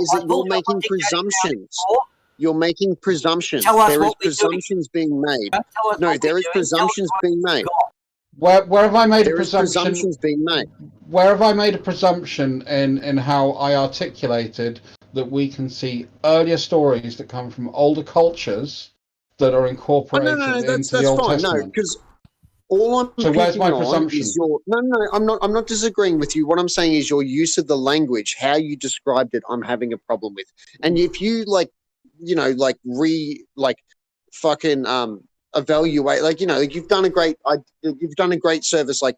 is that you're making presumptions. You're making presumptions. There is presumptions being made. No, there is presumptions being made. Where have I made a There is presumption? presumptions being made. Where have I made a presumption in how I articulated that we can see earlier stories that come from older cultures that are incorporated into the Old Testament? No, because all I'm so where's my on presumption? is your I'm not disagreeing with you. What I'm saying is your use of the language, how you described it, I'm having a problem with. And if you evaluate, you've done a great service, like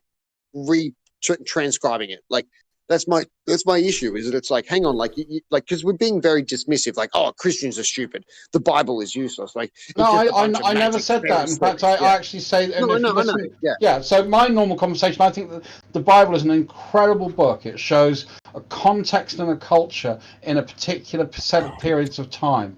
transcribing it. Like that's my issue, is that it's like, hang on, because we're being very dismissive, like, oh, Christians are stupid, the Bible is useless. Like, no, I never said that. In fact, I actually say, and I know. Yeah. So my normal conversation, I think that the Bible is an incredible book. It shows a context and a culture in a particular set of periods of time,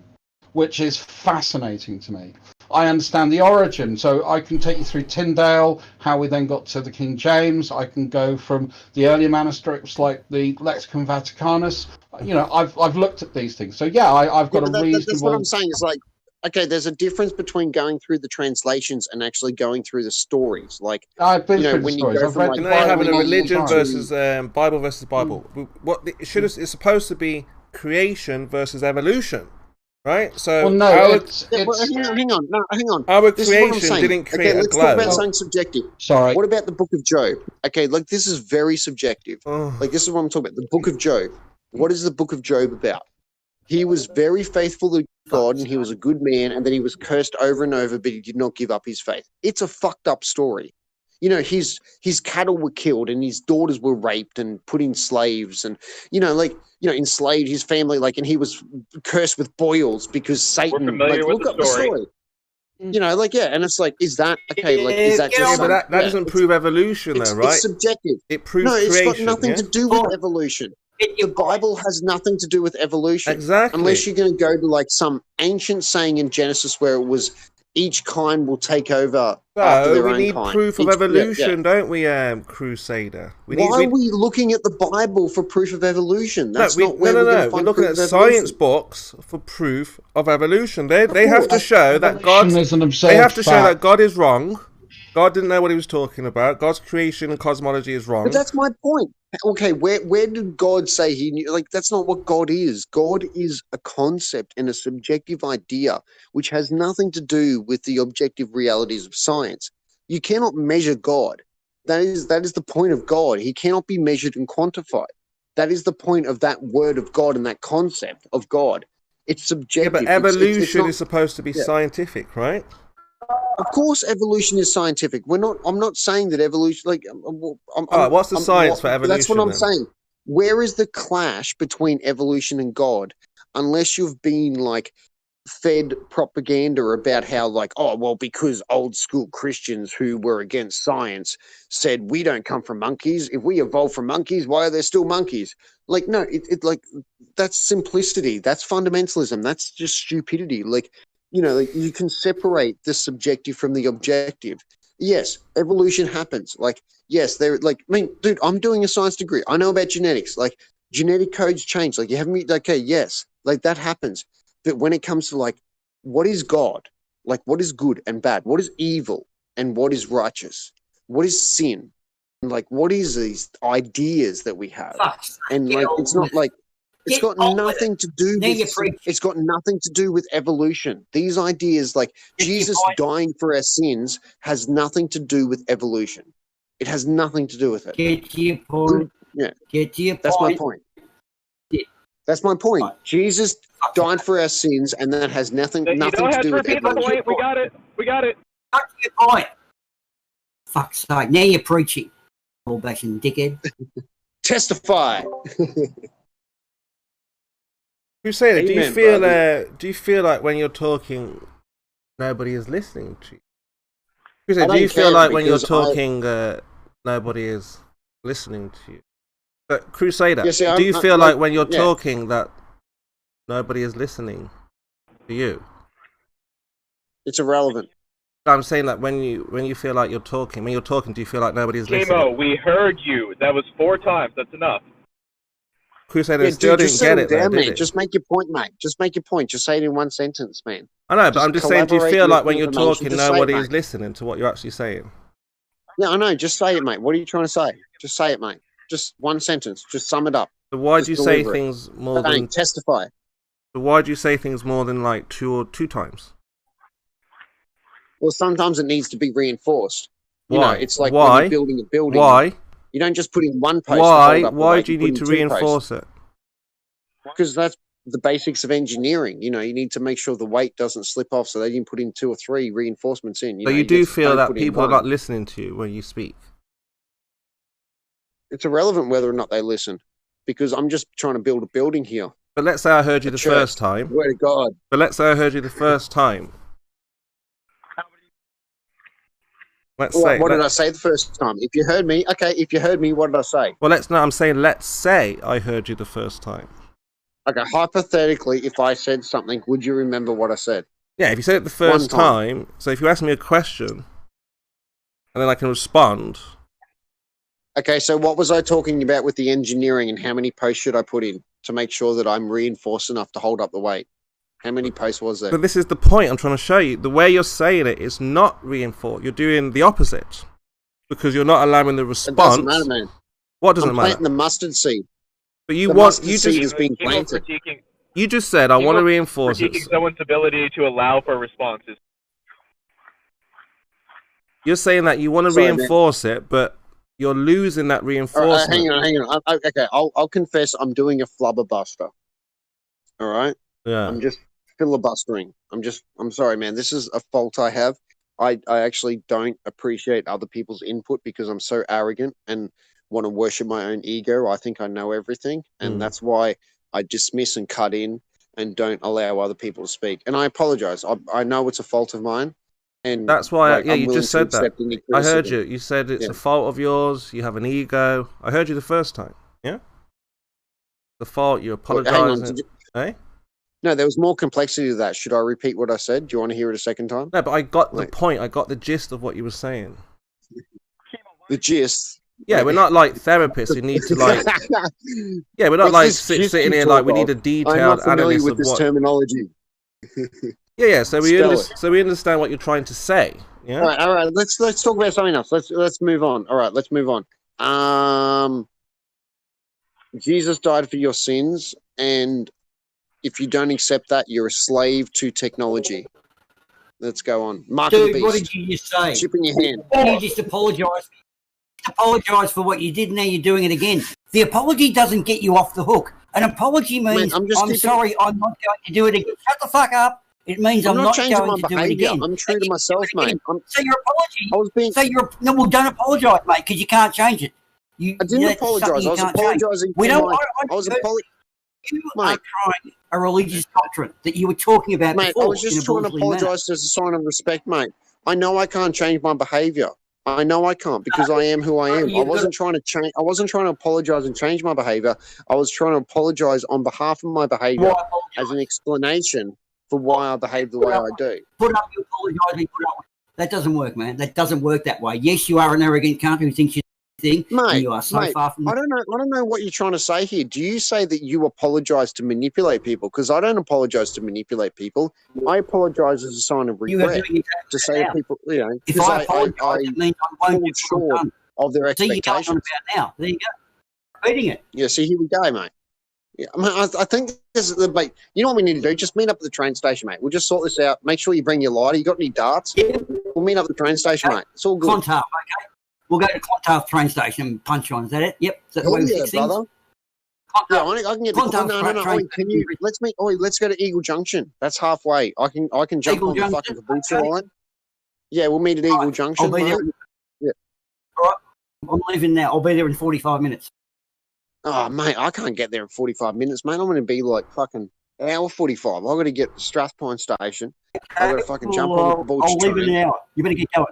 which is fascinating to me. I understand the origin, so I can take you through Tyndale, how we then got to the King James. I can go from the earlier manuscripts like the Lexicon Vaticanus. I've looked at these things. So yeah, I've got a reasonable. That's what I'm saying. It's like, okay, there's a difference between going through the translations and actually going through the stories. Like, I've been through the stories. I've read. Now you're having a religion versus Bible versus Bible. It's supposed to be creation versus evolution. Right, so hang on. Our creation didn't create a globe. Let's talk about something subjective. Sorry. What about the Book of Job? Okay, this is very subjective. This is what I'm talking about. The Book of Job. What is the Book of Job about? He was very faithful to God, and he was a good man, and then he was cursed over and over, but he did not give up his faith. It's a fucked up story. His cattle were killed, and his daughters were raped and put in slaves, and enslaved his family, and he was cursed with boils because Satan. We're familiar with look up the story. And it's like, is that okay? Is that just? But that doesn't prove evolution, though, right? It's subjective. It proves creation. creation. It's got nothing to do with evolution. The Bible has nothing to do with evolution. Exactly. Unless you're going to go to some ancient saying in Genesis where it was, each kind will take over after their own kind. We need proof of evolution, don't we, Crusader? Why are we looking at the Bible for proof of evolution? That's not where we're looking at science books for proof of evolution. They have to show that God. They have to show that God is wrong. God didn't know what he was talking about. God's creation and cosmology is wrong. But that's my point. Okay, where did God say he knew? That's not what God is. God is a concept and a subjective idea which has nothing to do with the objective realities of science. You cannot measure God. That is the point of God. He cannot be measured and quantified. That is the point of that word of God and that concept of God. It's subjective. Yeah, but evolution is supposed to be scientific, right? Of course, evolution is scientific. I'm not saying that evolution. What's the science for evolution? That's what I'm saying. Where is the clash between evolution and God? Unless you've been fed propaganda about how because old school Christians who were against science said we don't come from monkeys. If we evolved from monkeys, why are there still monkeys? That's simplicity. That's fundamentalism. That's just stupidity. You can separate the subjective from the objective. Yes, evolution happens. Dude, I'm doing a science degree. I know about genetics. Genetic codes change. You have me. Okay, yes, that happens. But when it comes to what is God? What is good and bad? What is evil and what is righteous? What is sin? And what is these ideas that we have? And it's not it's got nothing to do with it's got nothing to do with evolution. These ideas Jesus dying for our sins has nothing to do with evolution. It has nothing to do with it. Get to your point. Yeah. Get to your point. That's my point. That's my point. Jesus died for our sins, and that has nothing to do with evolution. We got it. Get to your point. Fuck's sake. Now you're preaching. Old-fashioned dickhead. Testify. Crusader, do you feel like when you're talking, nobody is listening to you? Crusader, do you feel like when you're talking, nobody is listening to you? But Crusader, do you feel like when you're talking that nobody is listening to you? It's irrelevant. I'm saying that when you feel like you're talking, do you feel like nobody is listening? Kimo, we heard you. That was 4 times. That's enough. Crusader still didn't get it there, did it? Just make your point, mate. Just make your point. Just say it in one sentence, man. I know, but I'm just saying, do you feel like when you're talking, nobody is listening to what you're actually saying? Yeah, I know. Just say it, mate. What are you trying to say? Just say it, mate. Just one sentence. Just sum it up. So why do you say things more than... Testify. So why do you say things more than like two times? Well, sometimes it needs to be reinforced. You know, it's like when you're building a building. Why? You don't just put in one post. Why do you need to reinforce it? Because that's the basics of engineering. You know, you need to make sure the weight doesn't slip off, so they didn't put in 2 or 3 reinforcements in. So you do feel that people are not listening to you when you speak? It's irrelevant whether or not they listen, because I'm just trying to build a building here. But let's say I heard you the first time. Swear to God. But let's say I heard you the first time. What did I say the first time? If you heard me, okay, if you heard me, what did I say? Well, I'm saying let's say I heard you the first time. Okay, hypothetically, if I said something, would you remember what I said? Yeah, if you said it the first time, so if you ask me a question, and then I can respond. Okay, so what was I talking about with the engineering, and how many posts should I put in to make sure that I'm reinforced enough to hold up the weight? How many posts was there? But this is the point I'm trying to show you. The way you're saying it is not reinforced. You're doing the opposite. Because you're not allowing the response. It doesn't matter, man. What doesn't matter? Planting the mustard seed. But you just planted. You just said I want to reinforce it. Critiquing someone's ability to allow for responses. You're saying that you want to reinforce it, but you're losing that reinforcement. Hang on. Okay, I'll confess I'm doing a flubberbuster. All right? Yeah. I'm just filibustering. I'm sorry, man. This is a fault I have. I actually don't appreciate other people's input because I'm so arrogant and want to worship my own ego. I think I know everything, and that's why I dismiss and cut in and don't allow other people to speak. And I apologize. I know it's a fault of mine, and that's why. You just said that. I heard you. You said it's a fault of yours. You have an ego. I heard you the first time. Yeah. The fault. You apologizing. Hey. No, there was more complexity to that. Should I repeat what I said? Do you want to hear it a second time? No, but I got the point. I got the gist of what you were saying. The gist? Yeah, we're not like therapists who need to like... Yeah, we're not like sitting here like we need a detailed analysis with this terminology. Yeah, so we understand what you're trying to say. Yeah. All right. Let's talk about something else. Let's move on. All right, let's move on. Jesus died for your sins, and if you don't accept that, you're a slave to technology. Let's go on. Mark of the beast. What did you just say? Chip in your hand. You just apologise. Apologise for what you did, and now you're doing it again. The apology doesn't get you off the hook. An apology means, I'm sorry, I'm not going to do it again. Shut the fuck up. It means I'm not going to do it again. I'm true to myself, mate. So your apology. No, don't apologise, mate, because you can't change it. I didn't apologise. I was apologising. You are trying a religious doctrine that you were talking about before. Mate, I was just trying to apologise as a sign of respect, mate. I know I can't change my behaviour. I know I can't because I am who I am. I wasn't trying to change. I wasn't trying to apologise and change my behaviour. I was trying to apologise on behalf of my behaviour as an explanation for why I behave the way I do. Put up your apologising. That doesn't work, man. That doesn't work that way. Yes, you are an arrogant cunt who thinks you're thing. Mate, you are so far from... I don't know what you're trying to say here. Do you say that you apologise to manipulate people? Because I don't apologise to manipulate people. I apologise as a sign of regret to say to people, you know, if I apologise, it means I won't get short of their expectations. So you're going on about now. There you go. Repeating it. Yeah. See, here we go, mate. Yeah, I mean, I think this is the mate. You know what we need to do? Just meet up at the train station, mate. We'll just sort this out. Make sure you bring your lighter. You got any darts? Yeah. We'll meet up at the train station, mate. It's all good. Clontarf, okay. We'll go to Clontarf train station and punch on. Is that it? Yep. Is that the way we fix things? Brother. Yeah, I can get no. Can you? Let's meet. Let's go to Eagle Junction. That's halfway. I can jump on the fucking Caboose line. Yeah, we'll meet at Eagle Junction. I'll be there. Yeah. All right. I'm leaving now. I'll be there in 45 minutes. Oh, mate, I can't get there in 45 minutes, mate. I'm going to be like fucking hour 45. I've got to get to Strathpine Station. I've got to fucking jump on the board. I'll leave in an hour. You better get going.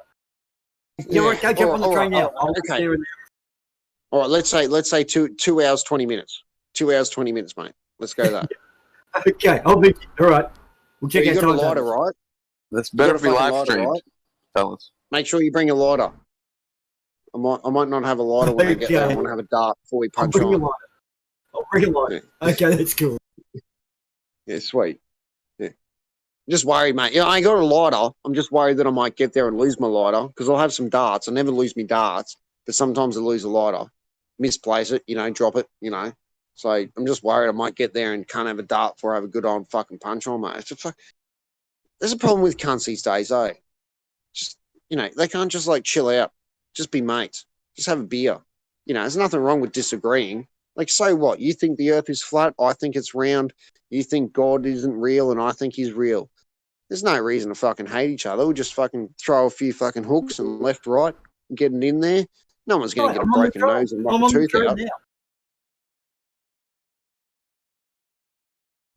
Go jump on the train now. Okay. All right, let's say 2 hours 20 minutes. 2 hours 20 minutes, mate. Let's go that. Okay, I'll be all right. We'll check out time. You got a lighter, right? That's better be live streamed, right? Fellas. Make sure you bring a lighter. I might not have a lighter when I get there. I want to have a dart before we punch on. real life. Yeah. Okay, that's cool. Yeah, sweet. Yeah. Just worried, mate. I ain't got a lighter. I'm just worried that I might get there and lose my lighter because I'll have some darts. I never lose me darts, but sometimes I lose a lighter. Misplace it, drop it, So I'm just worried I might get there and can't have a dart before I have a good old fucking punch on, mate. There's a problem with cunts these days, eh? Just, they can't just chill out. Just be mates. Just have a beer. There's nothing wrong with disagreeing. So what? You think the earth is flat, I think it's round. You think God isn't real and I think he's real. There's no reason to fucking hate each other. We'll just fucking throw a few fucking hooks and left, right, getting in there. No one's going to get a broken nose and knock a tooth out. Now.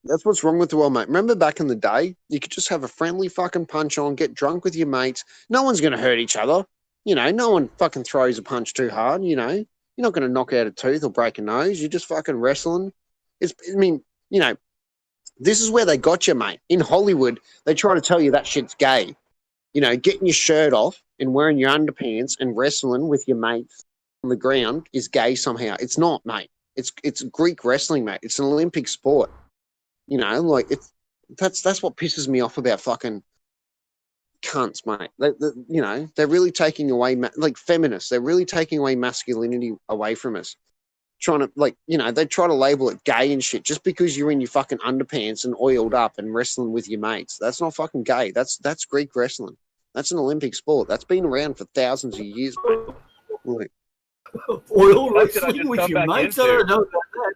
That's what's wrong with the world, mate. Remember back in the day, you could just have a friendly fucking punch on, get drunk with your mates. No one's going to hurt each other. No one fucking throws a punch too hard, You're not going to knock out a tooth or break a nose. You're just fucking wrestling. This is where they got you, mate. In Hollywood, they try to tell you that shit's gay. Getting your shirt off and wearing your underpants and wrestling with your mates on the ground is gay somehow. It's not, mate. It's Greek wrestling, mate. It's an Olympic sport. That's what pisses me off about fucking cunts, mate. They're really taking away, feminists. They're really taking away masculinity away from us. Trying to, they try to label it gay and shit just because you're in your fucking underpants and oiled up and wrestling with your mates. That's not fucking gay. That's Greek wrestling. That's an Olympic sport. That's been around for thousands of years. Oil wrestling with your mates? I don't know about that.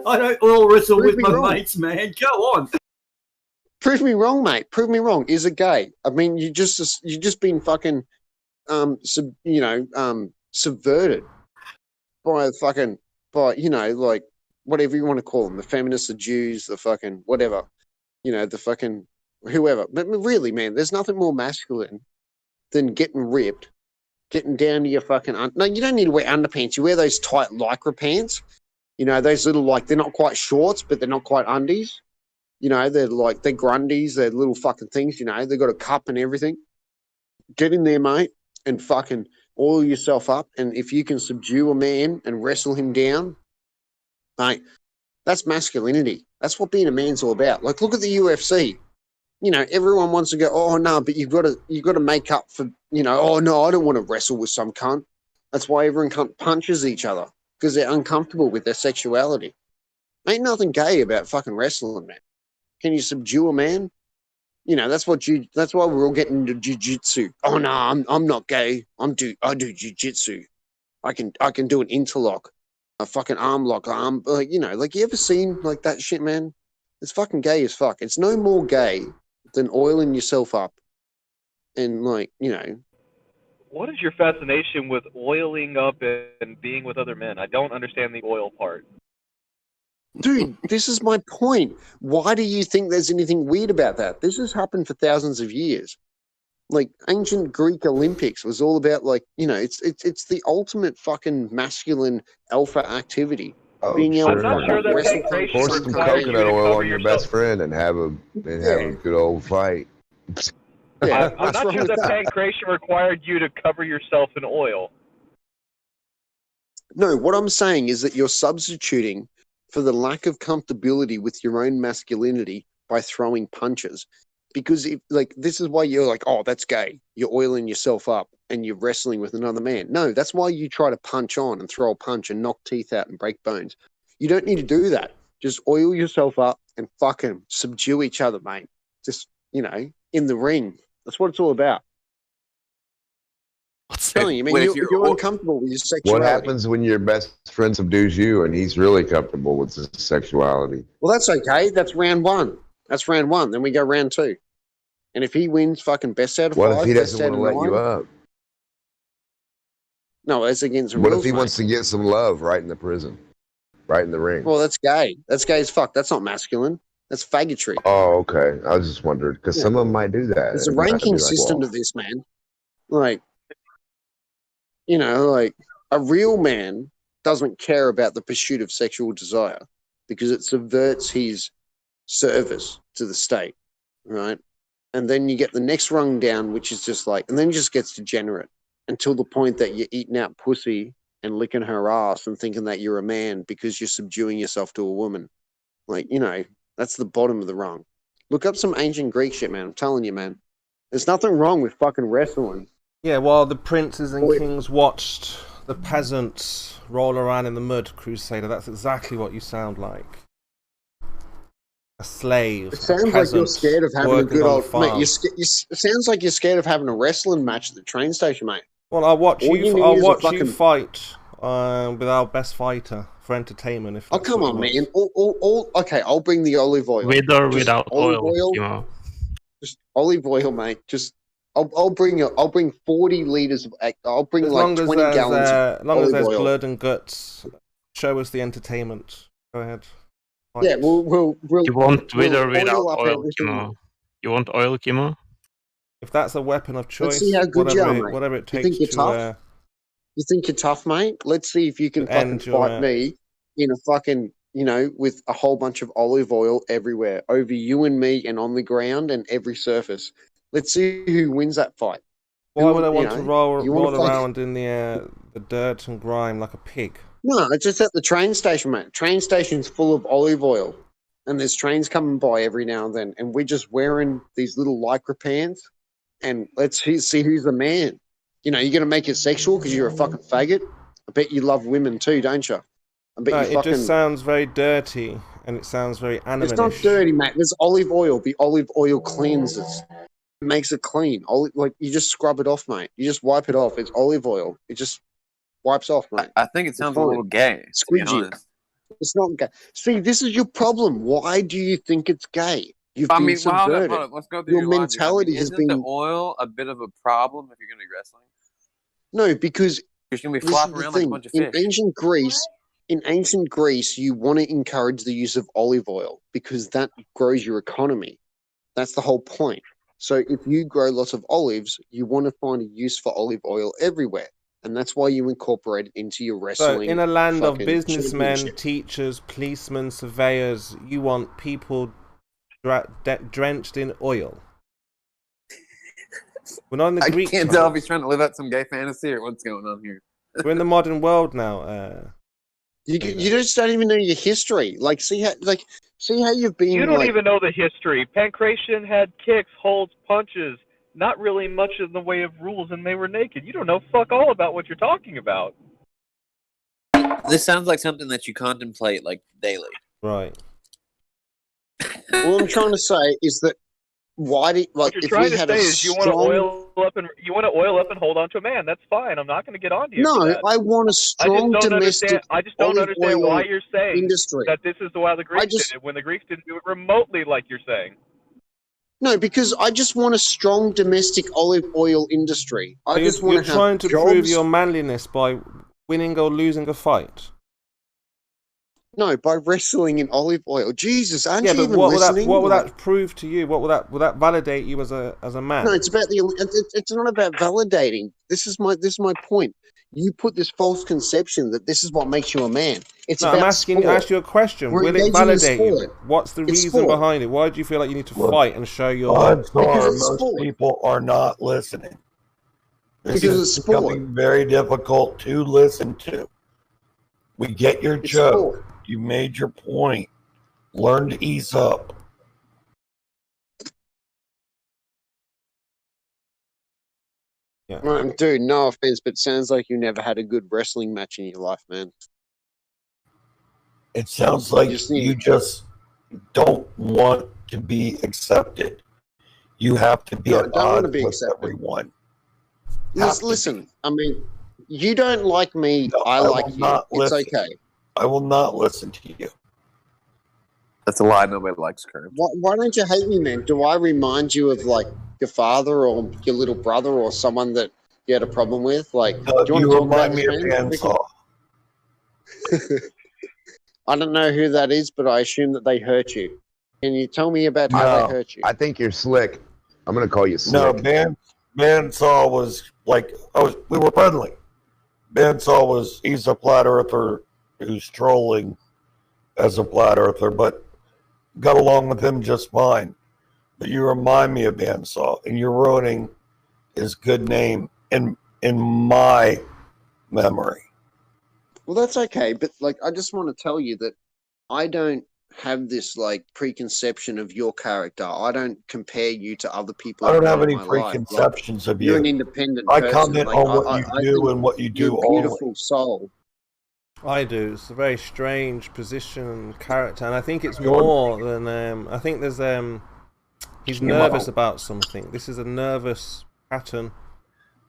I don't oil wrestle with my mates, man. Go on. Prove me wrong, mate. Prove me wrong. Is it gay? I mean, you just been fucking, subverted by whatever you want to call them, the feminists, the Jews, the fucking whatever, the fucking whoever. But really, man, there's nothing more masculine than getting ripped, getting down to your fucking. No, you don't need to wear underpants. You wear those tight lycra pants. Those little they're not quite shorts, but they're not quite undies. They're they're grundies. They're little fucking things. They've got a cup and everything. Get in there, mate, and fucking oil yourself up. And if you can subdue a man and wrestle him down, mate, that's masculinity. That's what being a man's all about. Look at the UFC. Everyone wants to go, oh no, but you've got to make up for, oh no, I don't want to wrestle with some cunt. That's why everyone punches each other because they're uncomfortable with their sexuality. Ain't nothing gay about fucking wrestling, man. Can you subdue a man? That's why we're all getting into jiu-jitsu. Oh no, I'm not gay. I do jiu-jitsu. I can do an interlock, a fucking arm lock, you ever seen that shit, man? It's fucking gay as fuck. It's no more gay than oiling yourself up and What is your fascination with oiling up and being with other men? I don't understand the oil part. Dude, this is my point. Why do you think there's anything weird about that? This has happened for thousands of years. Ancient Greek Olympics was all about it's the ultimate fucking masculine alpha activity. Oh, being able to pour some coconut oil on your best friend and have a good old fight. Yeah, I'm not sure that pancreation required you to cover yourself in oil. No, what I'm saying is that you're substituting for the lack of comfortability with your own masculinity by throwing punches. Because this is why you're oh, that's gay. You're oiling yourself up and you're wrestling with another man. No, that's why you try to punch on and throw a punch and knock teeth out and break bones. You don't need to do that. Just oil yourself up and fucking subdue each other, mate. Just, in the ring. That's what it's all about. I'm telling you, you're uncomfortable with your sexuality. What happens when your best friend subdues you and he's really comfortable with his sexuality? Well, that's okay. That's round one. Then we go round two. And if he wins fucking best out of five, what if he doesn't want to let you up? No, that's against the rules. What if he wants to get some love right in the prison, right in the ring? Well, that's gay. That's gay as fuck. That's not masculine. That's faggotry. Oh, okay. I was just wondering because some of them might do that. There's a ranking system to this, man. A real man doesn't care about the pursuit of sexual desire because it subverts his service to the state, right? And then you get the next rung down, which is just and then it just gets degenerate until the point that you're eating out pussy and licking her ass and thinking that you're a man because you're subduing yourself to a woman. Like, you know, that's the bottom of the rung. Look up some ancient Greek shit, man. I'm telling you, man. There's nothing wrong with fucking wrestling. Yeah, while the princes and kings watched the peasants roll around in the mud, Crusader, that's exactly what you sound like. A slave. It sounds like you're scared of having a good old... Mate, it sounds like you're scared of having a wrestling match at the train station, mate. Well, I'll watch you fight with our best fighter for entertainment. If come on, man. Okay, I'll bring the olive oil. With or without oil? Just olive oil, mate. I'll bring 40 liters of... I'll bring like 20 gallons of as long as there's oil. blood and guts, show us the entertainment. Go ahead. Fight. Yeah, we'll you want with or without oil, Kimo? You want oil, Kimo? If that's a weapon of choice, see how good whatever it takes to... You think you're tough, mate? Let's see if you can fucking fight me in a fucking, you know, with a whole bunch of olive oil everywhere, over you and me and on the ground and every surface. Let's see who wins that fight. Why would I want to roll around in the dirt and grime like a pig? No, it's just at the train station, mate. Train station's full of olive oil, and there's trains coming by every now and then, and we're just wearing these little lycra pants, and let's see who's the man. You know, you're going to make it sexual because you're a fucking faggot? I bet you love women too, don't you? It just sounds very dirty, and it sounds very animalish. It's not dirty, mate. There's olive oil. The olive oil cleanses. It makes it clean. Like, you just scrub it off, mate. You just wipe it off. It's olive oil. It just wipes off, mate. I think it sounds a little gay. Squidgy. It's not gay. See, this is your problem. Why do you think it's gay? You've been subverted. Hold on. Let's go through your mentality has been... Isn't the oil a bit of a problem if you're going to be wrestling? No, because you're going to be flopping around like a bunch of fish. In ancient Greece, you want to encourage the use of olive oil because that grows your economy. That's the whole point. So if you grow lots of olives, you want to find a use for olive oil everywhere. And that's why you incorporate it into your wrestling. So in a land of businessmen, teachers, policemen, surveyors, you want people drenched in oil. We're not in the Greek. I can't tell if he's trying to live out some gay fantasy or what's going on here. We're in the modern world now. You just don't even know your history. Like, see how you've been. You don't even know the history. Pancration had kicks, holds, punches. Not really much in the way of rules, and they were naked. You don't know fuck all about what you're talking about. This sounds like something that you contemplate like daily. Right. All I'm trying to say is that why do what you're trying to say is you want to oil up and hold on to a man. That's fine. I'm not going to get on to you. No, I want a strong domestic. I just don't understand why you're saying industry. that this is the way the Greeks did it when the Greeks didn't do it remotely like you're saying. No, because I just want a strong domestic olive oil industry. You're trying to prove your manliness by winning or losing a fight. No, by wrestling in olive oil. Jesus, aren't you even listening? What will that prove to you? Will that validate you as a man? No, it's not about validating. This is my point. You put this false conception that this is what makes you a man. I'm asking you a question. Will it validate you? What's the reason behind it? Why do you feel like you need to fight and show your... Most people are not listening. This is becoming very difficult to listen to. We get your joke. You made your point. Learn to ease up. Yeah. Dude, no offense, but it sounds like you never had a good wrestling match in your life, man. It sounds like you just don't want to be accepted. You have to be at odds with everyone. Listen, I mean, you don't like me, I like you. It's okay. I will not listen to you. That's a lie. Nobody likes Kurt. Why don't you hate me, man? Do I remind you of, like, your father or your little brother or someone that you had a problem with? Like, do you want to remind me of Bandsaw? I don't know who that is, but I assume that they hurt you. Can you tell me about how they hurt you? I think you're slick. I'm going to call you slick. No, Bandsaw was like, we were friendly. Bandsaw he's a flat earther who's trolling as a flat earther, but got along with him just fine. But you remind me of Bandsaw, and you're ruining his good name in my memory. Well, that's okay, but like, I just want to tell you that I don't have this like preconception of your character. I don't compare you to other people. I don't have any preconceptions of you. You're an independent I person. comment on what you do and what you do. You're a beautiful soul. I do. It's a very strange position and character, and I think it's more than. I think there's. He's nervous about something. This is a nervous pattern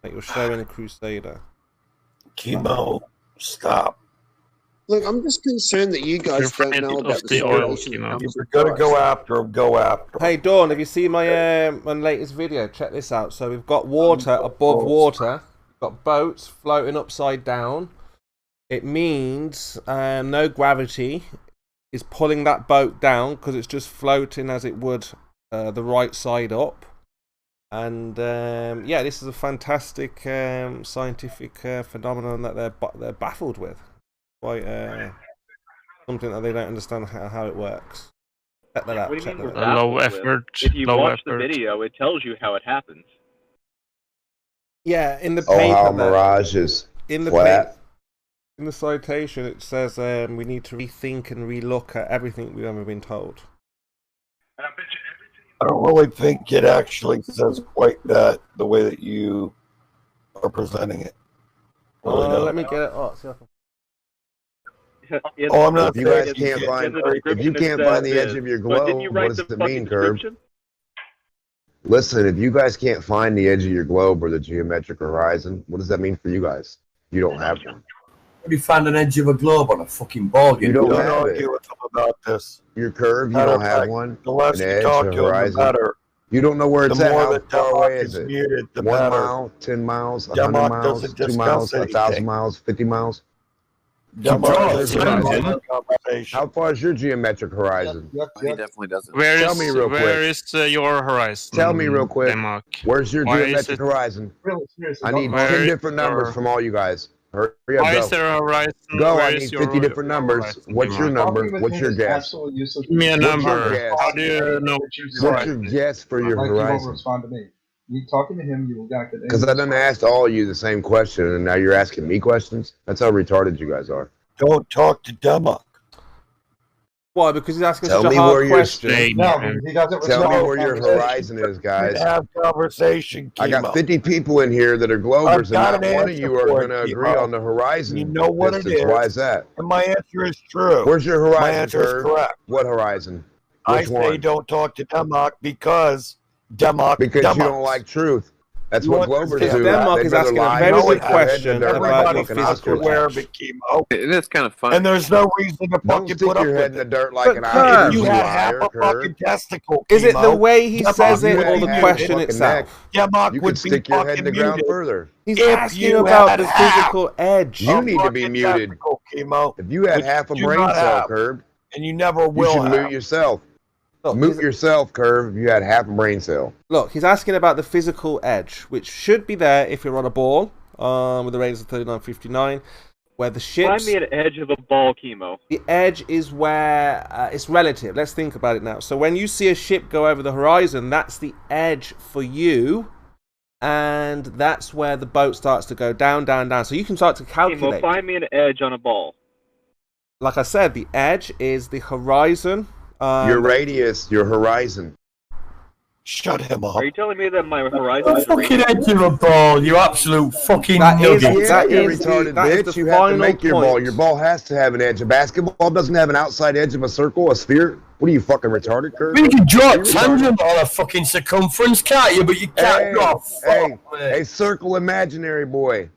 that you're showing the Crusader. Chemo, stop. Look, I'm just concerned that you guys don't know about the situation. You're gonna go after him. Go after him. Hey Dawn, have you seen my my latest video? Check this out. So we've got water above water. We've got boats floating upside down. It means no gravity is pulling that boat down because it's just floating as it would the right side up. And yeah, this is a fantastic scientific phenomenon that they're baffled with. Quite something that they don't understand how it works. Check that out. What do you mean low effort. If you watch the video, it tells you how it happens. Yeah, in the paper. How Mirage is in the flat. In the citation, it says we need to rethink and relook at everything we've ever been told. I don't really think it actually says quite that the way that you are presenting it. Let me get it up. I'm not. If you guys can't find, if you can't find the edge of your globe, what does it mean, Curb? Listen, if you guys can't find the edge of your globe or the geometric horizon, what does that mean for you guys? You don't have one. What do you find an edge of a globe on a fucking ball? You don't have argue with them about this. Your curve, you don't have one. The less An you edge, talk a to them, the horizon. better. You don't know where it's The at. more How that far away Demok is is it? muted, the 1 better. mile, 10 miles, 100 Demok miles, doesn't 2 miles, discuss 1,000 anything. miles, 50 miles. How far is your geometric horizon? He definitely doesn't. Where quick. is your horizon? Tell me real quick. Denmark? Where's your Why is geometric it- horizon? Really, seriously. I need Where 10 is different numbers your- from all you guys. Hurry up, Why is go. there a horizon? Go, Where I is need your 50 different numbers. horizon, What's your Denmark? number? What's your guess? Give me a What's your number. guess? How do you know? What's your guess for your Like, you won't horizon? respond to me. You talking to him, you will get the Because I done asked all of you the same question, and now you're asking me questions? That's how retarded you guys are. Don't talk to Demok. Why? Because he's asking Tell such me a where hard your question. No, he doesn't Tell me respond. where your horizon is, guys. Have conversation, I got Chemo. 50 people in here that are Globers, I've got and not an one of answer you are for going to it, agree Chemo. on the horizon. You know what it distance. is. Why is that? And my answer is true. Where's your horizon? My answer is Kurt? correct. What horizon? I Which say one? don't talk to Demok because Demok. Because you don't like truth. That's what Globers do. Denmark They'd is rather asking a lie very than good stick their head in question the dirt like about a your fucking physical ostrich. aware edge. of it, Chemo. It is kind of funny. And there's no reason to Don't fucking stick put up your head with in the it. dirt like an But ostrich. You you had liar, half a Kurt. fucking testicle, Is it the Chemo. way he Demok says it would or be the half a question fucking itself? Demok You would could be stick your head in the fucking ground muted. further. He's If asking you about had the half physical edge. You a need to be fucking muted. testicle, Chemo, If you had which half a you do brain not cell, have. Curb, and you never you will should have. mute yourself. Look, Mute yourself, Curve, if you had half a brain cell. Look, he's asking about the physical edge, which should be there if you're on a ball with the radius of 3959, where the ships... Find me an edge of a ball, Chemo. The edge is where it's relative. Let's think about it now. So when you see a ship go over the horizon, that's the edge for you, and that's where the boat starts to go down, down, down. So you can start to calculate. Chemo, find me an edge on a ball. Like I said, the edge is the horizon. Your radius, your horizon. Shut him up. Are you telling me that my horizon is Fucking edge of a ball, you absolute fucking That is- nugget. that you is the- retarded that is bitch. the You have to final make your point. ball. Your ball has to have an edge. A basketball doesn't have an outside edge of a circle, a sphere. What are you, fucking retarded, Kurt? You can draw a You retarded? tangent on a fucking circumference, can't you? But you can't Hey, draw a hey, fuck, hey, circle imaginary boy.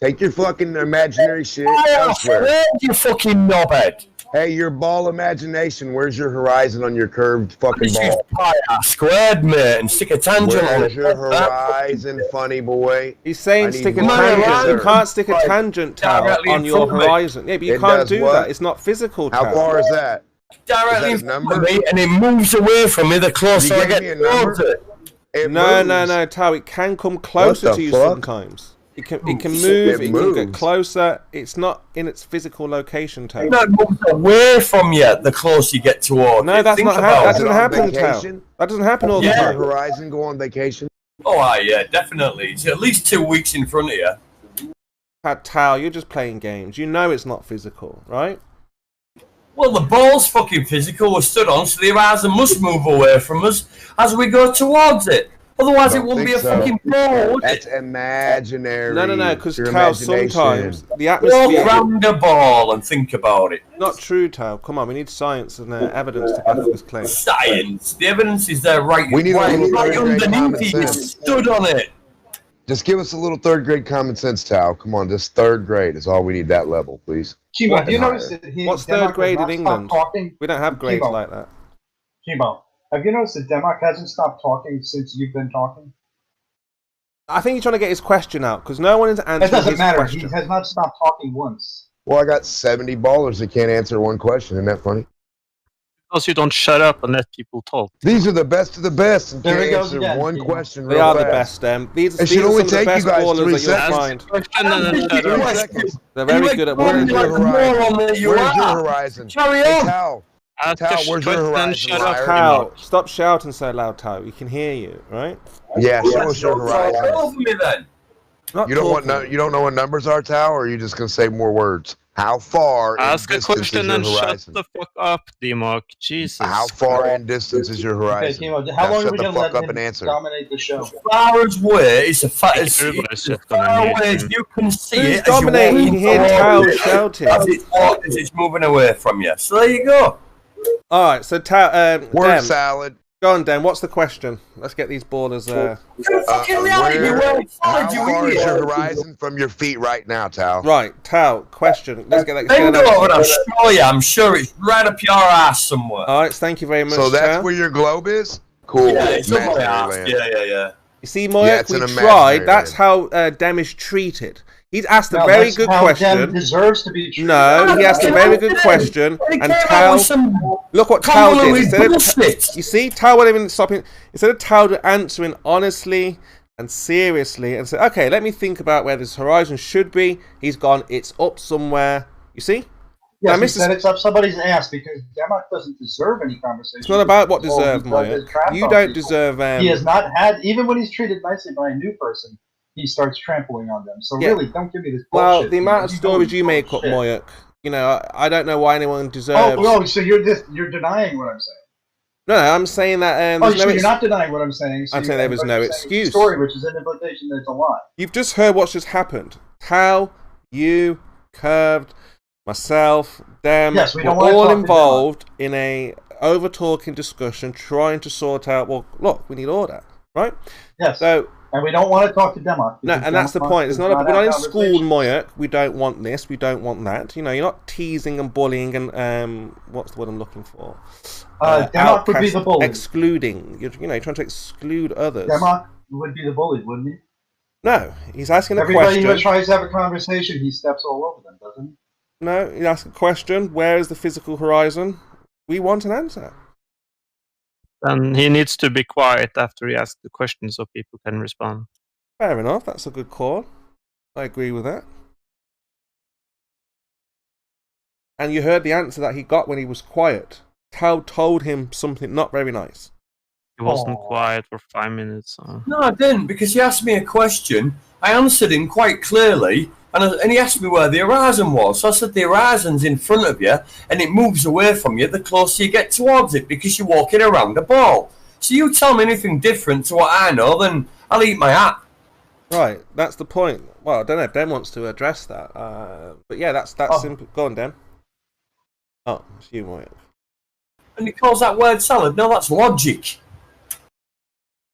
Take your fucking imaginary shit Oh, elsewhere. squared, you fucking knobhead. Hey, your ball imagination. Where's your horizon on your curved fucking This is ball? pi r squared, mate, and stick a tangent on Where's it. your horizon, funny boy? He's saying I need stick a one tangent. answer. You can't stick a tangent towel Directly in on your front of me. horizon. Yeah, but you It can't does do what? that. It's not physical How towel. far is that? Directly in Is that a front number? of me, and it moves away from me the closer You I gave get me a number? towards it. It No, moves. Tao. It can come closer the to you fuck? sometimes. It can move. It can moves. get closer. It's not in its physical location, Tao. That moves away from you the closer you get towards No, it. that's Think not about that it. doesn't on happen, Tao. vacation? That doesn't happen all the Does time. your horizon go on vacation? Oh, yeah, definitely. It's at least 2 weeks in front of you. Tao, you're just playing games. You know it's not physical, right? Well, the ball's fucking physical. We're stood on, so the horizon must move away from us as we go towards it. Otherwise, it wouldn't be a fucking ball, would it? That's imaginary. No, because Tao, sometimes the atmosphere... Walk round the ball and think about it. Not true, Tao. Come on, we need science and evidence to back up this claim. Science? The evidence is there right, we need right underneath you. Stood on it. Just give us a little third grade common sense, Tao. Come on, just third grade is all we need. That level, please. Chimo, have you noticed that What's third grade in England? We don't have grades like that. Chimo, have you noticed that Democ hasn't stopped talking since you've been talking? I think he's trying to get his question out, because no one is answering his question. It doesn't matter. He has not stopped talking once. Well, I got 70 ballers that can't answer one question. Isn't that funny? Because you don't shut up and let people talk. These are the best of the best and can't answer one question real fast. They are the best, these it should only take you guys 3 seconds. They're very good at Where's your horizon? Carry on. Tao, where's your horizon? Tao, stop shouting so loud, Tao. We can hear you, right? Yeah, show us your horizon. Over me then. You don't know what numbers are, Tao, or are you just gonna say more words? How far Ask in a distance question is your and horizon? shut the fuck up, Democ. Jesus. How far in distance is your horizon? Okay, Timo, how long are we going to let him answer. dominate the show? As far as where, it's a fact. As far away as you can see it. Dominating, you can hear Tao shouting. As it's moving away from you. So there you go. Alright, so Tao, word salad. Go on, Dan. What's the question? Let's get these ballers. How far is your horizon from your feet right now, Tao? Right, Tao. Question. Let's get that. I'll show you. I'm sure it's right up your ass somewhere. All right. Thank you very much. So that's Tao. where your globe is. Cool. Yeah, it's up my ass. Yeah. You see, Moyak, we tried. That's how Dem is treated. He's asked a very good question. Dem deserves to be treated. No, he asked a very good question, and Tao. Look what Tao did. You see, Tao wasn't even stopping. Instead of Tao answering honestly and seriously and say, "Okay, let me think about where this horizon should be," he's gone. It's up somewhere. You see? Yes, he said it's up somebody's ass because Democ doesn't deserve any conversation. It's not about what deserves, Moya. You don't deserve. He has not had, even when he's treated nicely by a new person, he starts trampling on them. So really, don't give me this bullshit. Well, the amount of stories you make up, Moyak, you know, I don't know why anyone deserves. Oh, so you're denying what I'm saying? No, I'm saying that. So you're not denying what I'm saying. So I'm saying there was no excuse. Story, which is an implication that it's a lie. You've just heard what's just happened. Tao, you, Curved, myself, Dem, we're all involved in a over-talking discussion, trying to sort out. Well, look, we need order, right? Yes. So. And we don't want to talk to Democ. No, and that's the point. It's not. We're not in school, Moyak. We don't want this. We don't want that. You know, you're not teasing and bullying and what's the word I'm looking for? Democ would be the bully. Excluding. You're trying to exclude others. Democ would be the bully, wouldn't he? No, he's asking a question. Everybody who tries to have a conversation, he steps all over them, doesn't he? No, he asks a question. Where is the physical horizon? We want an answer. And he needs to be quiet after he asks the question so people can respond. Fair enough, that's a good call. I agree with that. And you heard the answer that he got when he was quiet. Tao told him something not very nice. He wasn't quiet for 5 minutes. No, I didn't, because he asked me a question. I answered him quite clearly. And he asked me where the horizon was. So I said the horizon's in front of you, and it moves away from you the closer you get towards it because you're walking around a ball. So you tell me anything different to what I know, then I'll eat my hat. Right, that's the point. Well, I don't know if Den wants to address that. But yeah, that's simple. Go on, Den. Oh, it's you, Moya. And he calls that word salad. No, that's logic.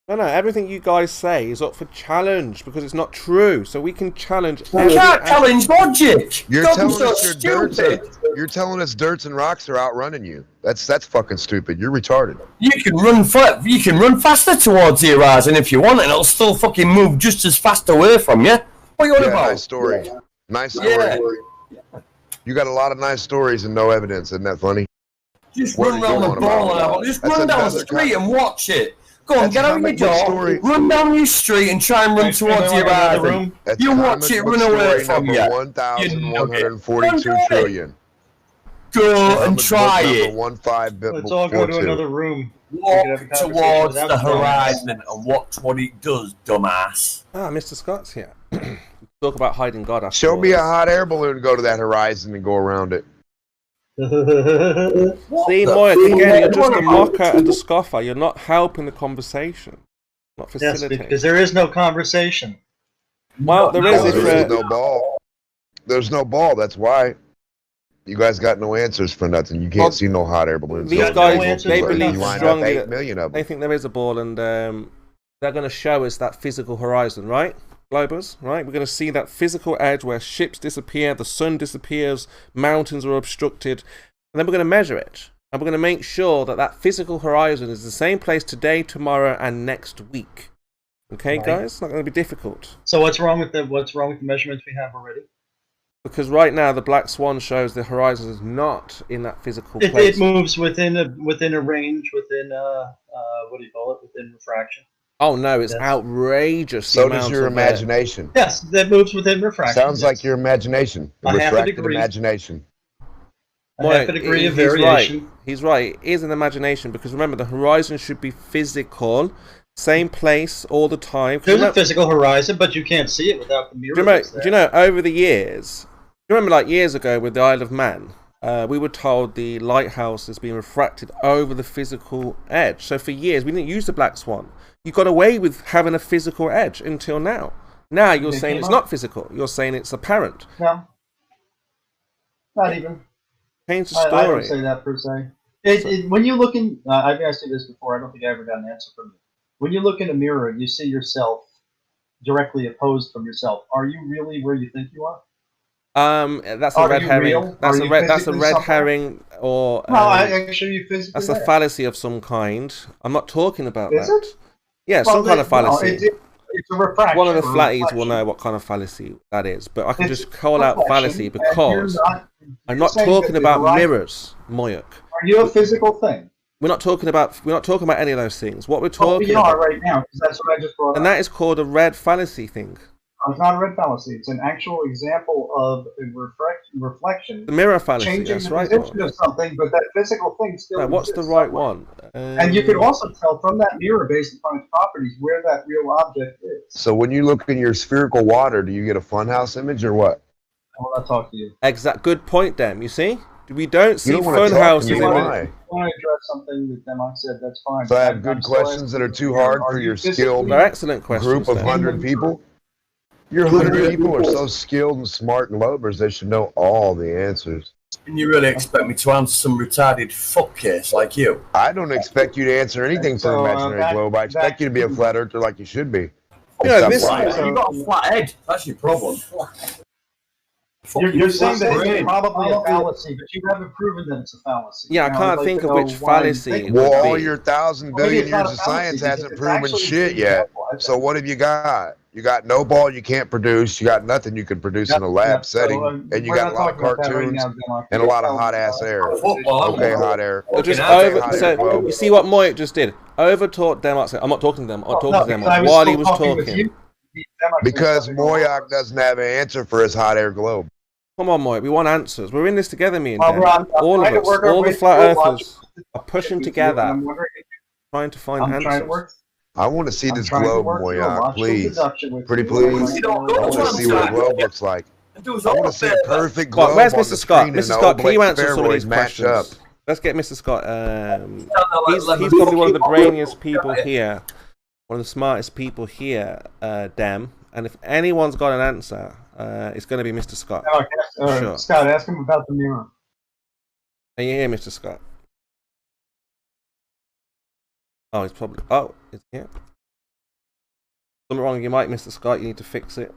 No, everything you guys say is up for challenge because it's not true. So we can challenge. We can't challenge logic. You're telling us dirts and rocks are outrunning you. That's fucking stupid. You're retarded. You can run faster towards the horizon if you want, and it'll still fucking move just as fast away from you. What are you on about? Nice story. Nice story. Yeah. You got a lot of nice stories and no evidence. Isn't that funny? Just run around the ball and just run down the street and watch it. Go on, get out your door, run down your street and try and run towards your room. You watch it run away from you. 1,142 trillion. Go and try it. Let's all go to another room. Walk towards the horizon and watch what it does, dumbass. Ah, Mr. Scott's here. Talk about hiding God. After Show me a hot air balloon, go to that horizon and go around it. See, Moyak, again, you're just a mocker and a scoffer. You're not helping the conversation. Not facilitating. Yes, because there is no conversation. Well, there is. There's no ball. There's no ball. That's why. You guys got no answers for nothing. You can't see no hot air balloons. These guys, they believe strongly that million they think there is a ball, and they're going to show us that physical horizon, right? Globers, right? We're going to see that physical edge where ships disappear, the sun disappears, mountains are obstructed, and then we're going to measure it. And we're going to make sure that that physical horizon is the same place today, tomorrow, and next week. Okay, right, guys? It's not going to be difficult. So what's wrong with the measurements we have already? Because right now the black swan shows the horizon is not in that physical place. It moves within a range, within what do you call it? Within refraction. Oh no, it's outrageous. So does your imagination. Yes, that moves within refraction. Sounds like your imagination. Refracted imagination. Half a degree of variation. He's right. It is an imagination because remember the horizon should be physical. Same place all the time. There's a physical horizon, but you can't see it without the mirror. Do you know, over the years, you remember like years ago with the Isle of Man, we were told the lighthouse has been refracted over the physical edge. So for years, we didn't use the black swan. You got away with having a physical edge until now. Now you're saying it's not physical. You're saying it's apparent. No. Not even. Change the story. I don't say that per se. When you look in, I've asked you this before, I don't think I ever got an answer from you. When you look in a mirror and you see yourself directly opposed from yourself, are you really where you think you are? That's a red herring. That's a red herring, or no, actually, you physically. That's a fallacy of some kind. I'm not talking about that. Is it? Yeah, well, some kind of fallacy. It's a refraction. One of the flatties will know what kind of fallacy that is, but I can just call out fallacy because I'm not talking about mirrors, Moyak. Are you a physical thing? We're not talking about any of those things. What we're talking about right now, because that's what I just brought up. And that is called a red fallacy thing. No, it's not a red fallacy. It's an actual example of a reflection. The mirror fallacy. Changing that's the right. position of something, but that physical thing still. No, what's the right one? And you can also tell from that mirror, based upon its properties, where that real object is. So when you look in your spherical water, do you get a funhouse image or what? I will not talk to you. Good point, Dem. You see, we don't see funhouses. You want to address something that Demok said? That's fine. So I have good questions that are too hard for your skilled group of 100 people. Your 100 people are so skilled and smart and lobers, they should know all the answers. And you really expect me to answer some retarded fuck case like you? I don't expect you to answer anything for Imaginary Globe. I expect you to be a flat earther like you should be. Yeah, you got a flat head. That's your problem. You're saying that it's probably a fallacy, but you haven't proven that it's a fallacy. Yeah, I can't think of which fallacy. Well, all your 1,000 billion years of science hasn't proven shit yet. So what have you got? You got no ball you can't produce. You got nothing you can produce in a lab setting. And you got a lot of cartoons and a lot of hot-ass air. Okay, hot air. So you see what Moyak just did? Over-taught Demok. I'm not talking to them. I'm talking to Demok while he was talking. Because Moyak doesn't have an answer for his hot air globe. Come on, Moyak. We want answers. We're in this together, me and Dan. All of us. All the flat earthers are pushing together, trying to find answers. I want to see this globe, Moyak, please. Pretty please. I want to see what a globe looks like. I want to see a perfect globe. Where's Mr. Scott? Mr. Scott, can you answer some of these questions? Let's get Mr. Scott. He's probably one of the brainiest people here. One of the smartest people here, Dem. And if anyone's got an answer, it's going to be Mr. Scott. Sure. Scott, ask him about the mirror. Are you here, Mr. Scott? Oh, he's probably... Oh, is he here? Something wrong with your mic, Mr. Scott. You need to fix it.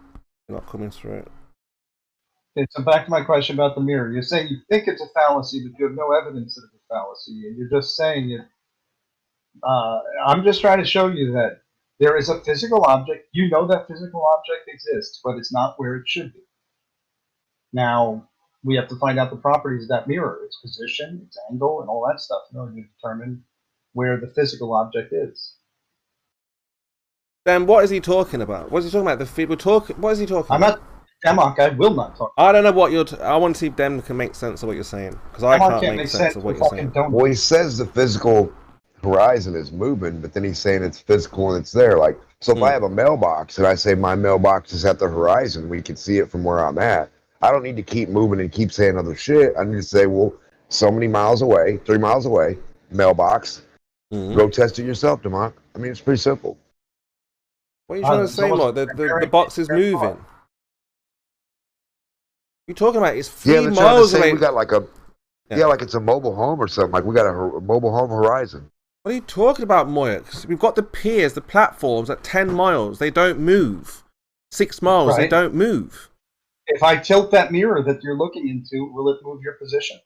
You're not coming through. Okay, so back to my question about the mirror. You're saying you think it's a fallacy, but you have no evidence that it's a fallacy, and you're just saying it. I'm just trying to show you that there is a physical object. You know that physical object exists, but it's not where it should be. Now, we have to find out the properties of that mirror, its position, its angle, and all that stuff in order to determine where the physical object is. Then what is he talking about? What is he talking about? What is he talking about? Demok, I will not talk. I don't know what you're... I want to see if Dem can make sense of what you're saying. Because I can't make sense of what you're saying. Well, he says the physical horizon is moving, but then he's saying it's physical and it's there. Like, So if I have a mailbox and I say my mailbox is at the horizon, we can see it from where I'm at. I don't need to keep moving and keep saying other shit. I need to say, well, so many miles away, 3 miles away, mailbox. Go test it yourself, Demont. I mean, it's pretty simple. What are you trying to say, Mike? The box is moving. You're talking about it's 3 miles away. We got like a, like it's a mobile home or something. Like we got a mobile home horizon. What are you talking about, Moyx? We've got the piers, the platforms at 10 miles. They don't move. 6 miles, they don't move. If I tilt that mirror that you're looking into, will it move your position?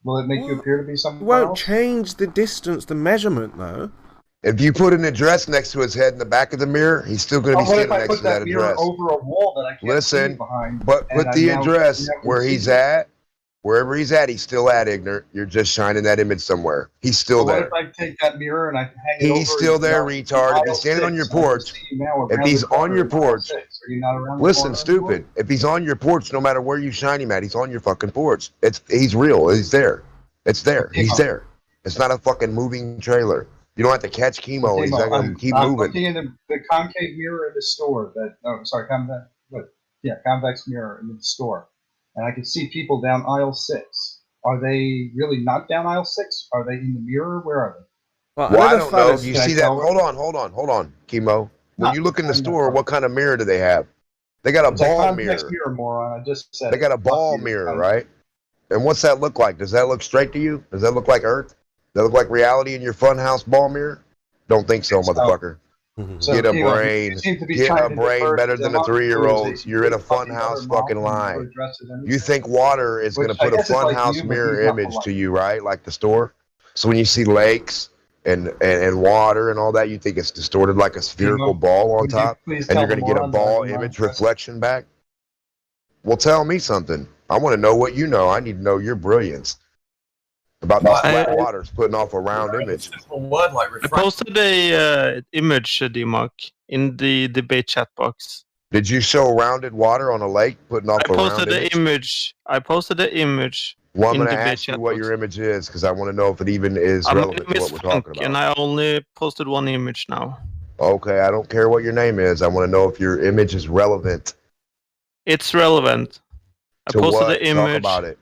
Will it make you appear to be somewhere else? It won't change the distance, the measurement, though. If you put an address next to his head in the back of the mirror, he's still going to be standing next to that address. Over a wall that I can't see behind, but put the address where he's at. Wherever he's at, he's still at, ignorant. You're just shining that image somewhere. He's still there. What if I take that mirror and I hang it over? He's still there, retard. If he's standing on your porch, if he's on your porch, listen, stupid. If he's on your porch, no matter where you shine him at, he's on your fucking porch. He's real. He's there. It's there. He's there. It's not a fucking moving trailer. You don't have to catch chemo. He's not going to keep moving. I'm looking in the concave mirror in the store. Convex mirror in the store. And I can see people down aisle 6. Are they really not down aisle 6? Are they in the mirror? Where are they? Well, I don't know. You see that? Hold on, chemo. When you look in the store, what kind of mirror do they have? They got a ball mirror. Moron. I just said they got a ball mirror, right? And what's that look like? Does that look straight to you? Does that look like Earth? Does that look like reality in your funhouse ball mirror? Don't think so, motherfucker. So, get a brain. Get a brain better than a 3-year-old. You're in a funhouse fucking line. You think water is going to put a funhouse mirror image to you, right? Like the store. So when you see lakes and water and all that, you think it's distorted like a spherical ball on top, and you're going to get a ball image reflection back. Well, tell me something. I want to know what you know. I need to know your brilliance about the flat waters putting off a round image. I posted a image, D-Mark, in the debate chat box. Did you show rounded water on a lake putting off a round image? I posted the image. Well, I'm going to ask you what your image is because I want to know if it even is relevant to what we're talking about. And I only posted one image now. Okay, I don't care what your name is. I want to know if your image is relevant. It's relevant. I posted the image. Talk about it.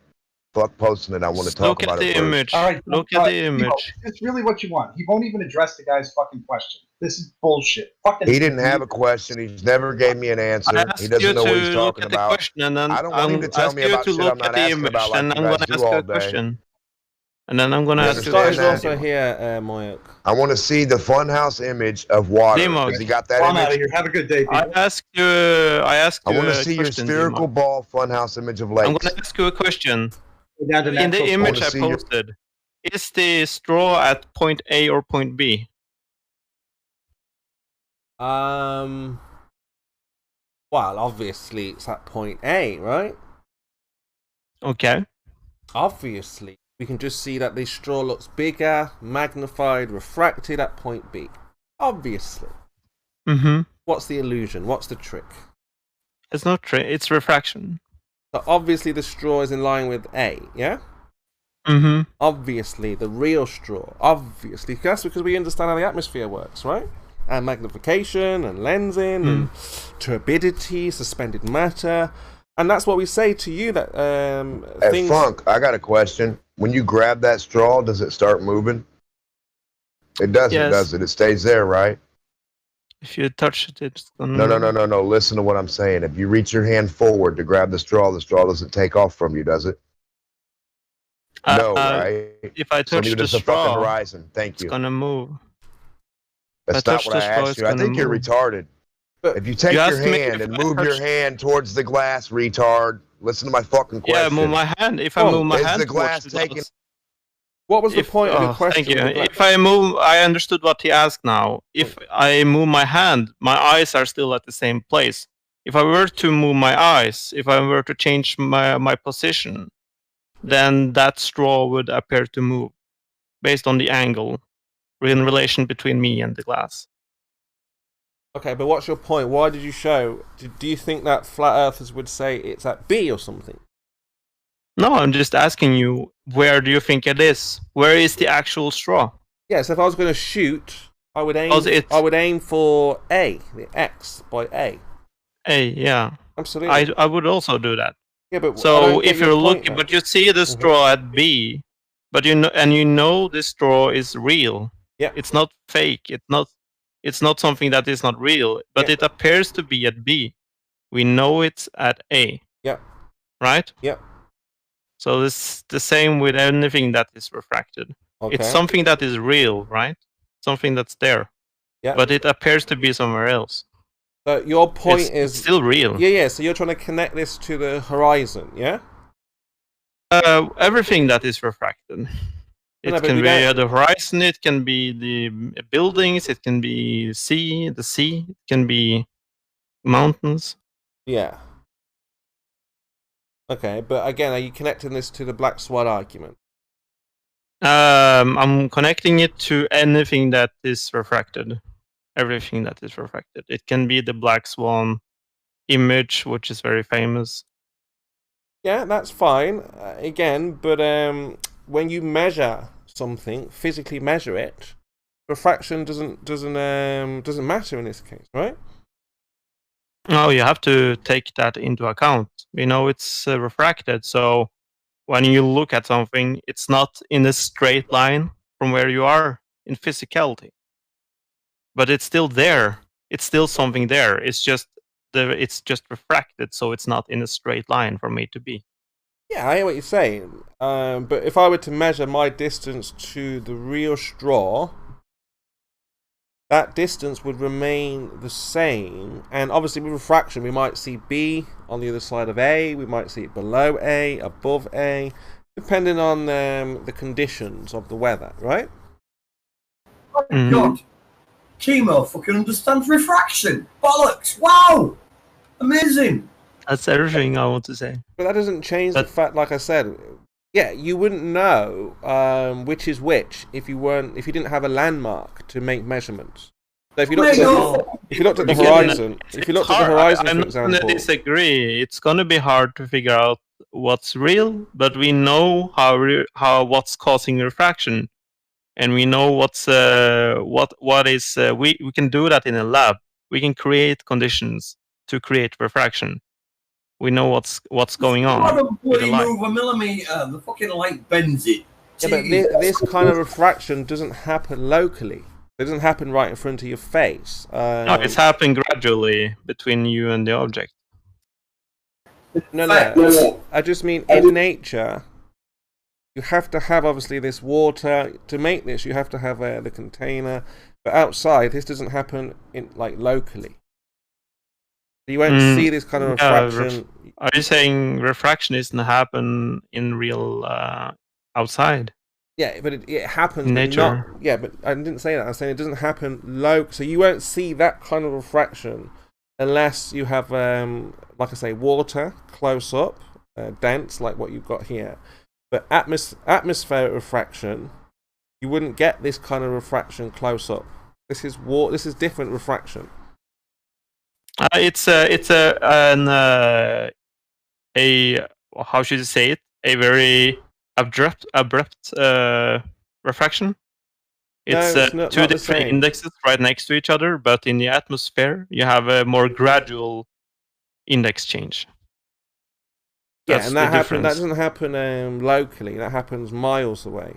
Fuck posting it. I want to talk about it. Image. All right, look at the image. It's really what you want. He won't even address the guy's fucking question. This is bullshit. He didn't have a question. He's never gave me an answer. He doesn't know what he's talking about. I don't want him to tell me about shit I'm not asking about like you guys do all day. And then I'm going to ask you a question. Also here, Moyok. I want to see the funhouse image of water. Has he got that image? Out of here. Have a good day, people. I want to see your spherical ball funhouse image of lakes. I'm going to ask you a question. In the image I posted, is the straw at point A or point B? Well, obviously it's at point A, right? Okay. Obviously, we can just see that the straw looks bigger, magnified, refracted at point B. Obviously. Mm-hmm. What's the illusion? What's the trick? It's not trick. It's refraction. So obviously the straw is in line with A, yeah? Mm-hmm. Obviously, the real straw. Obviously. That's because we understand how the atmosphere works, right? And magnification and lensing and turbidity, suspended matter. And that's what we say to you that Hey, Funk, I got a question. When you grab that straw, does it start moving? It doesn't, does it? It stays there, right? If you touch it, it's gonna... No. Listen to what I'm saying. If you reach your hand forward to grab the straw doesn't take off from you, does it? No, right? If I touch the straw, fucking horizon. Thank you. It's gonna move. That's not what I asked you. I think you're retarded. If you take your hand and move your hand towards the glass, retard, listen to my fucking question. Yeah, move my hand. If I move my hand, is the glass taking... What was the point of the question? Thank you. If I move, I understood what he asked now. If I move my hand, my eyes are still at the same place. If I were to move my eyes, if I were to change my position, then that straw would appear to move based on the angle in relation between me and the glass. Okay, but what's your point? Why did you show? Do you think that flat earthers would say it's at B or something? No, I'm just asking you, where do you think it is? Where is the actual straw? Yeah, so if I was going to shoot, I would aim for A, the X by A. A, yeah. Absolutely. I would also do that. Yeah, but so if you're looking, but you see the straw at B, but you know this straw is real. Yeah. It's not fake. It's not something that is not real, but it appears to be at B. We know it's at A. Yeah. Right? Yeah. So it's the same with anything that is refracted. Okay. It's something that is real, right? Something that's there. Yeah. But it appears to be somewhere else. So your point is it's still real. Yeah. So you're trying to connect this to the horizon, yeah? Everything that is refracted. It can be the horizon. It can be the buildings. It can be the sea. It can be mountains. Yeah. Okay, but again, are you connecting this to the black swan argument? I'm connecting it to anything that is refracted. Everything that is refracted. It can be the black swan image, which is very famous. Yeah, that's fine. Again, but when you measure something, physically measure it, refraction doesn't matter in this case, right? No, you have to take that into account. We know it's refracted, so when you look at something, it's not in a straight line from where you are in physicality. But it's still there. It's still something there. It's just refracted, so it's not in a straight line from A to B. Yeah, I hear what you're saying. But if I were to measure my distance to the real straw, that distance would remain the same. And obviously with refraction, we might see B on the other side of A. We might see it below A, above A, depending on the conditions of the weather, right? Oh my God. Chemo fucking understands refraction. Bollocks. Wow. Amazing. That's everything I want to say. But that doesn't change the fact, like I said, yeah, you wouldn't know which is which if you didn't have a landmark to make measurements. So if you looked at the horizon, I'm not going to disagree. It's going to be hard to figure out what's real, but we know what's causing refraction, and we know what is. We can do that in a lab. We can create conditions to create refraction. We know what's going on. I don't bloody move a millimeter. The fucking light bends it. Yeah, but this kind of refraction doesn't happen locally. It doesn't happen right in front of your face. No, it's happening gradually between you and the object. No. I just mean in nature, you have to have obviously this water to make this. You have to have the container, but outside this doesn't happen locally. You won't see this kind of refraction. Are you saying refraction doesn't happen in real outside? Yeah, but it happens in nature. But I didn't say that. I'm saying it doesn't happen low. So you won't see that kind of refraction unless you have, like I say, water close up, dense, like what you've got here. But atmospheric refraction, you wouldn't get this kind of refraction close up. This is different refraction. It's how should you say it? A very abrupt refraction. It's two different indexes right next to each other, but in the atmosphere you have a more gradual index change. That's and that doesn't happen locally. That happens miles away.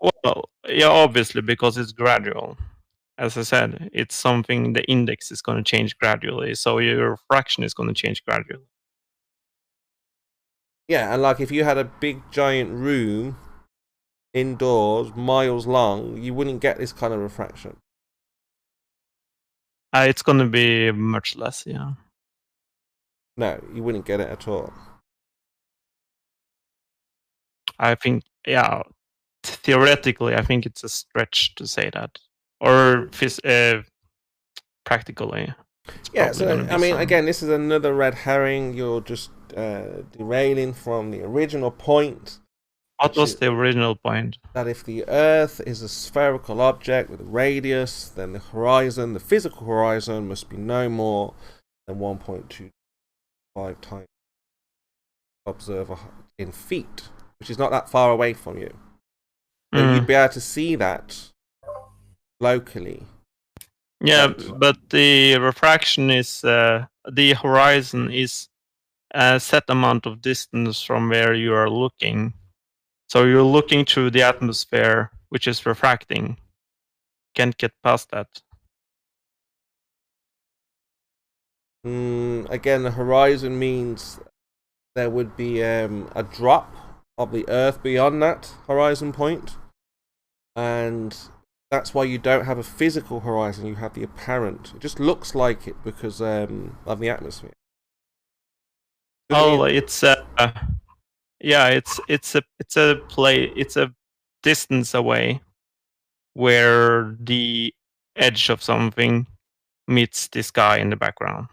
Well, yeah, obviously because it's gradual. As I said, it's something, the index is going to change gradually, so your refraction is going to change gradually. Yeah, and like if you had a big giant room indoors, miles long, you wouldn't get this kind of refraction. It's going to be much less, yeah. No, you wouldn't get it at all. I think, yeah, theoretically, I think it's a stretch to say that. Or practically. Yeah, so I mean, again, this is another red herring. You're just derailing from the original point. What was the original point? That if the Earth is a spherical object with a radius, then the horizon, the physical horizon, must be no more than 1.25 times observer in feet, which is not that far away from you. So you'd be able to see that locally Yeah, but the refraction is the horizon is a set amount of distance from where you are looking. So you're looking through the atmosphere, which is refracting. Can't get past that. Again, the horizon means there would be a drop of the Earth beyond that horizon point, and that's why you don't have a physical horizon. You have the apparent. It just looks like it because of the atmosphere. Oh, it's yeah, it's a distance away where the edge of something meets the sky in the background.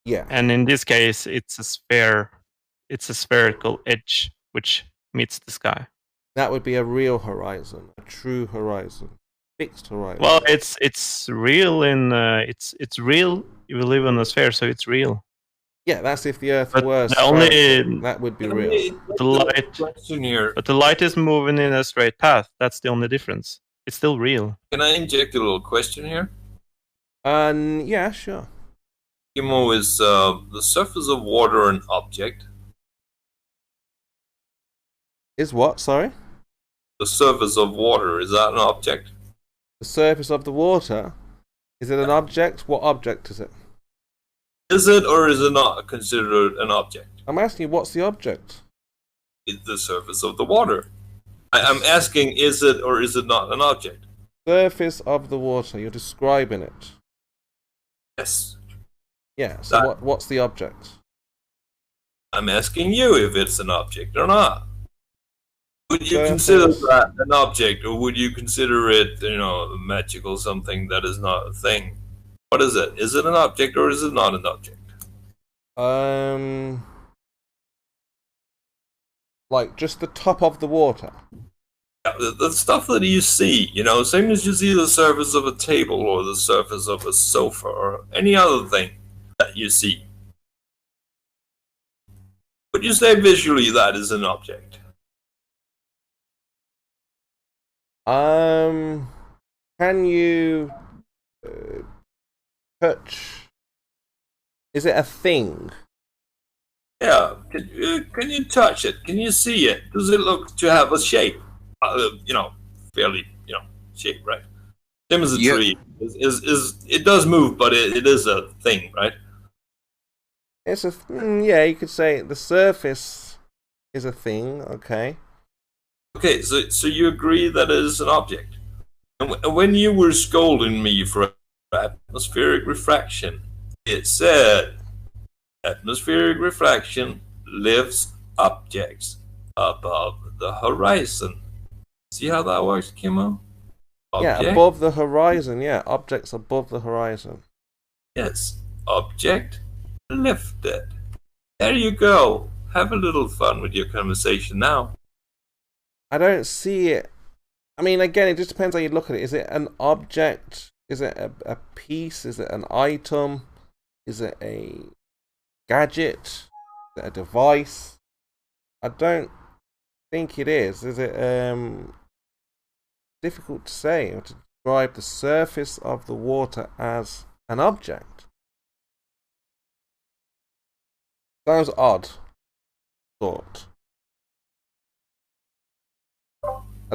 Yeah. And in this case, it's a sphere. It's a spherical edge which meets the sky. That would be a real horizon, a true horizon, fixed horizon. Well, it's real in it's real. You live on a sphere, so it's real. Yeah, that's if the Earth But were only that would be real. The light, but the light is moving in a straight path. That's the only difference. It's still real. Can I inject a little question here? Yeah, sure. Kimo, is the surface of water an object? Is what? Sorry? The surface of water, is that an object? The surface of the water? Is it an object? What object is it? Is it or is it not considered an object? I'm asking you, what's the object? It's the surface of the water. I'm asking, is it or is it not an object? Surface of the water. You're describing it. Yes. Yeah, so what's the object? I'm asking you if it's an object or not. Would you consider that an object, or would you consider it, magical, something that is not a thing? What is it? Is it an object or is it not an object? Like just the top of the water. Yeah, the stuff that you see, same as you see the surface of a table or the surface of a sofa or any other thing that you see. Would you say visually that is an object? Can you touch? Is it a thing? Yeah. Can you touch it? Can you see it? Does it look to have a shape? Fairly, shape, right? Same as a tree. It does move, but it is a thing, right? It's a yeah. You could say the surface is a thing. Okay. Okay, so you agree that it is an object. And when you were scolding me for atmospheric refraction, it said atmospheric refraction lifts objects above the horizon. See how that works, Kimo? Yeah, above the horizon. Yeah, objects above the horizon. Yes, object lifted. There you go. Have a little fun with your conversation now. I don't see it. I mean, again, it just depends how you look at it. Is it an object? Is it a piece? Is it an item? Is it a gadget? Is it a device? I don't think it is. Is it difficult to say or to describe the surface of the water as an object? Sounds odd. Thought.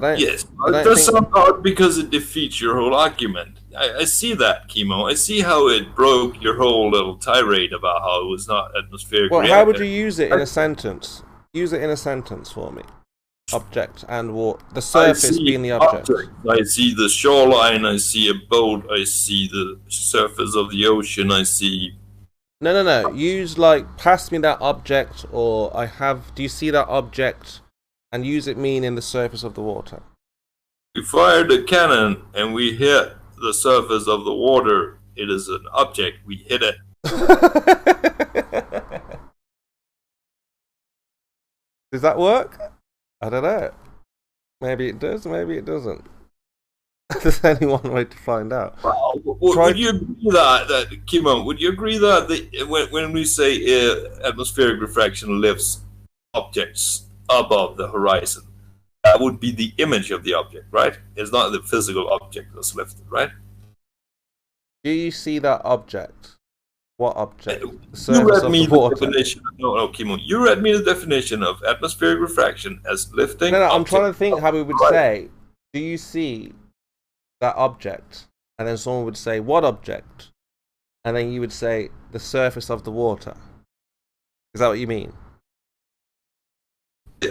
Yes, it does sound odd because it defeats your whole argument. I see that, Kimo. I see how it broke your whole little tirade about how it was not atmospheric. Well, how would you use it in a sentence? Use it in a sentence for me. Object and water. The surface being the object. I see the shoreline. I see a boat. I see the surface of the ocean. I see. No. Use pass me that object, or I have. Do you see that object? And use it meaning the surface of the water. We fired a cannon and we hit the surface of the water. It is an object. We hit it. Does that work? I don't know. Maybe it does, maybe it doesn't. There's only one way to find out. Well, would you agree that Kimo, would you agree that when we say atmospheric refraction lifts objects above the horizon, That would be the image of the object, right? It's not the physical object that's lifted, right? Do you see that object? What object? You read me the definition. No, Kimon. You read me the definition of atmospheric refraction as lifting. No, I'm trying to think how we would say. Do you see that object? And then someone would say, what object? And then you would say, the surface of the water. Is that what you mean?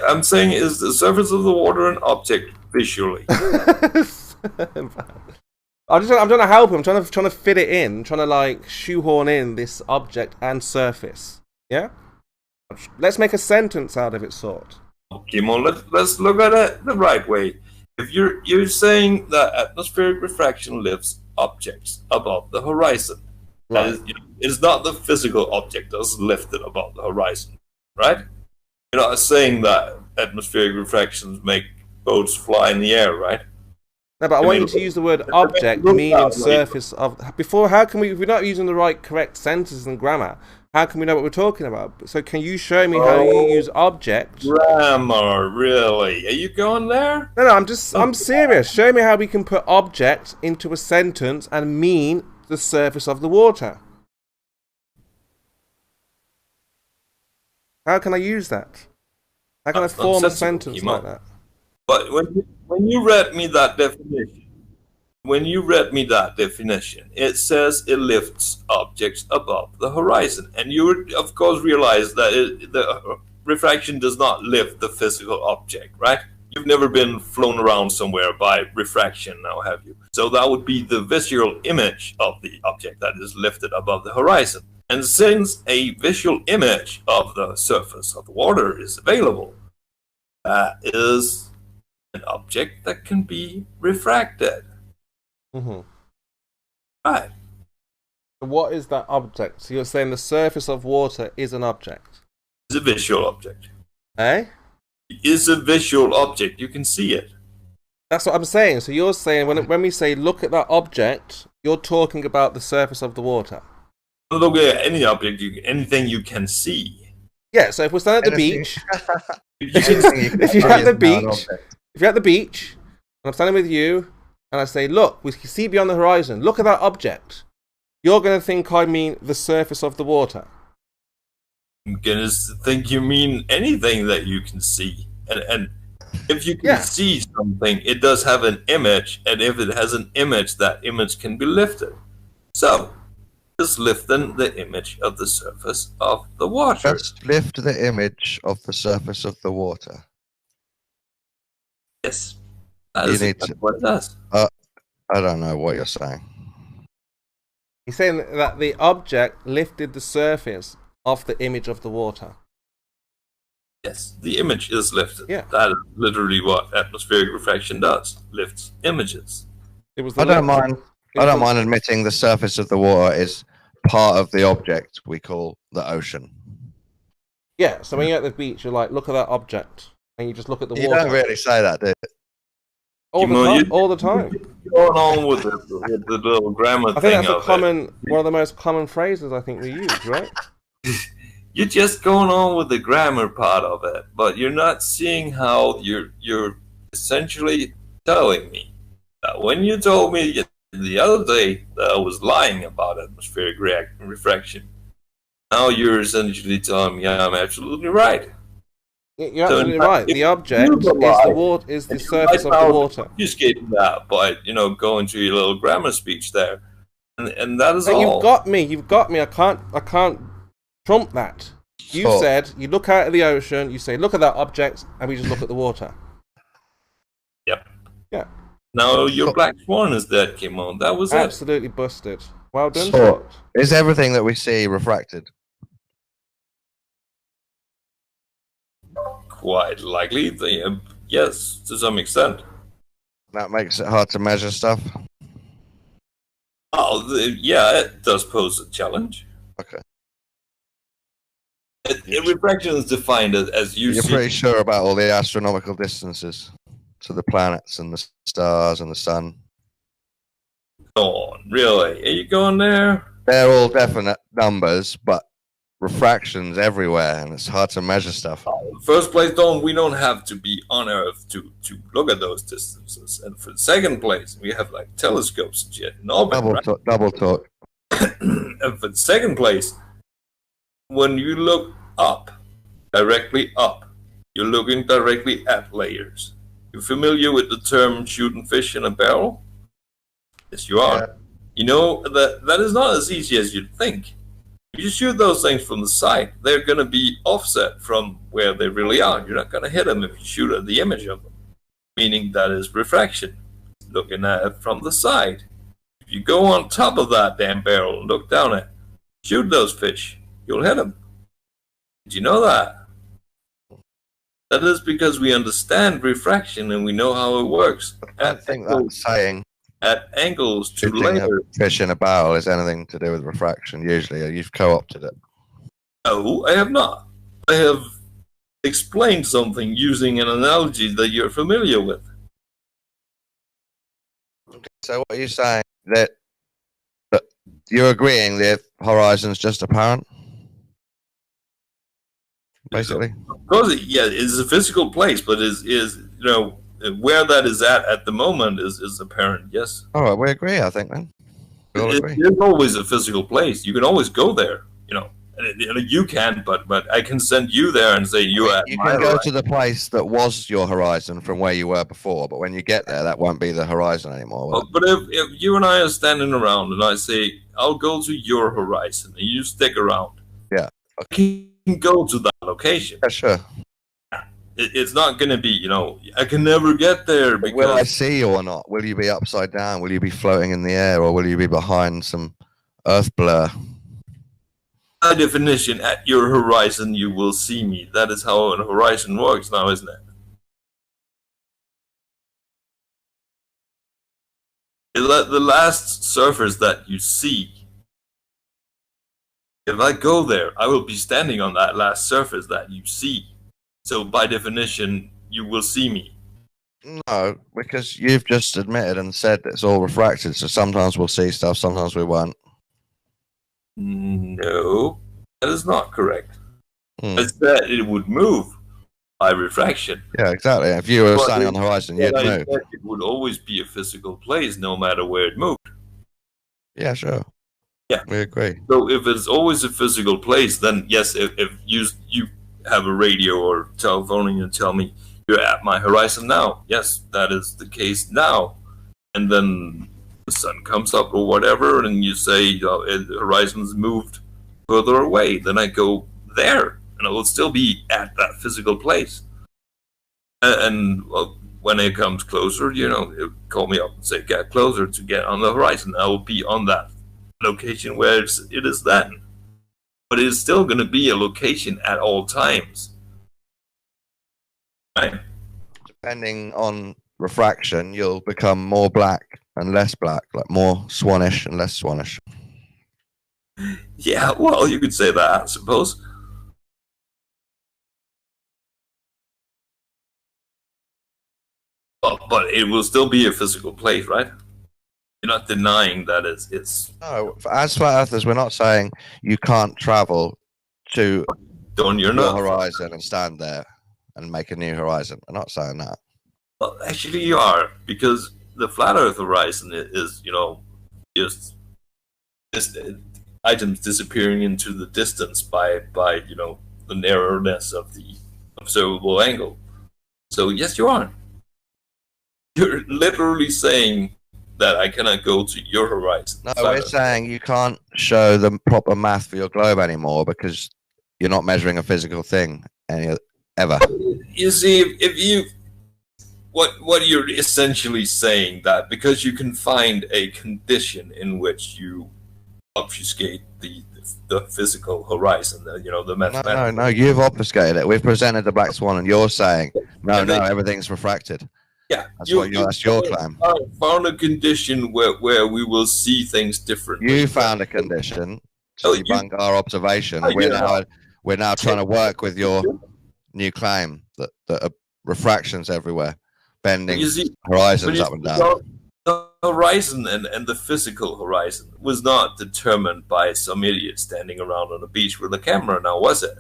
I'm saying, is the surface of the water an object visually? I'm trying to help him. I'm trying to fit it in. I'm trying to like shoehorn in this object and surface. Yeah. Let's make a sentence out of it, sort. Okay, well, let's look at it the right way. If you're saying that atmospheric refraction lifts objects above the horizon, right. That is, it's not the physical object that's lifted above the horizon, right? You're not saying that atmospheric refractions make boats fly in the air, right? No, but I want you to use the word object, meaning surface of. Before, how can we? If we're not using the right correct sentences and grammar, how can we know what we're talking about? So, can you show me how you use object? Grammar, really? Are you going there? No, I'm serious. Show me how we can put object into a sentence and mean the surface of the water. How can I use that? How can I form a sentence like that? But when you read me that definition, it says it lifts objects above the horizon, and you would of course realize that the refraction does not lift the physical object, right? You've never been flown around somewhere by refraction, now have you? So that would be the visual image of the object that is lifted above the horizon. And since a visual image of the surface of the water is available, that is an object that can be refracted. Mm-hmm. Right. What is that object? So you're saying the surface of water is an object? It's a visual object. Eh? It is a visual object. You can see it. That's what I'm saying. So you're saying when we say look at that object, you're talking about the surface of the water. Look at any object, anything you can see. Yeah, so if we're standing at the beach, if you're at the beach, and I'm standing with you, and I say, look, we can see beyond the horizon, look at that object, you're going to think I mean the surface of the water. I'm going to think you mean anything that you can see. And if you can see something, it does have an image, and if it has an image, that image can be lifted. So, just lifting the image of the surface of the water. Just lift the image of the surface of the water. Yes. That is what it does. I don't know what you're saying. He's saying that the object lifted the surface of the image of the water. Yes, the image is lifted. Yeah. That is literally what atmospheric refraction does. Lifts images. I don't mind admitting the surface of the water is part of the object we call the ocean. Yeah, so when you're at the beach, you're like, look at that object. And you just look at the water. You don't really say that, do you? All the time. Going on with the little grammar thing. I think that's one of the most common phrases I think we use, right? You're just going on with the grammar part of it, but you're not seeing how you're essentially telling me that when you told me the other day that I was lying about atmospheric refraction, now you're essentially telling me I'm absolutely right. You're absolutely right. The object is the surface of the water. You escaped that by going to your little grammar speech there, and that is all. You've got me. You've got me. I can't trump that. You said you look out at the ocean. You say look at that object, and we just look at the water. Yep. Yeah. Now your black swan is dead, Kimon. That was absolutely busted. Well done. So, is everything that we see refracted? Quite likely, yes, to some extent. That makes it hard to measure stuff. Oh, yeah, it does pose a challenge. Okay. Refraction is defined as you. You're pretty sure about all the astronomical distances to the planets and the stars and the sun. Go on, really? Are you going there? They're all definite numbers, but refractions everywhere, and it's hard to measure stuff. First place, we don't have to be on Earth to look at those distances. And for the second place, we have like telescopes and shit in orbit. Double talk. And for the second place, when you look up, directly up, you're looking directly at layers. You familiar with the term shooting fish in a barrel? Yes, you are. Yeah. You know that is not as easy as you'd think. If you shoot those things from the side, they're going to be offset from where they really are. You're not going to hit them if you shoot at the image of them, meaning that is refraction, looking at it from the side. If you go on top of that damn barrel and look down at it, shoot those fish, you'll hit them. Did you know that? That is because we understand refraction and we know how it works. I think that's saying at angles to shooting layers. A fish in a barrel is anything to do with refraction. Usually, you've co-opted it. No, I have not. I have explained something using an analogy that you're familiar with. So, what are you saying? That you're agreeing the horizon's just apparent? Basically, of course, yeah, it's a physical place, but is where that is at the moment is apparent. Yes. All right, we agree. I think then. There's always a physical place. You can always go there. You can, but I can send you there and say you can go to the place that was your horizon from where you were before. But when you get there, that won't be the horizon anymore. But if you and I are standing around and I say I'll go to your horizon and you stick around, yeah, okay. Can go to that location. Yeah, sure. It's not going to be, I can never get there. Because... Will I see you or not? Will you be upside down? Will you be floating in the air, or will you be behind some earth blur? By definition, at your horizon, you will see me. That is how a horizon works now, isn't it? The last surface that you see. If I go there, I will be standing on that last surface that you see. So by definition, you will see me. No, because you've just admitted and said it's all refracted. So sometimes we'll see stuff, sometimes we won't. No, that is not correct. I said it would move by refraction. Yeah, exactly. If you were standing on the horizon, you'd move. It would always be a physical place, no matter where it moved. Yeah, sure. Yeah, we agree. So if it's always a physical place, then yes, if you have a radio or telephone and you tell me you're at my horizon now, yes, that is the case now. And then the sun comes up or whatever, and you say the horizon's moved further away, then I go there, and I will still be at that physical place. And well, when it comes closer, it'll call me up and say, get closer to get on the horizon. I will be on that location where it is then, but it is still going to be a location at all times, right? Depending on refraction, you'll become more black and less black, like more Swanish and less Swanish. Yeah, well, you could say that, I suppose. But it will still be a physical place, right? You're not denying that it's... No, as flat earthers, we're not saying you can't travel to the horizon and stand there and make a new horizon. We're not saying that. Well, actually you are, because the flat earth horizon is just items disappearing into the distance by the narrowness of the observable angle. So yes, you are. You're literally saying that I cannot go to your horizon. No, we're saying you can't show the proper math for your globe anymore because you're not measuring a physical thing ever. You see, if you what you're essentially saying that because you can find a condition in which you obfuscate the physical horizon, the mathematical. No, you've obfuscated it. We've presented the black swan, and you're saying no, everything's refracted. Yeah, that's your claim. I found a condition where we will see things differently. You found a condition to debunk our observation. We're now trying to work with your new claim that refraction's everywhere, bending horizons up and down. The horizon and the physical horizon was not determined by some idiot standing around on a beach with a camera, now was it?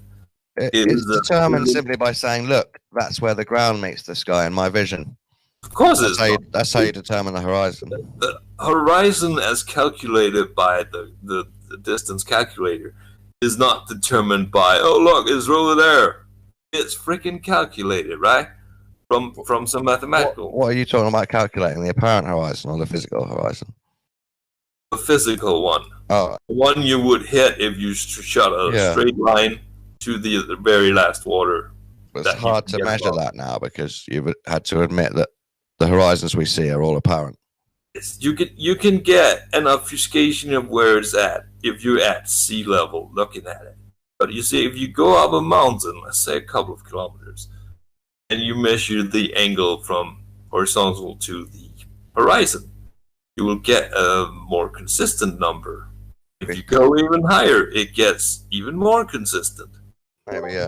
It's determined simply by saying, look, that's where the ground meets the sky in my vision. Of course that's how you determine the horizon. The horizon as calculated by the distance calculator is not determined by, oh look, it's over there. It's freaking calculated, right? From some mathematical. What are you talking about calculating? The apparent horizon or the physical horizon? The physical one. Oh. The one you would hit if you shot a straight line to the very last water. It's hard to measure that now because you've had to admit that the horizons we see are all apparent. You can get an obfuscation of where it's at if you're at sea level looking at it. But you see, if you go up a mountain, let's say a couple of kilometers, and you measure the angle from horizontal to the horizon, you will get a more consistent number. If you go even higher, it gets even more consistent. Maybe, yeah.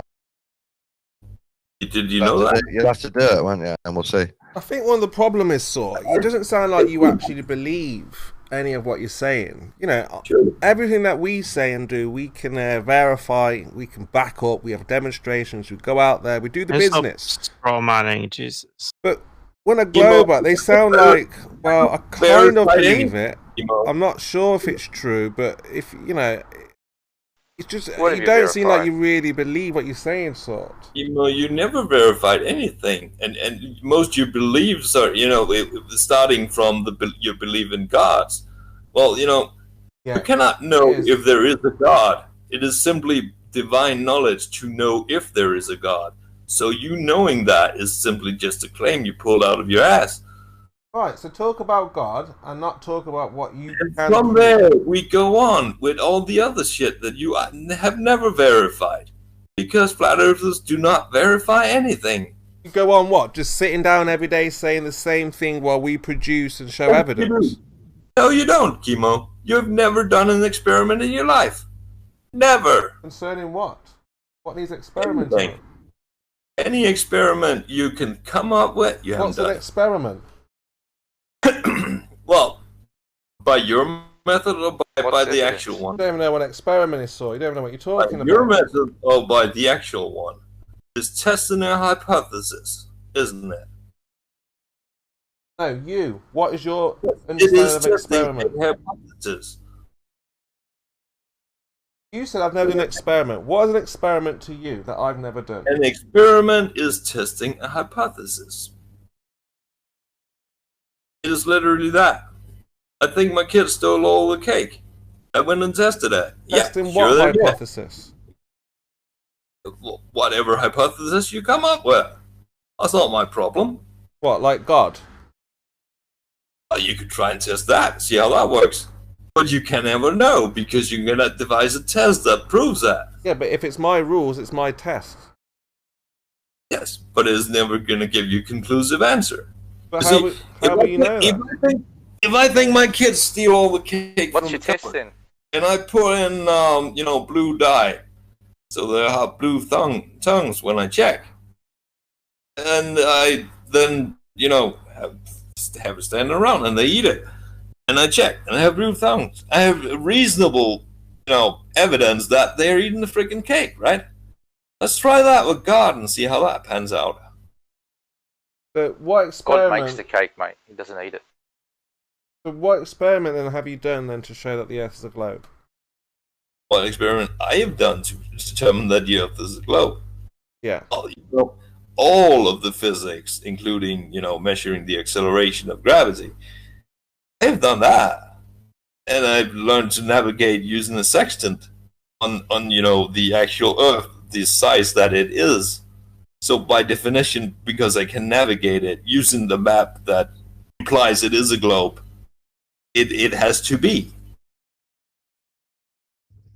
Did you know that? You'll have to do it, won't you? And we'll see. I think one of the problem is, it doesn't sound like you actually believe any of what you're saying. You know, everything that we say and do, we can verify, we can back up, we have demonstrations, we go out there, we do the business. Strawmanning, Jesus. But when I globe up, they sound like, well, I kind of believe it. I'm not sure if it's true, but if, you know, it's just, you don't seem like you really believe what you're saying, sort. You never verified anything, and most your beliefs are, starting from your belief in gods. Well, you cannot know if there is a God. It is simply divine knowledge to know if there is a God. So you knowing that is simply just a claim you pulled out of your ass. Right, so talk about God and not talk about what you can. From there, we go on with all the other shit that you have never verified. Because flat earthers do not verify anything. You go on what? Just sitting down every day saying the same thing while we produce and show evidence? No, you don't, Chemo. You've never done an experiment in your life. Never. Concerning what? What needs experimenting? Any experiment you can come up with, you haven't done. What's an experiment? Well, by your method or by the actual one? You don't even know what an experiment is, so you don't even know what you're talking about. Your method or by the actual one is testing a hypothesis, isn't it? No, you. What is your understanding of experiment? Hypothesis. You said I've never done an experiment. What is an experiment to you that I've never done? An experiment is testing a hypothesis. It is literally that. I think my kid stole all the cake. I went and tested it. Testing what hypothesis? Whatever hypothesis you come up with. That's not my problem. What, like God? You could try and test that, see how that works. But you can never know, because you're going to devise a test that proves that. Yeah, but if it's my rules, it's my test. Yes, but it's never going to give you a conclusive answer. But how do you know that? If I think my kids steal all the cake what's your testing? And I put in, blue dye, so they have blue tongues when I check. And I then, have it standing around and they eat it. And I check and I have blue tongues. I have reasonable, evidence that they're eating the freaking cake, right? Let's try that with God and see how that pans out. But what experiment? God makes the cake, mate. He doesn't eat it. But what experiment then have you done then to show that the Earth is a globe? What experiment I have done to determine that the Earth is a globe? Yeah. All of the physics, including measuring the acceleration of gravity, I've done that, and I've learned to navigate using a sextant on the actual Earth, the size that it is. So by definition, because I can navigate it using the map that implies it is a globe, it has to be.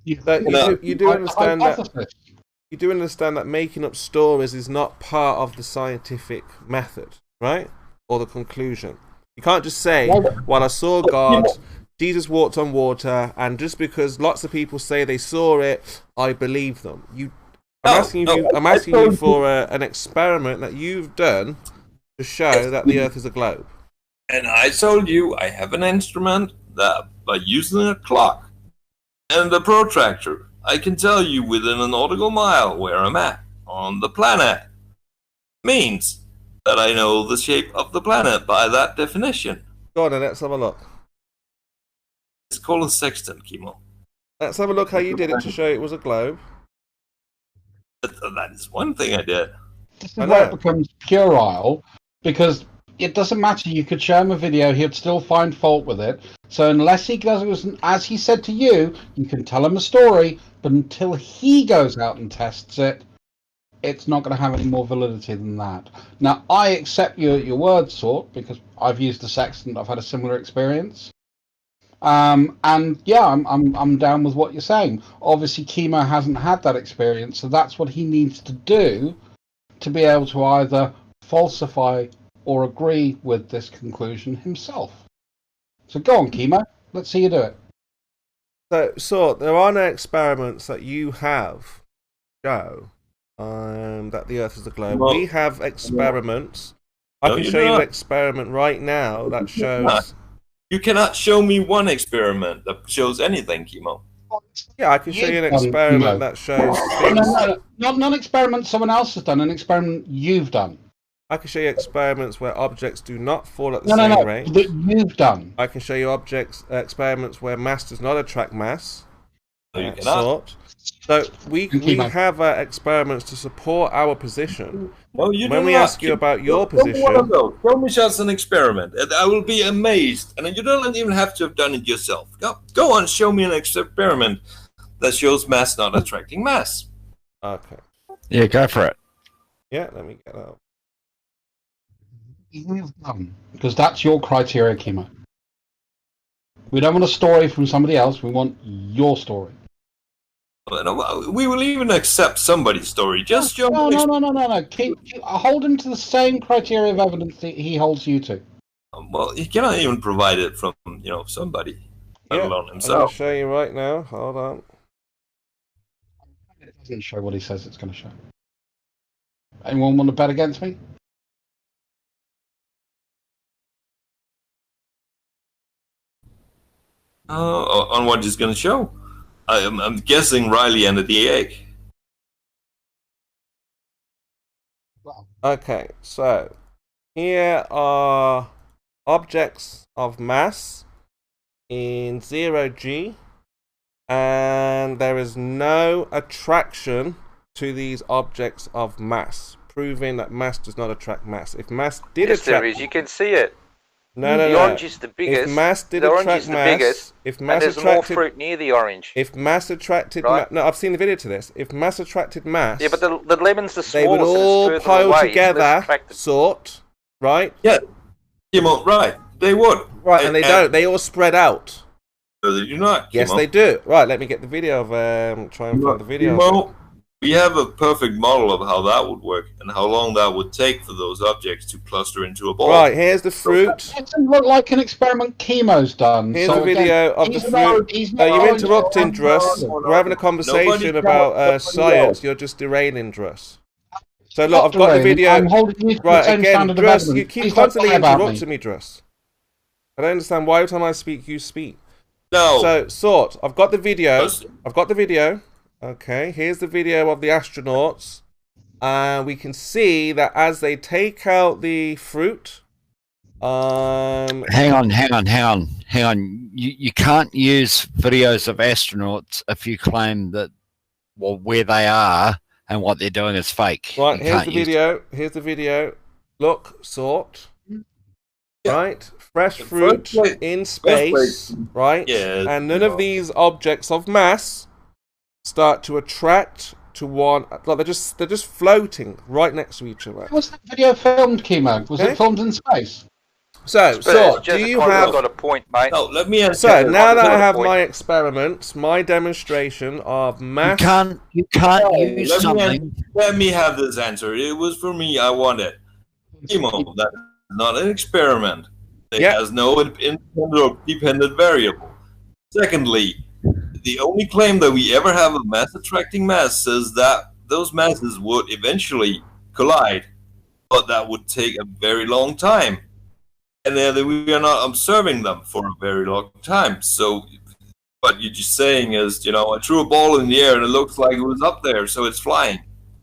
You do understand that. You do understand that making up stories is not part of the scientific method, right? Or the conclusion. You can't just say, well, I saw God, Jesus walked on water, and just because lots of people say they saw it, I believe them. I'm asking you for an experiment that you've done to show that the Earth is a globe. And I told you I have an instrument that, by using a clock and a protractor, I can tell you within a nautical mile where I'm at on the planet. Means that I know the shape of the planet by that definition. Go on then, let's have a look. It's called a sextant, Chemo. Let's have a look how you did it to show it was a globe. That is one thing I did. This is where it becomes puerile, because it doesn't matter. You could show him a video, he'd still find fault with it. So unless he goes, as he said to you, you can tell him a story, but until he goes out and tests it, it's not going to have any more validity than that. Now, I accept your word, Sort, because I've used the sextant. I've had a similar experience. And yeah, I'm down with what you're saying. Obviously, Chemo hasn't had that experience, so that's what he needs to do to be able to either falsify or agree with this conclusion himself. So go on, Chemo. Let's see you do it. So there are no experiments that you have show that the Earth is a globe. Well, we have experiments. I can show you an experiment right now that shows. You cannot show me one experiment that shows anything, Chemo. Yeah, I can show you an experiment that shows. No, not an experiment someone else has done. An experiment you've done. I can show you experiments where objects do not fall at the same rate. That you've done. I can show you experiments where mass does not attract mass. No, you cannot. So we have experiments to support our position. No, you when do we not. ask you about your position, show me just an experiment, and I will be amazed. And you don't even have to have done it yourself. Go on, show me an experiment that shows mass not attracting mass. Okay. Yeah, go for it. Yeah, let me get out. Because that's your criteria, Chemo. We don't want a story from somebody else. We want your story. We will even accept somebody's story. Just show me. No. Hold him to the same criteria of evidence that he holds you to. Well, he cannot even provide it from somebody, let alone himself. I'll show you right now. Hold on. It doesn't show what he says it's going to show. Anyone want to bet against me? On what he's going to show. I'm guessing Riley ended the egg. Okay, so here are objects of mass in 0G, and there is no attraction to these objects of mass, proving that mass does not attract mass. If mass did attract... there is, you can see it. No. The orange is the biggest. If mass did the orange attract is the mass, biggest, if mass and there's more fruit near the orange. If mass attracted, no, I've seen the video to this. If mass attracted mass, yeah, but the lemon's the smallest. They would all pile together, right? Yeah, right. They would. Right, and they don't. They all spread out. No, they do not. Yes, they do. Right, let me get the video of try and find the video. We have a perfect model of how that would work and how long that would take for those objects to cluster into a ball. Right, here's the fruit. It doesn't look like an experiment Chemo's done. Here's a video of the fruit. You're interrupting, Druss. We're having a conversation about science. You're just derailing, Druss. So look, I've got the video. Right, again, Druss, you keep constantly interrupting me, Druss. I don't understand why every time I speak, you speak. No. So, Sort, I've got the video. Okay, here's the video of the astronauts. We can see that as they take out the fruit... Hang on. You can't use videos of astronauts if you claim that, well, where they are and what they're doing is fake. Right, here's the video. Look, Sort. Yeah. Right? Fresh fruit in space. Right? Yeah. And none of these objects of mass start to attract to one. Like they're just floating right next to each other. Was that video filmed, Chemo? Was it filmed in space? So do you have? Got a point, mate. No, let me answer. So now that I have my experiments, my demonstration of mass. You can't use something. Let me have this answer. It was for me. I want it. Chemo, that's not an experiment. It has no independent or dependent variable. Secondly, the only claim that we ever have of mass attracting mass says that those masses would eventually collide, but that would take a very long time. and we are not observing them for a very long time. So what you're just saying is, you know, I threw a ball in the air and it looks like it was up there, so it's flying.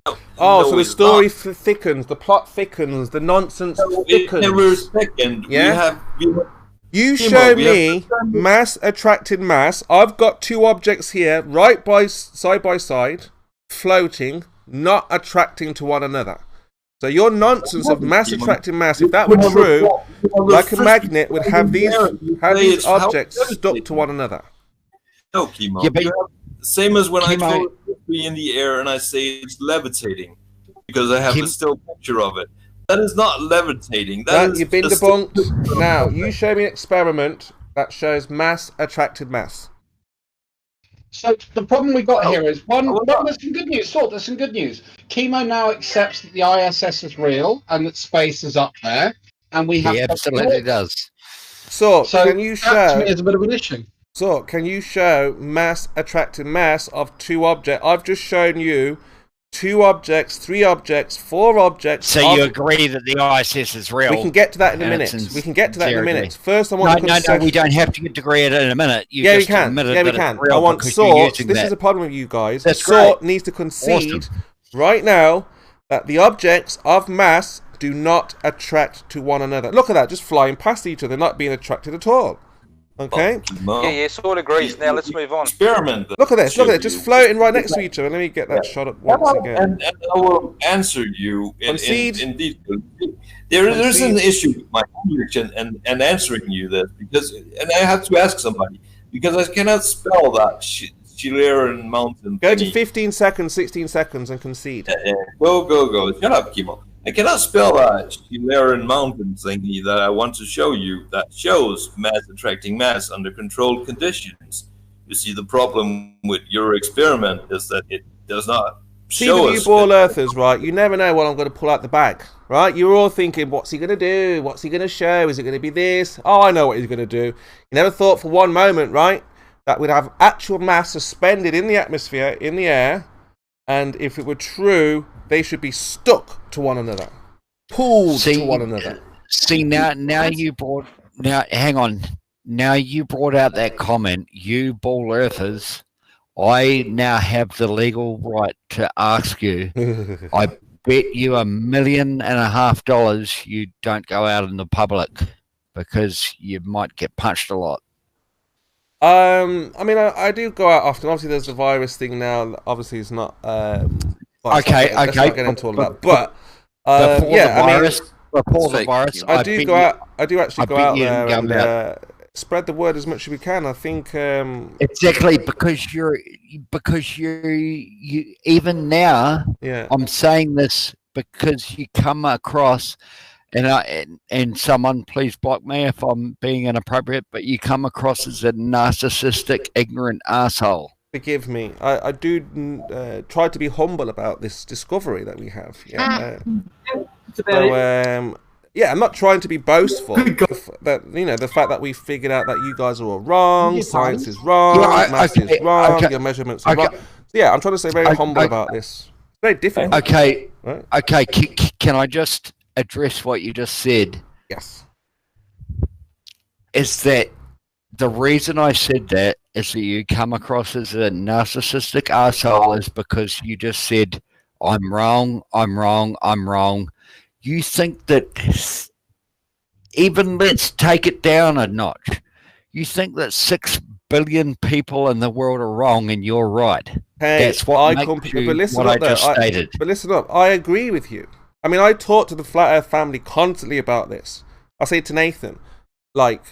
No, so the story thickens, the plot thickens, the nonsense thickens. Every second, yeah? You show me mass attracted mass. I've got two objects here, side by side, floating, not attracting to one another. So your nonsense of mass attracting mass, if that were true, like a magnet would have these objects stuck to one another. No, Chemo. Yeah, same as when I throw it in the air and I say it's levitating because I have a still picture of it. That is not levitating. You've been debunked. Now, you show me an experiment that shows mass attracted mass. So the problem we've got here is there's some good news. There's some good news. Chemo now accepts that the ISS is real and that space is up there, and we have. He absolutely does. So can you show? That to me is a bit of an issue. So can you show mass attracted mass of two objects? I've just shown you 2 objects, 3 objects, 4 objects. So you agree that the ISS is real? We can get to that in a minute. We can get to that in a minute. First, I want No, we don't have to get to agree it in a minute. You we can. Yeah, we can. I want Sort. This is a problem with you guys. Sort needs to concede right now that the objects of mass do not attract to one another. Look at that, just flying past each other, not being attracted at all. Okay. Yeah, Sort agrees. Now let's move on. Experiment. Look at this. Look at it. Just floating right next to each other. Let me get that shot up once again. And I will answer you in detail. There's an issue with my conviction and answering you this and I have to ask somebody because I cannot spell that Chilean mountain. Go to 15 seconds, 16 seconds, and concede. Go. Shut up, Kimo. I cannot spell that Chilean mountain thingy that I want to show you that shows mass attracting mass under controlled conditions. You see, the problem with your experiment is that it does not show us. You ball earthers, right? You never know what I'm going to pull out the bag, right? You're all thinking, what's he going to do? What's he going to show? Is it going to be this? Oh, I know what he's going to do. You never thought for one moment, right, that we'd have actual mass suspended in the atmosphere, in the air, and if it were true, they should be stuck to one another, pulled to one another. Hang on. Now you brought out that comment, you ball earthers. I now have the legal right to ask you. I bet you $1.5 million you don't go out in the public because you might get punched a lot. I mean, I do go out often. Obviously, there's the virus thing now. Obviously, it's not. Okay. Let's not get into all that. But before the virus, I do go out. I do actually go out there and spread the word as much as we can. I think exactly because you even now. Yeah. I'm saying this because you come across. And someone, please block me if I'm being inappropriate, but you come across as a narcissistic, ignorant asshole. Forgive me. I do try to be humble about this discovery that we have. Yeah. I'm not trying to be boastful. The fact that we figured out that you guys are all wrong, science is wrong, maths is wrong, your measurements are wrong. So yeah, I'm trying to stay very humble about this. It's very difficult. Okay. Right? Okay. Can I just address what you just said? Yes. Is that the reason I said that is that you come across as a narcissistic asshole is because you just said, I'm wrong. You think that even let's take it down a notch. You think that 6 billion people in the world are wrong and you're right. Hey, that's what makes you what I just stated. But listen up, I agree with you. I mean, I talk to the Flat Earth family constantly about this. I say to Nathan, like,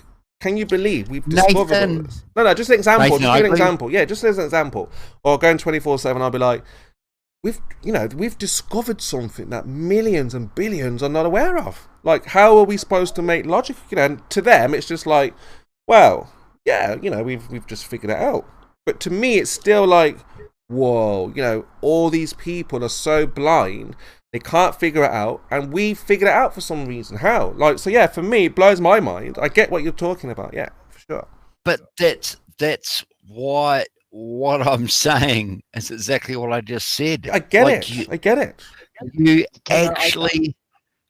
can you believe we've discovered all this? No, just an example. Just an example. Yeah, just as an example. Or going 24/7, I'll be like, we've discovered something that millions and billions are not aware of. Like, how are we supposed to make logic? And to them, it's just like, well, yeah, we've just figured it out. But to me, it's still like, whoa, all these people are so blind. They can't figure it out, and we figured it out for some reason. How? Like, so yeah, for me, it blows my mind. I get what you're talking about, yeah, for sure. But that's what I'm saying is exactly what I just said. I get it. I get it. You actually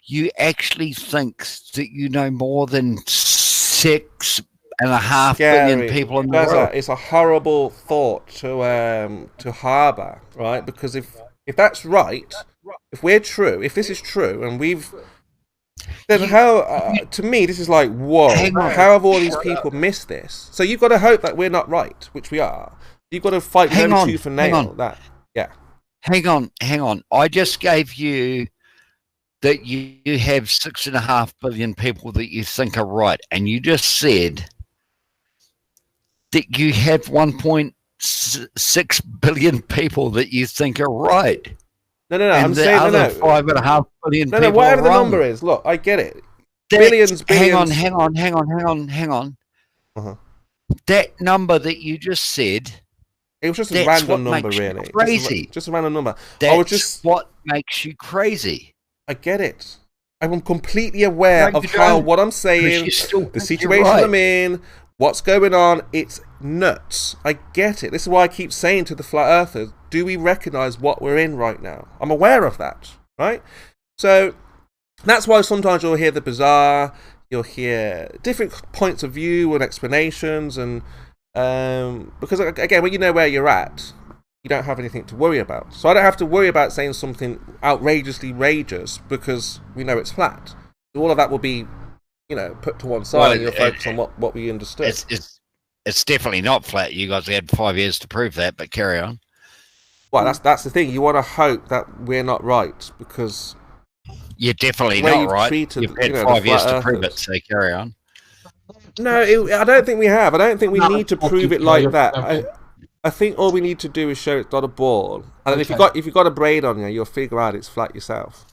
you actually think that you know more than 6.5 billion people in the world. It's a horrible thought to harbour, right? Because if that's right, if we're true, if this is true, and then how? To me, this is like, whoa! How have all these people missed this? So you've got to hope that we're not right, which we are. You've got to fight tooth and nail that. Yeah. Hang on. I just gave you that you have 6.5 billion people that you think are right, and you just said that you have 1.6 billion people that you think are right. No. I'm saying 5.5 billion people. No. Whatever the number is, look, I get it. Billions. Hang on. That number that you just said. It was just a random number, really. Crazy. Just a random number. That's what makes you crazy. I get it. I'm completely aware of what I'm saying, the situation I'm in, what's going on. It's nuts. I get it. This is why I keep saying to the flat earthers, do we recognize what we're in right now? I'm aware of that, right? So that's why sometimes you'll hear the bizarre, you'll hear different points of view and explanations, and because again, when you know where you're at, you don't have anything to worry about. So I don't have to worry about saying something outrageously rageous because we know it's flat. All of that will be, put to one side, and you'll focus on what we understood. It's definitely not flat. You guys had 5 years to prove that, but carry on. Well, that's the thing. You want to hope that we're not right, because you're definitely not right. You've had 5 years to prove it, so carry on. No, I don't think we have. I don't think we need to prove it like that. I think all we need to do is show it's not a ball, and if you've got a braid on you, you'll figure out it's flat yourself.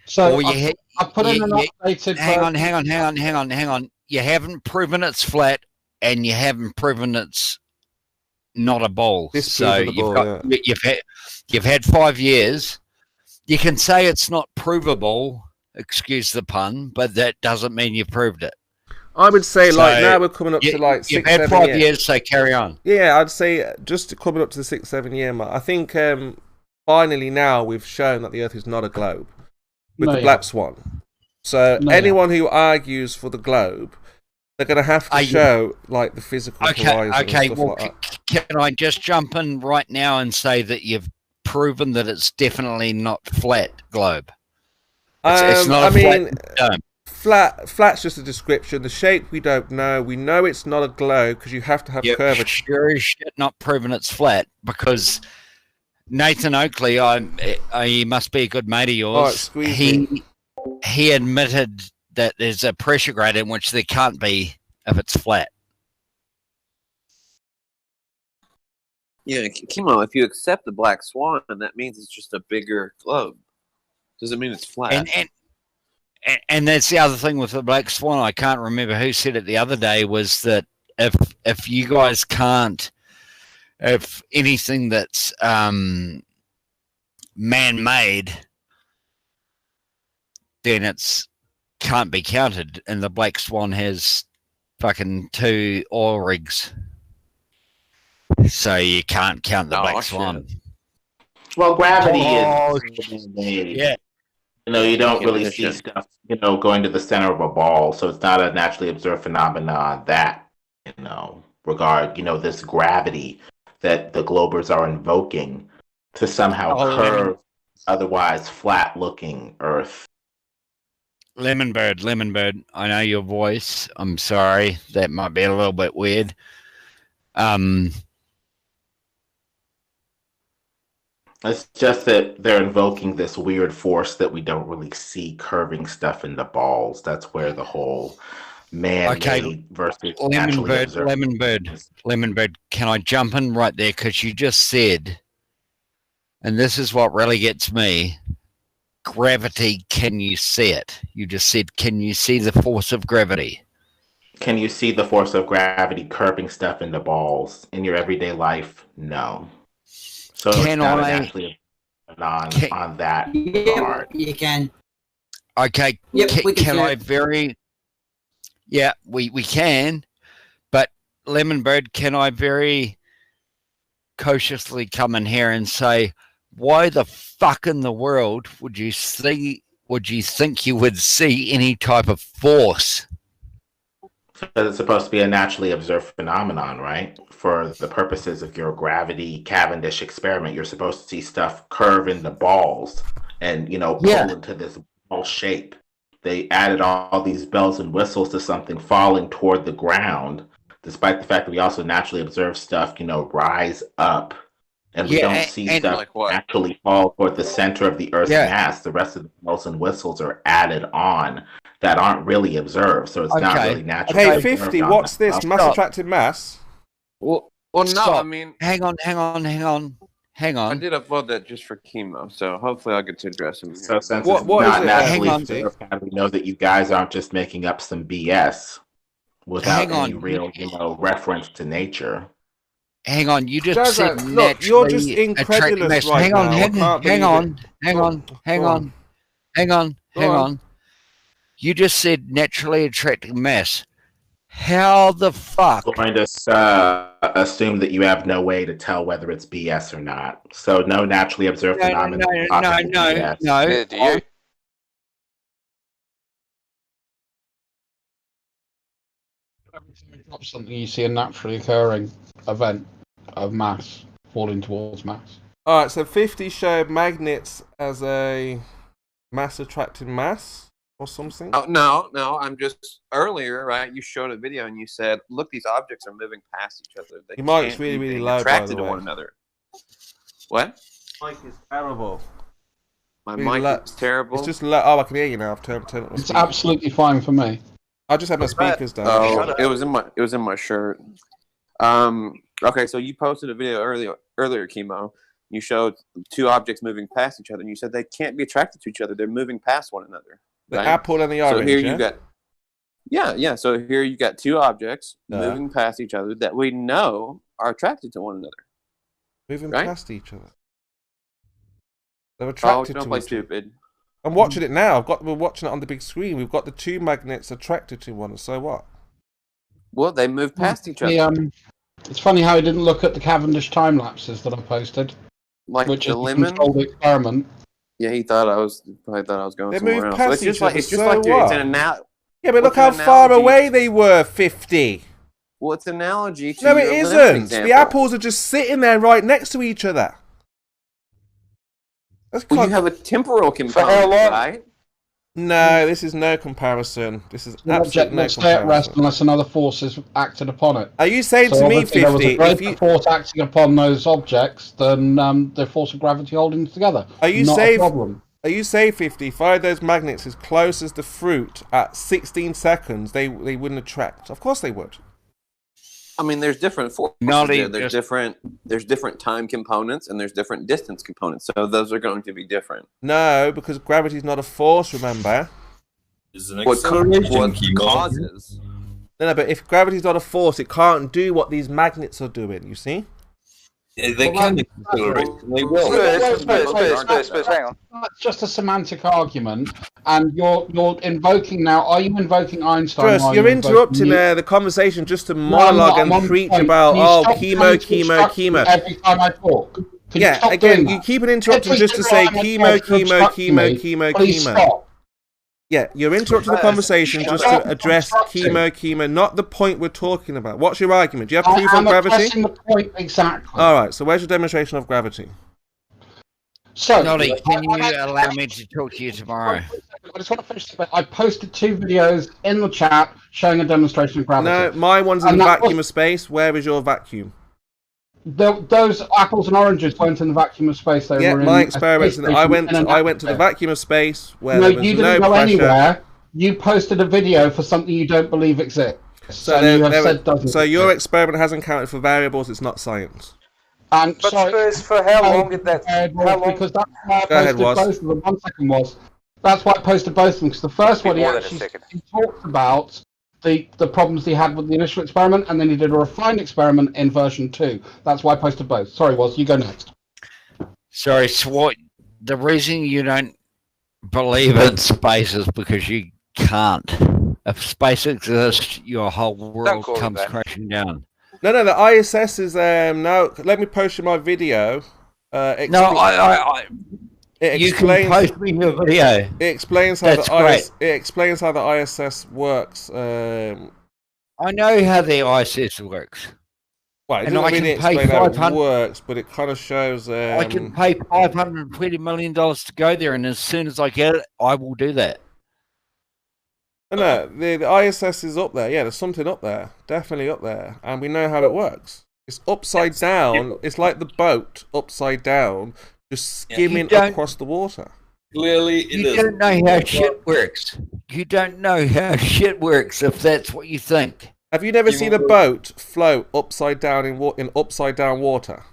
So I put in an updated. Hang on. You haven't proven it's flat, and you haven't proven it's not a ball. So you've had 5 years. You can say it's not provable. Excuse the pun, but that doesn't mean you proved it. I would say, now we're coming up to 6, 7 years. You've had 5 years, so carry on. Yeah, I'd say just coming up to the 6, 7 year mark. I think finally now we've shown that the Earth is not a globe with the black swan. So anyone who argues for the globe, they're going to have to show the physical horizon. Okay. And Well, that. Can I just jump in right now and say that you've proven that it's definitely not flat globe? It's not flat dome. Flat's just a description. The shape we don't know. We know it's not a globe because you have to have curvature. Sure as shit not proven it's flat, because Nathan Oakley, he must be a good mate of yours. He admitted that there's a pressure gradient which there can't be if it's flat. Yeah, Kimo, if you accept the black swan, that means it's just a bigger globe. Doesn't mean it's flat. And that's the other thing with the black swan. I can't remember who said it the other day, was that if you guys can't, if anything that's man-made, then it's can't be counted. And the black swan has fucking 2 oil rigs, so you can't count the black swan. Well, gravity is man-made. Yeah. You don't really see stuff, going to the center of a ball, so it's not a naturally observed phenomenon that, regard, this gravity that the globers are invoking to somehow curve otherwise flat-looking Earth. Lemon Bird, I know your voice. I'm sorry, that might be a little bit weird. It's just that they're invoking this weird force that we don't really see curving stuff in the balls. That's where the whole man-made versus Lemon Bird. Can I jump in right there? Because you just said, and this is what really gets me, gravity, can you see it? You just said, can you see the force of gravity? Can you see the force of gravity curving stuff in the balls in your everyday life? No. So can it's not I actually on that regard. You can. Okay. Yep, we can I very? Yeah, we can. But Lemon Bird, can I very cautiously come in here and say, why the fuck in the world would you would you think you would see any type of force? Because it's supposed to be a naturally observed phenomenon, right? For the purposes of your gravity Cavendish experiment, you're supposed to see stuff curve into balls and, pull into this ball shape. They added all these bells and whistles to something falling toward the ground, despite the fact that we also naturally observe stuff, rise up. And we don't see stuff actually fall toward the center of the Earth's mass. The rest of the bells and whistles are added on that aren't really observed, so it's not really natural. Hey, 50, what's this? Mass attracted mass? Well, no, I mean... Hang on. I did upload that just for chemo, so hopefully I'll get to address him. So since it's not naturally observed, how do we know that you guys aren't just making up some BS without any real, reference to nature? Hang on, you just said naturally. Look, you're just incredulous right now. Hang on. You just said naturally attracting mass. How the fuck? I'm going to assume that you have no way to tell whether it's BS or not. So no naturally observed phenomenon. No. Do you? Something you see a naturally occurring event of mass falling towards mass. Alright, so 50 showed magnets as a mass attracting mass or something? Oh, no, I'm just earlier, right? You showed a video and you said, look, these objects are moving past each other. They Your mic's really, really loud, attracted by the to way. one another. What? Mic is terrible. My really mic is terrible. It's just low. Oh, I can hear you now. I've turned it. It's absolutely fine for me. I just had my speakers down. Oh, it was in my shirt. Okay, so you posted a video earlier, Chemo. You showed two objects moving past each other, and you said they can't be attracted to each other. They're moving past one another. The apple and the orange. So here you got, yeah. So here you got two objects moving past each other that we know are attracted to one another. Moving past each other. They're attracted don't to play each stupid. other. I'm watching it now. We're watching it on the big screen. We've got the two magnets attracted to one. So what? Well, they move past each other. It's funny how he didn't look at the Cavendish time lapses that I posted. Like which the is lemon controlled experiment. Yeah, he probably thought I was going they somewhere moved else. past It's just each like other, it's just so like dude, what? it's an analogy. Yeah, but look how far away they were. 50. Well, it's an analogy to no, it your lemon isn't. example. The apples are just sitting there right next to each other. Well, you have a temporal component, right? No, this is no comparison. This is absolutely no stay at rest comparison. unless another force is acted upon it. Are you saying to me, 50, there was a greater if you... force acting upon those objects than the force of gravity holding them together? Are you Not saying, a problem. Are you saying, 50, if I had those magnets as close as the fruit at 16 seconds, they wouldn't attract? Of course they would. I mean, there's different forces. There's different time components and there's different distance components. So those are going to be different. No, because gravity is not a force. Remember. What causes? No, but if gravity is not a force, it can't do what these magnets are doing. You see? Yeah, they can accelerate. They will. Hang on. That's just a semantic argument, and you're invoking now. Are you invoking Einstein? Chris, you're interrupting the conversation just to monologue and preach about chemo. Every time I talk. Yeah, again, you keep interrupting just to say chemo. Stop. Yeah, you're interrupting the conversation just to address chemo, not the point we're talking about. What's your argument? Do you have proof of gravity? I'm addressing the point exactly. All right, so where's your demonstration of gravity? So, Nolly, can you allow me to talk to you tomorrow? I just want to finish. I posted 2 videos in the chat showing a demonstration of gravity. No, my one's in the vacuum of space. Where is your vacuum? Those apples and oranges weren't in the vacuum of space. They were in my experiments. I went to the vacuum of space where there was you didn't go anywhere. You posted a video for something you don't believe exists. So your experiment hasn't counted for variables. It's not science. And but for how long did that? How long? Because that's why I posted both of them. 1 second was. That's why I posted both of them. Because the first one he talked about the problems he had with the initial experiment, and then he did a refined experiment in version 2. That's why I posted both. Sorry, you go next. Sorry, Swart. The reason you don't believe in space is because you can't. If space exists, your whole world comes crashing down. No, the ISS is now. Let me post you my video. You can post me your video. It explains how the ISS works. I know how the ISS works. Well, it doesn't really explain how it works, but it kind of shows. I can pay $520 million to go there, and as soon as I get it, I will do that. No, the ISS is up there. Yeah, there's something up there. Definitely up there. And we know how it works. It's upside down. It's like the boat upside down, just skimming across the water. Clearly, you don't know how shit works. You don't know how shit works if that's what you think. Have you never seen a boat float upside down in upside down water?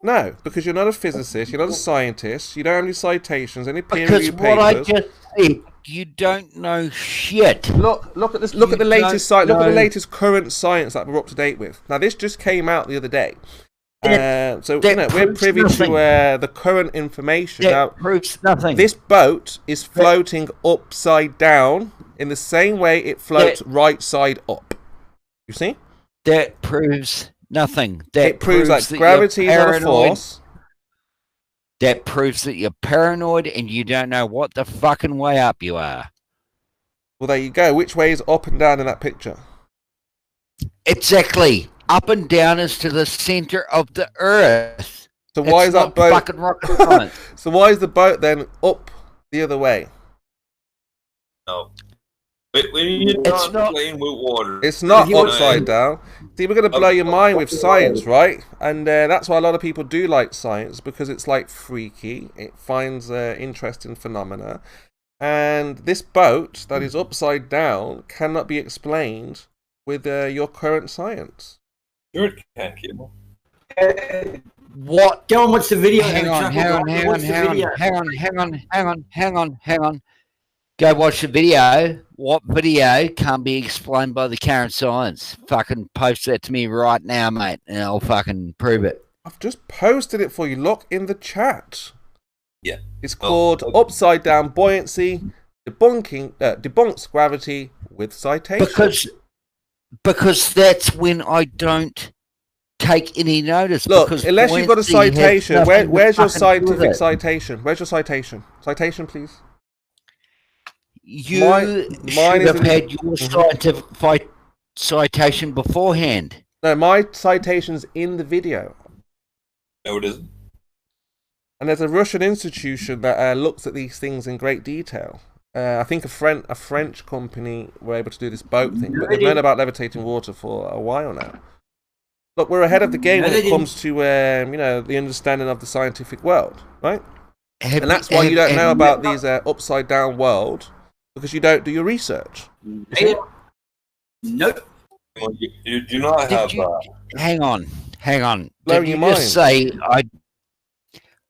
No, because you're not a physicist, you're not a scientist, you don't have any citations, any peer-reviewed papers. Because what I just said, you don't know shit. Look at this. Look at the latest science. Look at the latest current science that we're up to date with. Now, this just came out the other day. So we're privy to the current information. That proves nothing. This boat is floating upside down in the same way it floats right side up. You see? That proves nothing. It proves that gravity is not a force. That proves that you're paranoid and you don't know what the fucking way up you are. Well, there you go. Which way is up and down in that picture? Exactly. Up and down is to the center of the earth. So why is that boat fucking rocket science? So why is the boat then up the other way? No. When you're not playing with water, it's not upside down. See, we're going to blow your mind with science, right? And that's why a lot of people do like science, because it's like freaky. It finds interesting phenomena. And this boat that is upside down cannot be explained with your current science. Sure it can, Kimmel. What? Go and watch the video. Hang on. Go watch the video. What video can't be explained by the current science? Fucking post that to me right now, mate, and I'll fucking prove it. I've just posted it for you. Look in the chat. Yeah. It's called Upside Down Buoyancy, Debunks Gravity with Citation. Because that's when I don't take any notice. Look, unless you've got a citation, where's your scientific citation? Where's your citation? Citation, please. You should have had your scientific citation beforehand. No, my citation's in the video. No, it isn't. And there's a Russian institution that looks at these things in great detail. I think a French company were able to do this boat thing, but they've known about levitating water for a while now. Look, we're ahead of the game when it comes to the understanding of the scientific world, right? And that's why you don't know about these upside down world, because you don't do your research. Nope. You do not have. Hang on. Did you just say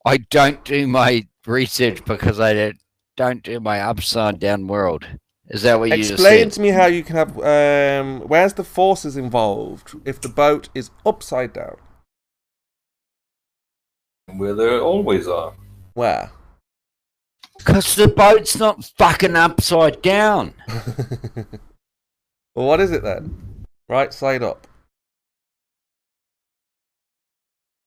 I don't do my research because I don't do my upside down world? Is that what you just said? Explain to me how you can have. Where's the forces involved if the boat is upside down? Where there always are. Where? Because the boat's not fucking upside down. Well, what is it then? Right side up.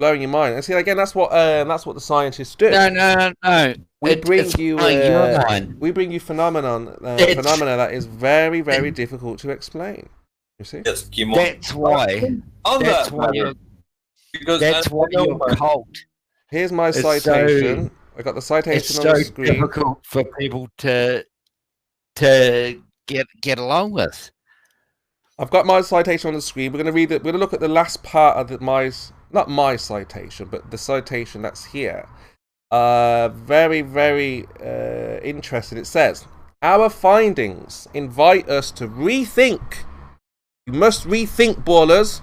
Blowing your mind. And see, again, that's what the scientists do. No. We bring you phenomena that is very, very difficult to explain. You see? Yes, that's why. That's why you're cold. Here's my citation. I got the citation on the screen. It's so difficult for people to get along with. I've got my citation on the screen. We're going to read it. We're going to look at the last part of not my citation, but the citation that's here. Very, very interesting. It says, our findings invite us to rethink. You must rethink, ballers.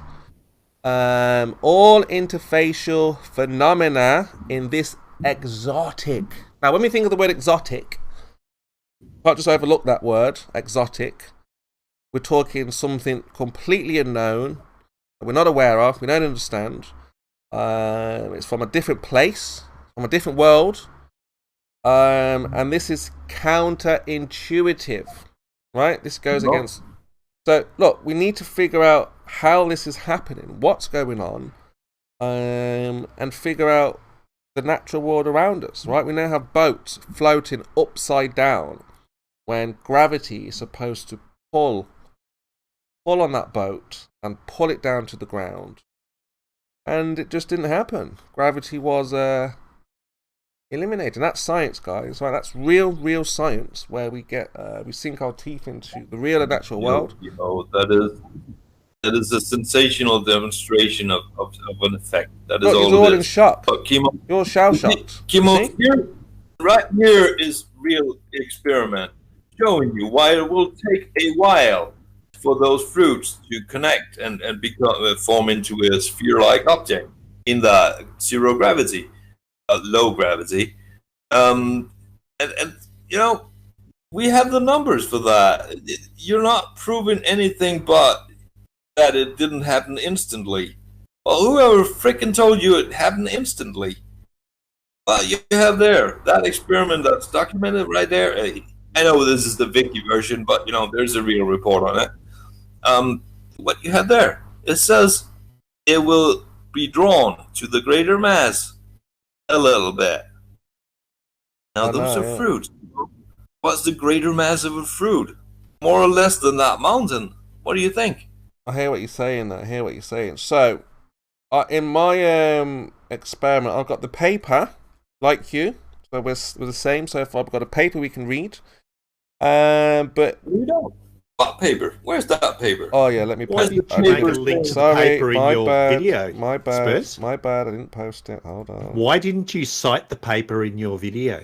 All interfacial phenomena in this exotic. Now, when we think of the word exotic, can't just overlook that word, exotic. We're talking something completely unknown that we're not aware of, we don't understand. It's from a different place, from a different world, and this is counterintuitive, right? This goes against. So, look, we need to figure out how this is happening, what's going on, and figure out the natural world around us, right? We now have boats floating upside down when gravity is supposed to pull on that boat and pull it down to the ground. And it just didn't happen. Gravity was eliminated. And that's science, guys. Right? That's real science, where we sink our teeth into the real and natural world. You know, that is a sensational demonstration of an effect. That is all. You're all in is. shock. But Kimo, you're shell-shocked. Kimo, right here is real experiment showing you why it will take a while for those fruits to connect and form into a sphere-like object in the zero gravity, low gravity, and you know, we have the numbers for that. You're not proving anything but that it didn't happen instantly. Well, whoever freaking told you it happened instantly? Well, you have there that experiment that's documented right there. I know this is the Wiki version, but you know, there's a real report on it. What you have there, it says it will be drawn to the greater mass a little bit. Now, those are fruits. What's the greater mass of a fruit? More or less than that mountain. What do you think? I hear what you're saying. So, in my experiment, I've got the paper, like you. So we're the same so far. I've got a paper we can read. But you don't. What paper? Where's that paper? Oh yeah, let me post it. Link to the paper in your video. My bad. Spurs? My bad. I didn't post it. Hold on. Why didn't you cite the paper in your video?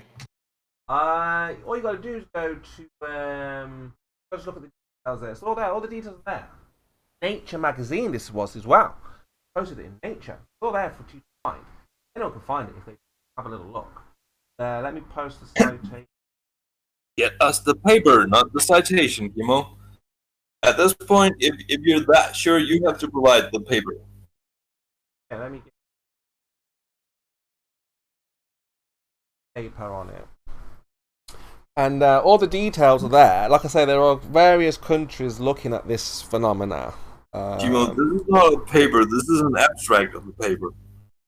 All you got to do is go to just look at the details there. It's all there. All the details are there. Nature magazine. This was as well. Posted it in Nature. It's all there for you to find. Anyone can find it if they have a little look. Let me post the citation. Get us the paper, not the citation, Kimo. At this point, if you're that sure, you have to provide the paper. Yeah, let me get paper on it. And all the details are there. Like I say, there are various countries looking at this phenomena. Kimo, this is not a paper. This is an abstract of the paper.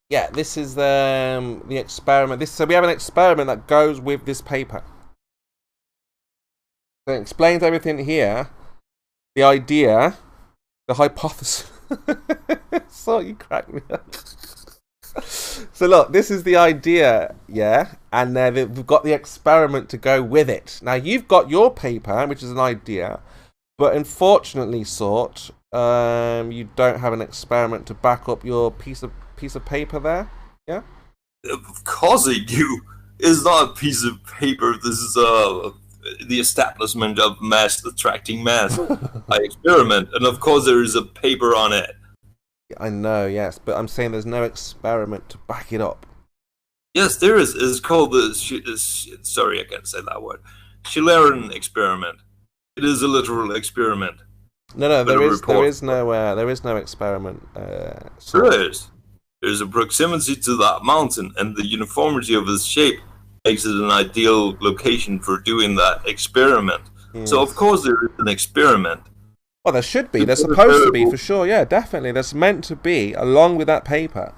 Yeah, this is the experiment. So we have an experiment that goes with this paper. So it explains everything here. The idea, the hypothesis. So you cracked me up. So look, this is the idea, yeah, and we've got the experiment to go with it. Now you've got your paper, which is an idea, but unfortunately, Sort, you don't have an experiment to back up your piece of paper there, yeah? Of course I do. It's not a piece of paper. This is the establishment of mass attracting mass. I experiment, and of course there is a paper on it. I know, yes, but I'm saying there's no experiment to back it up. Yes, there is. It's called the sorry, I can't say that word. Schillerin experiment. It is a literal experiment. No, there is no experiment. There is. There's a proximity to that mountain, and the uniformity of its shape makes it an ideal location for doing that experiment. Yes. So, of course, there is an experiment. Well, there should be. There's supposed to be, for sure. Yeah, definitely. There's meant to be, along with that paper,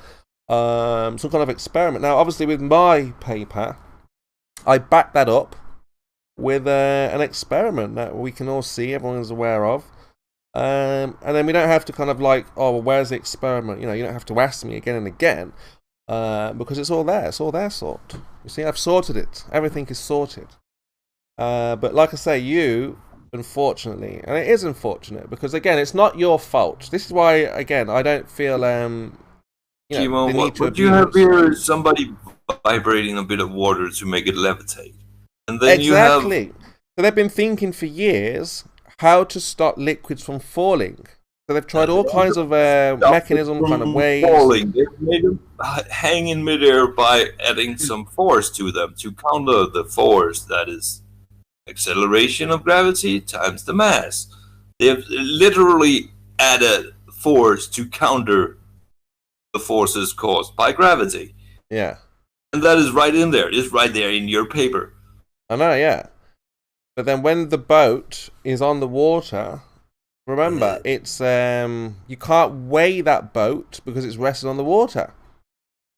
some kind of experiment. Now, obviously, with my paper, I back that up with an experiment that we can all see, everyone is aware of. And then we don't have to kind of like, oh, well, where's the experiment? You know, you don't have to ask me again and again. Because it's all there. It's all there, Sort. You see, I've sorted it. Everything is sorted. But like I say, you, unfortunately, and it is unfortunate, because again, it's not your fault. This is why, again, I don't feel, Kimo, what you have here is somebody vibrating a bit of water to make it levitate. And then exactly. You have... So they've been thinking for years how to stop liquids from falling. So they've tried all kinds of mechanism, kind of ways. Falling. They've made them hang in midair by adding some force to them to counter the force that is acceleration of gravity times the mass. They've literally added force to counter the forces caused by gravity. Yeah. And that is right in there. It's right there in your paper. I know, yeah. But then when the boat is on the water... Remember, it's you can't weigh that boat because it's resting on the water.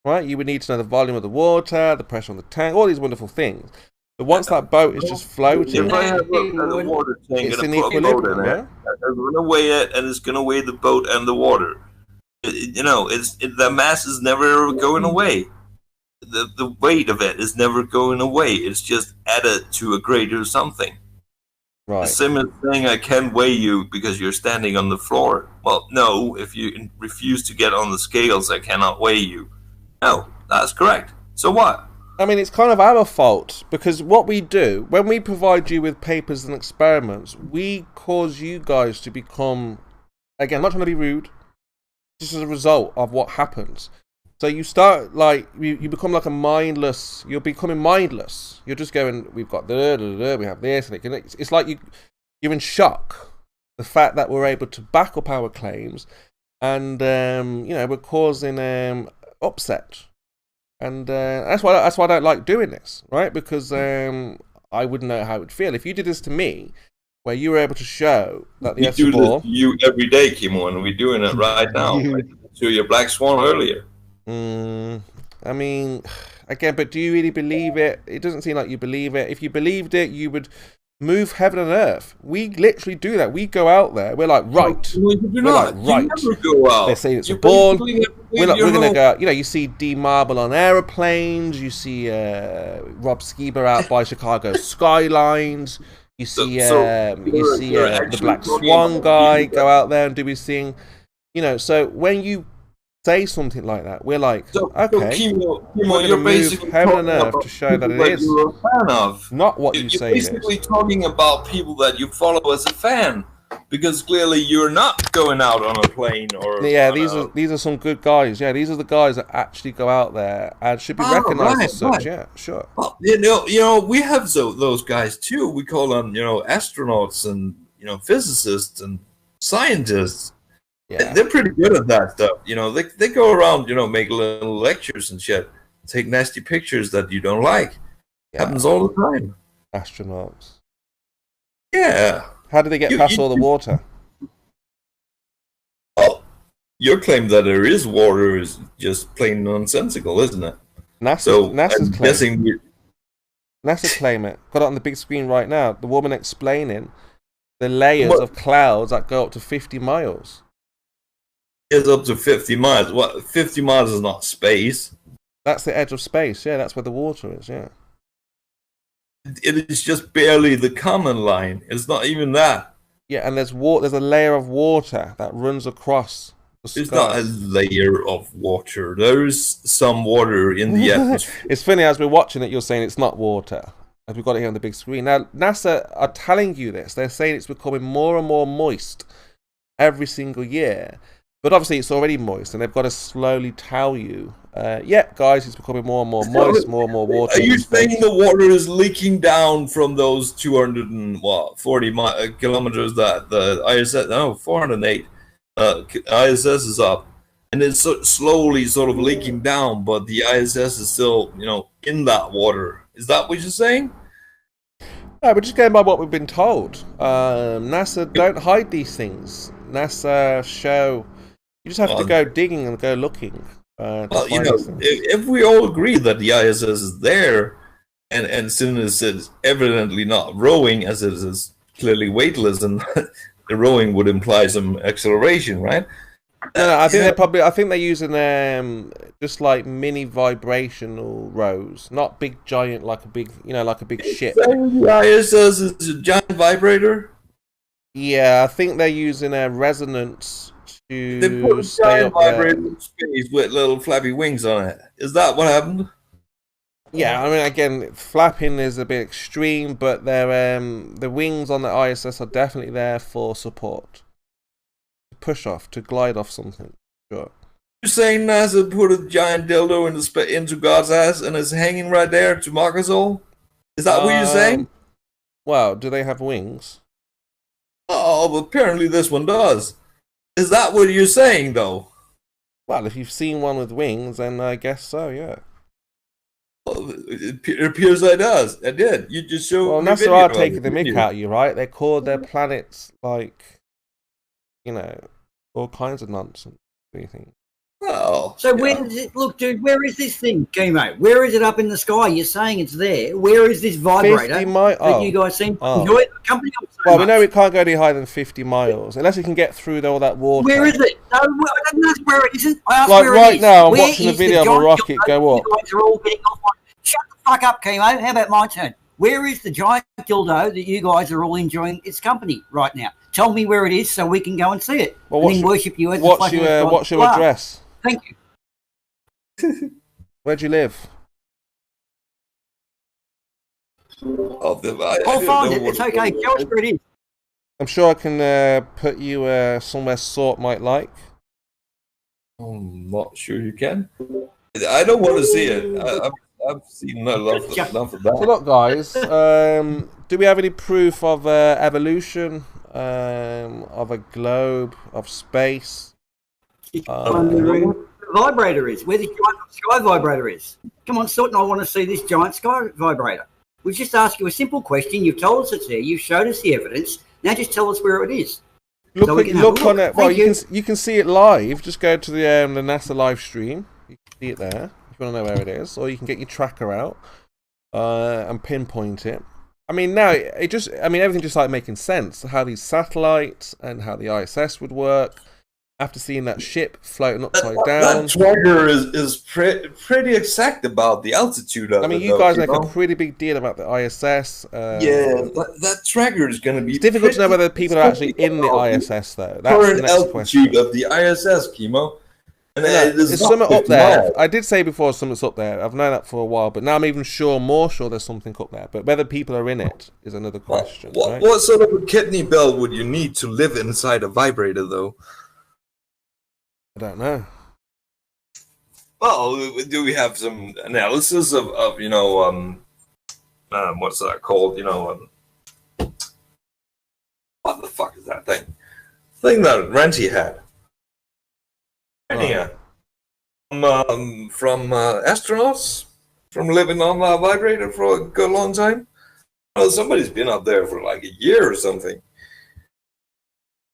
right? You would need to know the volume of the water, the pressure on the tank, all these wonderful things. But once that boat is just floating, if I have a water tank it's and in I put a boat equilibrium, in it, I'm going to weigh it, and it's going to weigh the boat and the water. The mass is never going away. The weight of it is never going away. It's just added to a greater something. Right. The same as saying I can't weigh you because you're standing on the floor. Well, no, if you refuse to get on the scales, I cannot weigh you. No, that's correct. So what? I mean, it's kind of our fault, because what we do, when we provide you with papers and experiments, we cause you guys to become, again, I'm not trying to be rude, just as a result of what happens. So you start, like, you become like you're becoming mindless. You're just going, we've got we have this, and it's like you're in shock. The fact that we're able to back up our claims, and, we're causing upset. And that's why I don't like doing this, right? Because I wouldn't know how it would feel if you did this to me, where you were able to show that the we do this to you every day, Kimo, and we're doing it right now. I did it to your Black Swan earlier. I mean, again, but do you really believe it? It doesn't seem like you believe it. If you believed it, you would move heaven and earth. We literally do that. We go out there. We're like, right. No, we're like, right. You never go out. They say it's a ball. We're going to go out. You see D Marble on aeroplanes. You see Rob Skiba out by Chicago Skylines. You see the Black Swan guy go out there and do his thing. So when you say something like that, we're like, okay, Kimo, we're you're move heaven and earth to show that it is you're a fan of. Not what you say it is. You're basically talking about people that you follow as a fan, because clearly you're not going out on a plane or. Yeah, these are some good guys. Yeah, these are the guys that actually go out there and should be recognized as such. Right. Yeah, sure. Well, we have those guys too. We call them, astronauts and physicists and scientists. Yeah. They're pretty good at that stuff. They go around, make little lectures and shit, take nasty pictures that you don't like. Yeah. Happens all the time. Astronauts. Yeah. How do they get past all the water? Well, your claim that there is water is just plain nonsensical, isn't it? NASA's claim. NASA claim it. Got it on the big screen right now. The woman explaining the layers of clouds that go up to 50 miles. It's up to 50 miles. What? 50 miles is not space. That's the edge of space. Yeah, that's where the water is. Yeah. It is just barely the common line. It's not even that. Yeah, and there's a layer of water that runs across the sky. It's not a layer of water. There's some water in the atmosphere. It's funny, as we're watching it, you're saying it's not water, as we've got it here on the big screen. Now, NASA are telling you this. They're saying it's becoming more and more moist every single year. But obviously it's already moist, and they've got to slowly tell you, guys, it's becoming more and more moist, more and more water. Are you saying the water is leaking down from those 240 kilometers that the ISS, 408, ISS is up, and it's slowly sort of leaking down, but the ISS is still, in that water. Is that what you're saying? No, we're just going by what we've been told. NASA don't hide these things. NASA show... You just have to go digging and go looking. If we all agree that the ISS is there, and since it's evidently not rowing, as it is clearly weightless, and the rowing would imply some acceleration, right? No, I think they're using just like mini vibrational rows, not big giant like a big ship. The ISS is a giant vibrator. Yeah, I think they're using a resonance. They put a giant vibrator in space with little flappy wings on it. Is that what happened? Yeah, I mean, again, flapping is a bit extreme, but the wings on the ISS are definitely there for support. To push off, to glide off something. Sure. You're saying NASA put a giant dildo into God's ass and it's hanging right there to mock us all? Is that what you're saying? Well, do they have wings? Oh, but apparently this one does. Is that what you're saying, though? Well, if you've seen one with wings, then I guess so, yeah. Well, it appears I did. You just showed. Well, NASA are taking the mick out of you, right? They call their planets, all kinds of nonsense. What do you think? Well, so where does it look, dude? Where is this thing, Chemo? Where is it up in the sky? You're saying it's there. Where is this vibrator that you guys seem to enjoy? The company well, we know we can't go any higher than 50 miles unless we can get through all that water. Where is it? No, I didn't ask where it isn't. I asked like where right it is. now, I'm Where watching a is video of a rocket go up. You guys are all getting off on. Shut the fuck up, Chemo. How about my turn? Where is the giant dildo that you guys are all enjoying its company right now? Tell me where it is so we can go and see it. Well, and then worship you as what's your address? Thank you. Where do you live? I'll find it. It's okay. Tell us where it is. I'm sure I can put you somewhere Sort might like. I'm not sure you can. I don't want to see it. I've seen enough of that. So look, guys, do we have any proof of evolution, of a globe, of space? Vibrator is where the giant sky vibrator is. Come on, Sort, and I want to see this giant sky vibrator. We've just asked you a simple question. You've told us it's there. You've showed us the evidence. Now just tell us where it is. Look on it. Well, you can see it live. Just go to the NASA live stream. You can see it there if you want to know where it is, or you can get your tracker out and pinpoint it. I mean, now everything just like making sense. How these satellites and how the ISS would work. After seeing that ship floating upside down. That tracker is pretty exact about the altitude of it. I mean, you guys make a pretty big deal about the ISS. That tracker is going to be... It's difficult to know whether people are actually in the ISS, though. That's the next altitude of the ISS, Chemo. And there's something up there. I did say before something's up there. I've known that for a while, but now I'm even more sure there's something up there. But whether people are in it is another question. Right? What sort of a kidney bell would you need to live inside a vibrator, though? I don't know. Well, do we have some analysis of what's that called? What the fuck is that thing? Thing that Renty had. Yeah. From astronauts, from living on a vibrator for a good long time. Well, somebody's been up there for like a year or something.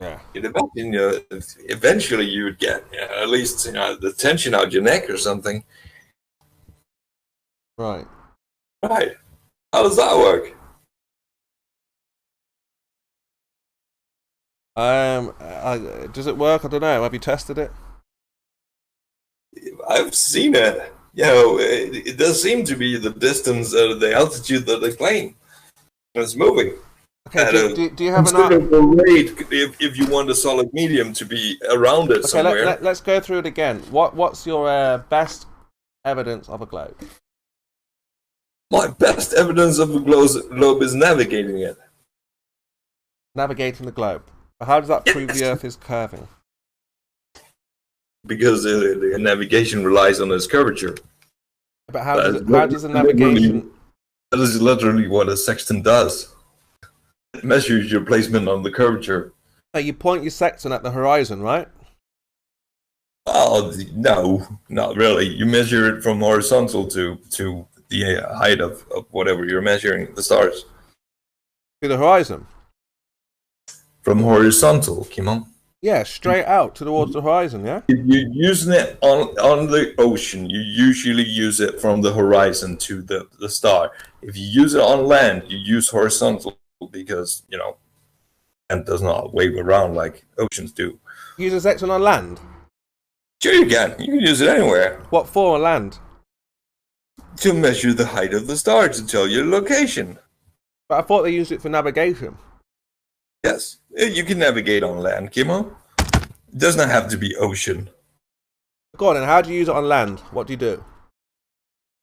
Yeah. You'd imagine eventually you would get at least the tension out your neck or something. Right. Right. How does that work? Does it work? I don't know. Have you tested it? I've seen it. It does seem to be the distance, the altitude that they claim. It's moving. Okay, do you have an rate if you want a solid medium to be around it somewhere? Let's go through it again. What's your best evidence of a globe? My best evidence of a globe is navigating it. Navigating the globe. How does that prove the Earth is curving? Because the navigation relies on its curvature. But how does the navigation... That is literally what a sextant does. It measures your placement on the curvature. So you point your sextant at the horizon, right? Oh, no, not really. You measure it from horizontal to the height of whatever you're measuring, the stars. To the horizon? From horizontal, Kimon. Yeah, straight out towards the horizon, yeah? If you're using it on the ocean, you usually use it from the horizon to the star. If you use it on land, you use horizontal because, land does not wave around like oceans do. Use a sextant on land? Sure you can. You can use it anywhere. What for on land? To measure the height of the star to tell your location. But I thought they used it for navigation. Yes, you can navigate on land, Kimo. It does not have to be ocean. Go on, and how do you use it on land? What do you do?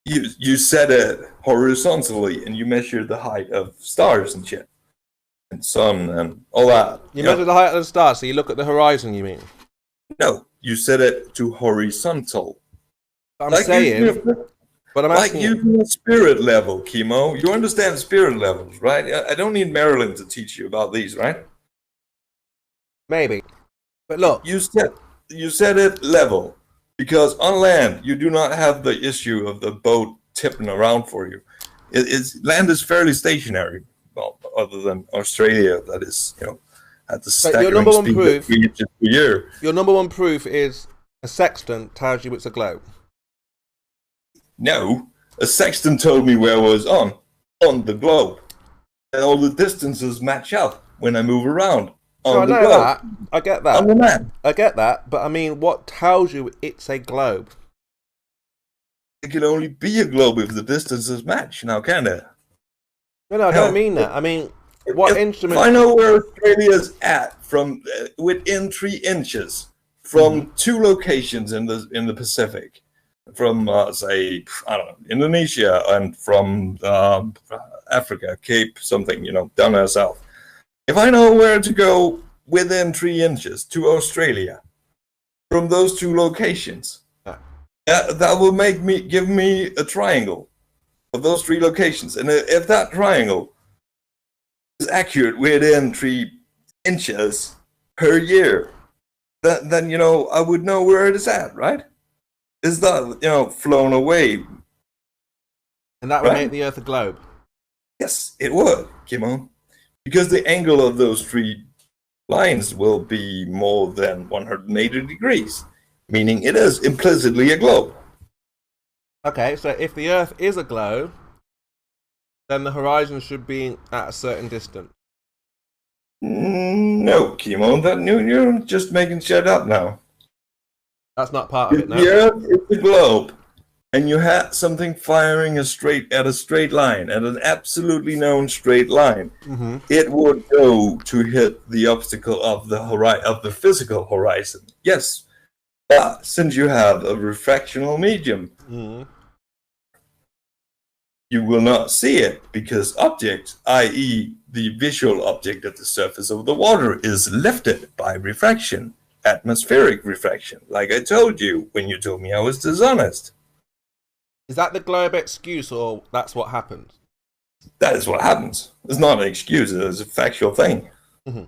You set it horizontally, and you measure the height of stars and shit, and sun and all that. You measure the height of the stars, so you look at the horizon. You mean? No, you set it to horizontal. I'm saying. But I'm asking using a spirit level, Kimo. You understand spirit levels, right? I don't need Marilyn to teach you about these, right? Maybe. But look. You set it level. Because on land, you do not have the issue of the boat tipping around for you. Land is fairly stationary. Well, other than Australia, that is, at the staggering speed of 3 inches per year. Your number one proof is A sextant tells you it's a globe. No, a sextant told me where I was on the globe. And all the distances match up when I move around on the globe. That. I get that. On the map. I get that, but I mean, what tells you it's a globe? It can only be a globe if the distances match, now can it? No, I don't mean that. I mean, what instrument... If I know where Australia's at from within 3 inches from 2 locations in the Pacific, from say, I don't know, Indonesia, and from Africa, Cape something, down there south. If I know where to go within 3 inches to Australia from those 2 locations, that will give me a triangle of those 3 locations. And if that triangle is accurate within 3 inches per year, then I would know where it is at, right? Is that flown away? And that would make the Earth a globe. Yes, it would, Kimon, because the angle of those 3 lines will be more than 180 degrees, meaning it is implicitly a globe. Okay, so if the Earth is a globe, then the horizon should be at a certain distance. No, Kimon, you're just making shit up now. That's not part of it now. The Earth is a globe, and you had something firing at a straight line, at an absolutely known straight line. It would go to hit the obstacle of the physical horizon. Yes, but since you have a refractional medium, you will not see it because objects, i.e. the visual object at the surface of the water, is lifted by refraction, atmospheric refraction, like I told you when you told me I was dishonest. Is that the globe excuse, or that's what happens? That is what happens. It's not an excuse, it's a factual thing. So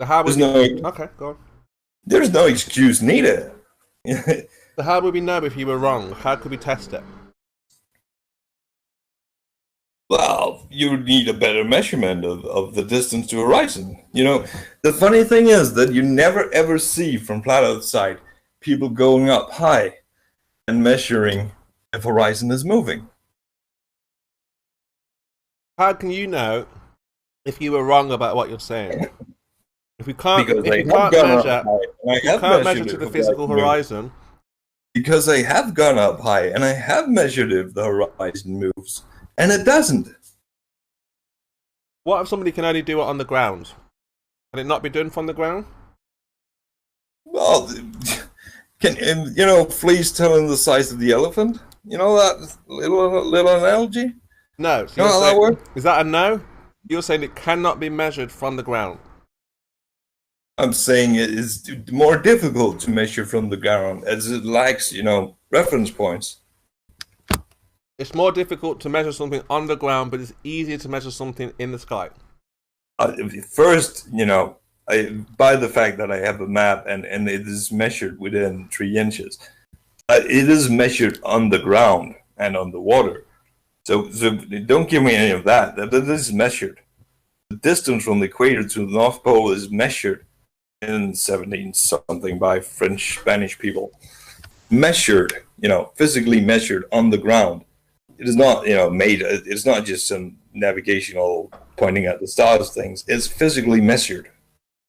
how would okay, go on. There's no excuse needed. So how would we know if you were wrong? How could we test it? Well, you would need a better measurement of the distance to horizon. The funny thing is that you never ever see from flat Earth side people going up high and measuring if horizon is moving. How can you know if you were wrong about what you're saying? If we can't, measure to the physical horizon. Because I have gone up high and I have measured if the horizon moves. And it doesn't. What if somebody can only do it on the ground? Can it not be done from the ground? Well, fleas telling the size of the elephant? You know that little analogy? No. So how that works? Is that a no? You're saying it cannot be measured from the ground. I'm saying it is more difficult to measure from the ground as it lacks, reference points. It's more difficult to measure something on the ground, but it's easier to measure something in the sky. First, by the fact that I have a map and it is measured within 3 inches, it is measured on the ground and on the water. So don't give me any of that. That is measured. The distance from the equator to the North Pole is measured in 17-something by French, Spanish people. Measured, physically measured on the ground. It is not, made. It's not just some navigational pointing at the stars things. It's physically measured.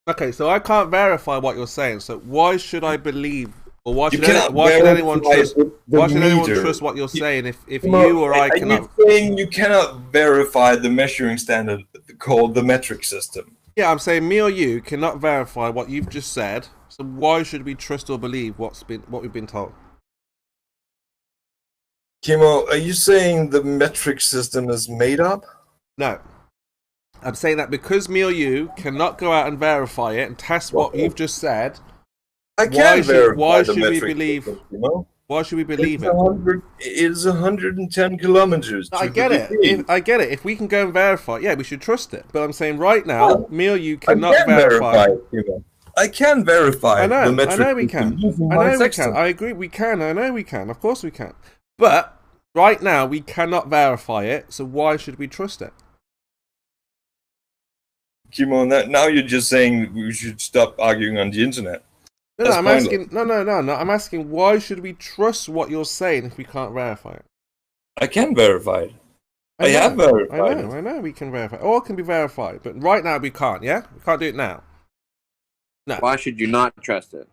Okay, so I can't verify what you're saying. So why should I believe, or why should anyone trust? Why should anyone trust what you're saying if you or I cannot? Are you saying you cannot verify the measuring standard called the metric system? Yeah, I'm saying me or you cannot verify what you've just said. So why should we trust or believe what we've been told? Kimo, are you saying the metric system is made up? No. I'm saying that because me or you cannot go out and verify it and test what you've just said, why should we believe it? It is 110 kilometers. I get it. I get it. If we can go and verify it, yeah, we should trust it. But I'm saying right now, me or you cannot verify it. I can verify the metric system. I know we can. I agree, we can. I know we can. Of course we can. But right now, we cannot verify it, so why should we trust it? Kimo, now you're just saying we should stop arguing on the internet. No, I'm asking. No. I'm asking why should we trust what you're saying if we can't verify it? I can verify it. I have verified it. I know we can verify. All can be verified, but right now we can't. Yeah, we can't do it now. No. Why should you not trust it?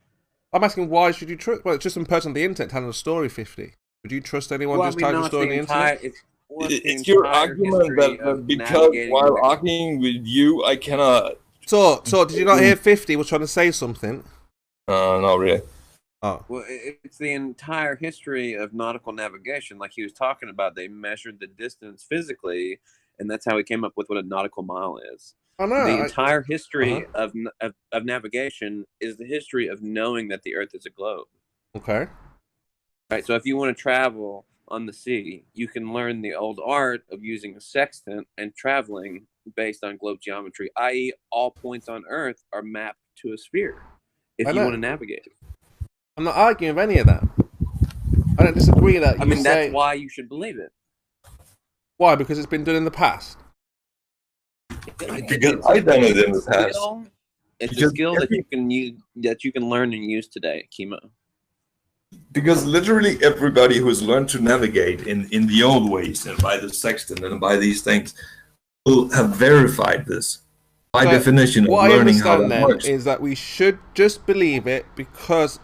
I'm asking why should you trust? Well, it's just some person on the internet telling a story. 50. Would you trust anyone just telling a story on the internet? It's your argument that because while arguing with you, I cannot. So did you not hear 50 was trying to say something? Not really. Oh. Well, it's the entire history of nautical navigation. Like he was talking about, they measured the distance physically, and that's how he came up with what a nautical mile is. Oh, no, the entire history of navigation is the history of knowing that the Earth is a globe. Okay. Right. So if you want to travel on the sea, you can learn the old art of using a sextant and traveling based on globe geometry, i.e., all points on Earth are mapped to a sphere. If you want to navigate it. I'm not arguing with any of that. I don't disagree that. That's why you should believe it. Why? Because it's been done in the past. Because I've done it in the past. It's a skill that you can use, that you can learn and use today, Chemo. Because literally everybody who's learned to navigate in the old ways and by the sextant and by these things will have verified this. By definition of learning how that works. Is that we should just believe it because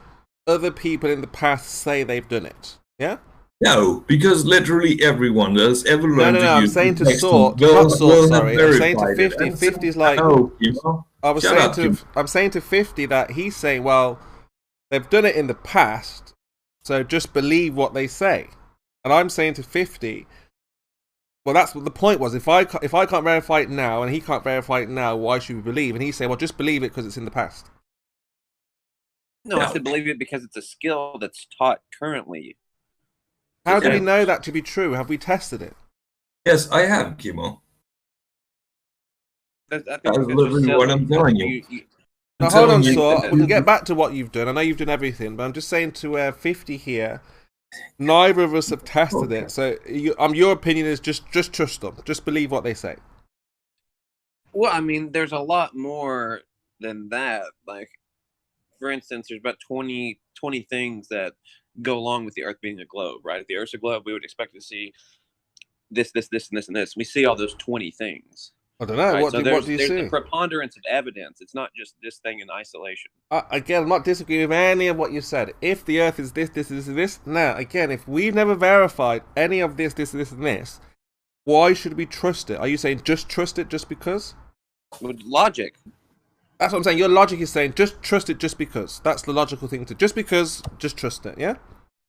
other people in the past say they've done it. Yeah? No, because literally everyone that's ever learned to use I'm saying to sort, not sort, sorry. I'm saying to 50. 50 is like... I'm saying to 50 that he's saying, well, they've done it in the past, so just believe what they say. And I'm saying to 50... Well, that's what the point was. If I can't verify it now and he can't verify it now, why should we believe? And he's saying, well, just believe it because it's in the past. No, I said believe it because it's a skill that's taught currently. How do we know that to be true? Have we tested it? Yes, I have, Kimo. That's literally what I'm telling you. Now, hold on, so we can get back to what you've done. I know you've done everything, but I'm just saying to 50 here, neither of us have tested it. So your opinion is just trust them. Just believe what they say. Well, I mean, there's a lot more than that. Like, for instance, there's about 20 things that go along with the Earth being a globe, right? If the Earth's a globe, we would expect to see this, and this, and this. We see all those 20 things. I don't know. Right? What do you see? There's a preponderance of evidence. It's not just this thing in isolation. Again, I'm not disagreeing with any of what you said. If the Earth is this. Now, again, if we've never verified any of this, and this, why should we trust it? Are you saying just trust it just because? With logic. That's what I'm saying. Your logic is saying just trust it just because. That's the logical thing to just because, just trust it, yeah?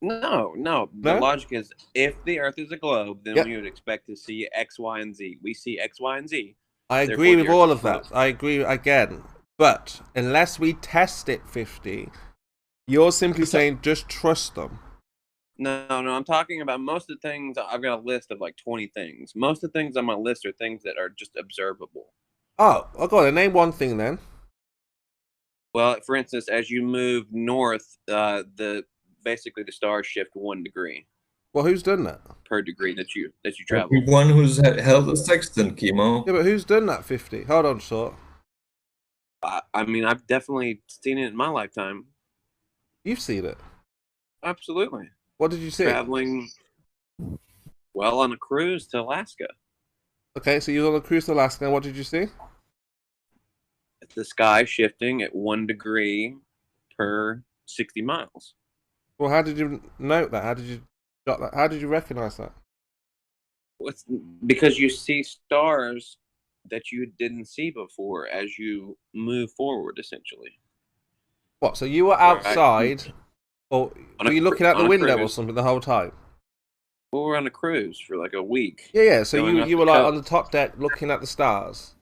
No. The logic is if the Earth is a globe, then we would expect to see X, Y, and Z. We see X, Y, and Z. I agree with all of that. I agree again. But unless we test it 50, you're simply saying just trust them. No. I'm talking about most of the things. I've got a list of like 20 things. Most of the things on my list are things that are just observable. Oh, go on. Name one thing then. Well, for instance, as you move north, basically the stars shift 1 degree. Well, who's done that? Per degree that you travel. Everyone who's held a sextant, Chemo. Yeah, but who's done that 50? Hold on, sort. I mean, I've definitely seen it in my lifetime. You've seen it? Absolutely. What did you see? Traveling, well, on a cruise to Alaska. Okay, so you were on a cruise to Alaska, and what did you see? The sky shifting at 1 degree per 60 miles. Well, how did you note that? How did you got that? How did you recognize that? Because you see stars that you didn't see before as you move forward, essentially. What? So you were outside, or were you looking out the window or something the whole time? Well, we're on a cruise for like a week. Yeah. So you were like on the top deck looking at the stars.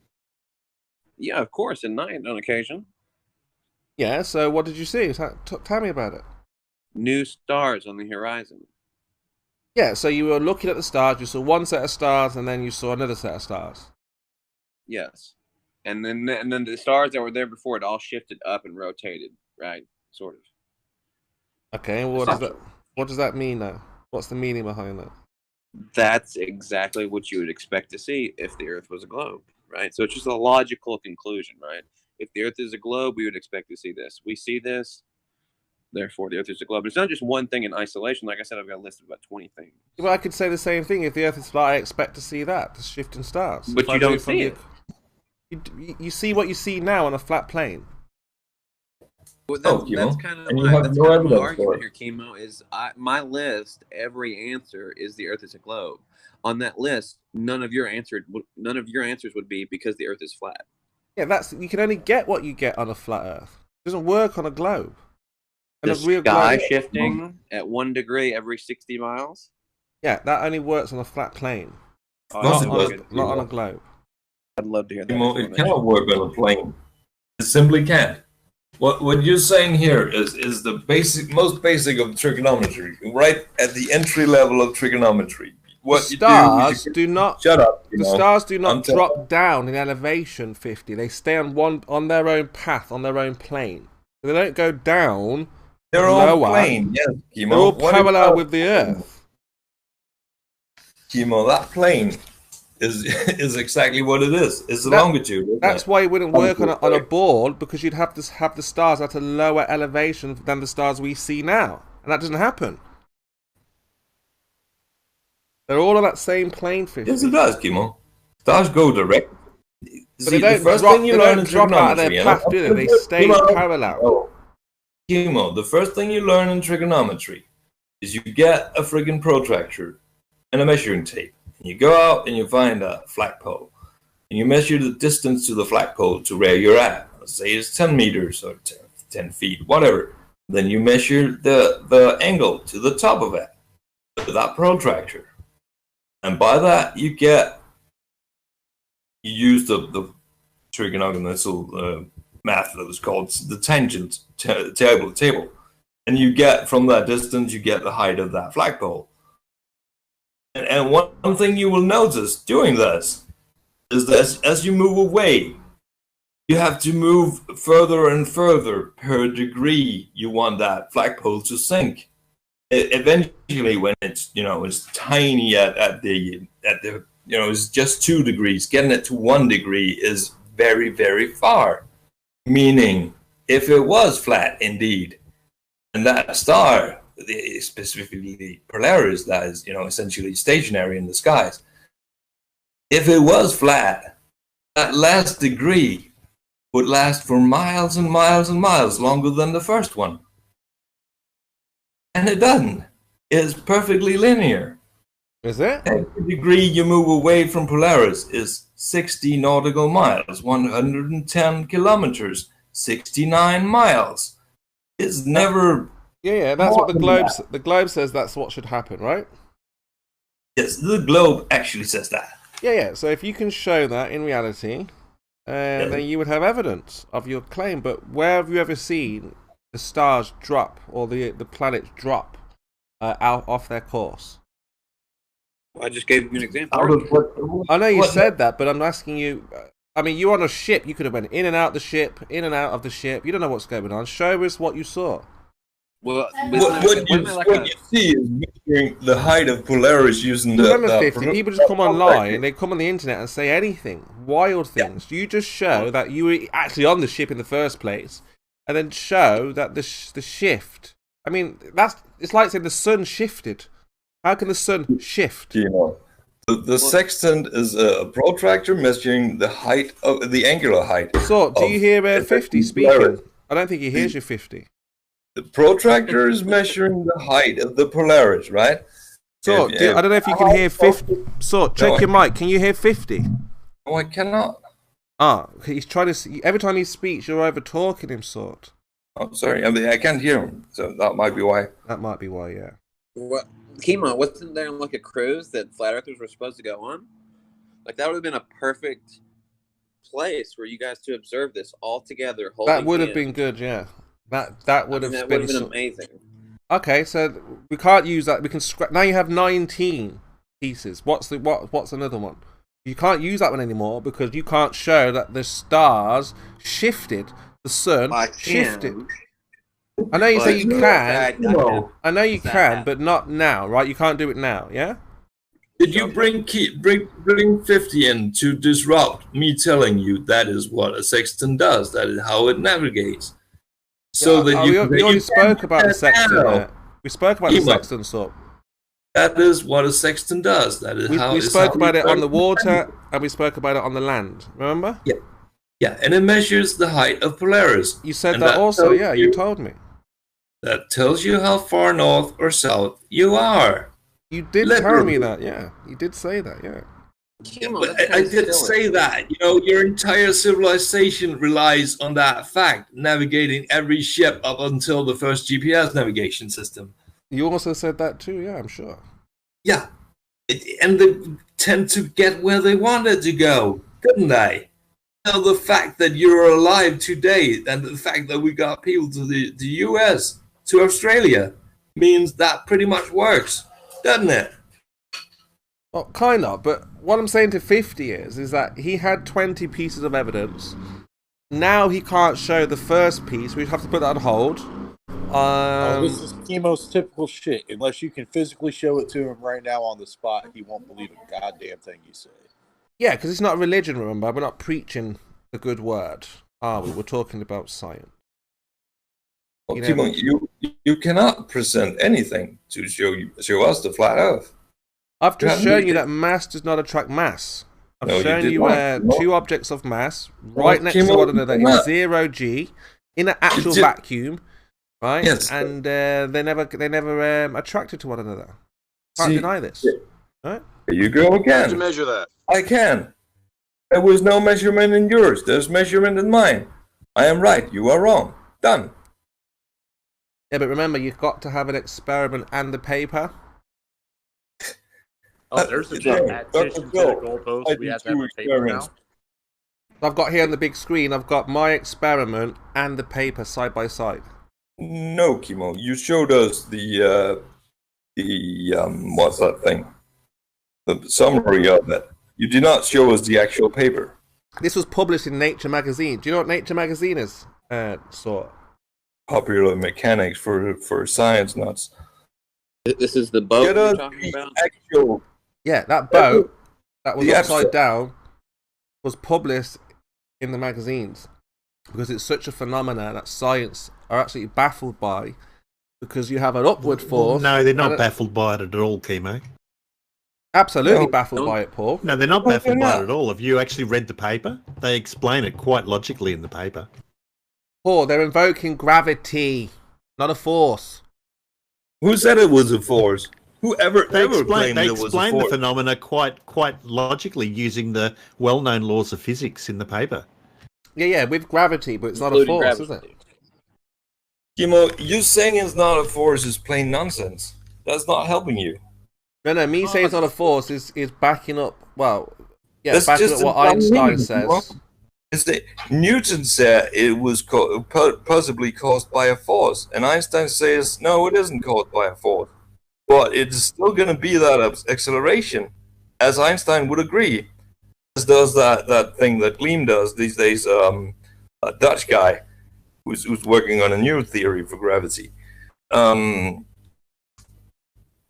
Yeah, of course, at night on occasion. Yeah. So what did you see? Tell me about it. New stars on the horizon. Yeah. So you were looking at the stars. You saw one set of stars, and then you saw another set of stars. Yes, and then the stars that were there before it all shifted up and rotated, right? Sort of. Okay. What does that mean now? What's the meaning behind that? That's exactly what you would expect to see if the Earth was a globe, right? So it's just a logical conclusion, right? If the Earth is a globe, we would expect to see this. We see this. Therefore, the Earth is a globe. It's not just one thing in isolation. Like I said, I've got a list of about 20 things. Well, I could say the same thing. If the Earth is flat, I expect to see that, the shifting stars. But you don't see it. You see what you see now on a flat plane. Well, that's kind of my argument here, Chemo, is my list, every answer is the Earth is a globe. On that list, none of your answers would be because the Earth is flat. Yeah, you can only get what you get on a flat Earth. It doesn't work on a globe. The sky shifting at 1 degree every 60 miles? Yeah, that only works on a flat plane. Not on a globe. I'd love to hear that. It cannot work on a plane. It simply can't. What you're saying here is the most basic of trigonometry, right at the entry level of trigonometry. The stars do not drop down in elevation 50. They stay on their own path, on their own plane. They don't go down. They're all plane, yes, Chemo. They're all parallel with the Earth. Chemo, that plane is exactly what it is. It's the longitude. That's why it wouldn't work on a board, because you'd have to have the stars at a lower elevation than the stars we see now, and that doesn't happen. They're all on that same plane. 50. Yes, it does, Chemo. Stars go direct. But they don't drop out of their path, do they? They stay parallel. Chemo, the first thing you learn in trigonometry is you get a friggin' protractor and a measuring tape. And you go out and you find a flagpole. And you measure the distance to the flagpole to where you're at. Let's say it's 10 meters or 10 feet, whatever. Then you measure the angle to the top of it with that protractor. And by that, you use the trigonometrical math that was called the tangent table. And you get, from that distance, you get the height of that flagpole. And one thing you will notice doing this is that as you move away, you have to move further and further per degree you want that flagpole to sink. Eventually, when it's it's tiny at the it's just 2 degrees. Getting it to 1 degree is very, very far. Meaning, if it was flat indeed, and that star, specifically the Polaris, that is essentially stationary in the skies, if it was flat, that last degree would last for miles and miles and miles longer than the first one. And it doesn't. It's perfectly linear. Is it? Every degree you move away from Polaris is 60 nautical miles, 110 kilometers, 69 miles. It's never... Yeah, that's what the globe says. That's what should happen, right? Yes, the globe actually says that. Yeah. So if you can show that in reality, then you would have evidence of your claim. But where have you ever seen the stars drop or the planets drop out off their course? I just gave you an example. I know you said that, but I'm asking you. I mean, you're on a ship. You could have went in and out the ship, in and out of the ship. You don't know what's going on. Show us what you saw. Well, what you see is measuring the height of Polaris using Remember, 50 people just come online, they come on the internet and say anything, wild things. You just show that you were actually on the ship in the first place, and then show that the shift. I mean, it's like saying the sun shifted. How can the sun shift? The sextant is a protractor measuring the height of the angular height. So, do you hear 50 speaking? Polaris. I don't think he hears you 50. The protractor is measuring the height of the Polaris, right? So, I don't know if you can hear 50. So, check your mic. Can you hear 50? No, I cannot. He's trying to. Every time he speaks, you're over talking him, sort. Oh, sorry. I mean, I can't hear him, so that might be why. That might be why, yeah. What, Chemo, wasn't there like a cruise that flat earthers were supposed to go on? Like that would have been a perfect place for you guys to observe this all together. That would have been good, yeah. That would have been amazing. Okay, so we can't use that. We can scrap. Now you have 19 pieces. What's another one? You can't use that one anymore because you can't show that the stars shifted. The sun shifted. I know you say you can. I know you can, but not now, right? You can't do it now, yeah? Did you bring 50 in to disrupt me telling you that is what a sextant does? That is how it navigates. so that we already spoke about the sexton. We spoke about the sexton sort. That is what a sexton does. That is we spoke about it on the water, and we spoke about it on the land. Remember? Yeah. Yeah, and it measures the height of Polaris. You said that also, yeah, you told me. That tells you how far north or south you are. You did tell me that, yeah. You did say that, yeah. But I did say that. You know, your entire civilization relies on that fact, navigating every ship up until the first GPS navigation system. You also said that too, yeah, I'm sure. Yeah. And they tend to get where they wanted to go, didn't they? Now, the fact that you're alive today and the fact that we got people to the US, to Australia, means that pretty much works, doesn't it? Well, kind of, but what I'm saying to 50 is that he had 20 pieces of evidence. Now he can't show the first piece. We have to put that on hold. This is Chemo's typical shit. Unless you can physically show it to him right now on the spot, he won't believe a goddamn thing you say. Yeah, because it's not religion, remember? We're not preaching the good word, are we? We're talking about science. Well, Timo, you cannot present anything to show us the flat Earth. I've just shown you that mass does not attract mass. I've shown you two objects of mass right next to one another in 0 G, in an actual vacuum, right? Yes. And they never attracted to one another. Can't deny this. Right? There you go again. How to measure that? I can. There was no measurement in yours. There's measurement in mine. I am right. You are wrong. Done. Yeah, but remember, you've got to have an experiment and the paper. Oh, there's the goalpost. We have to have a paper now. I've got here on the big screen, I've got my experiment and the paper side by side. No, Kimo. You showed us the what's that thing? The summary of it. You did not show us the actual paper. This was published in Nature magazine. Do you know what Nature magazine is? Popular mechanics for science nuts. This is the boat you're talking about? Actual... Yeah, that boat that was upside down was published in the magazines because it's such a phenomena that science are actually baffled by, because you have an upward force. No, they're not baffled by it at all, Chemo. Absolutely baffled by it, Paul. No, they're not baffled by it at all. Have you actually read the paper? They explain it quite logically in the paper. Paul, they're invoking gravity, not a force. Who said it was a force? Whoever they explained the phenomena quite logically using the well-known laws of physics in the paper. Yeah, with gravity, but it's not a force, is it? Kimo, you saying it's not a force is plain nonsense. That's not helping you. No, me saying it's not a force is backing up. Well, yeah, that's backing up what Einstein says. Newton said it was possibly caused by a force, and Einstein says no, it isn't caused by a force, but it's still going to be that acceleration, as Einstein would agree. As does that thing that Gleam does these days, a Dutch guy who's working on a new theory for gravity.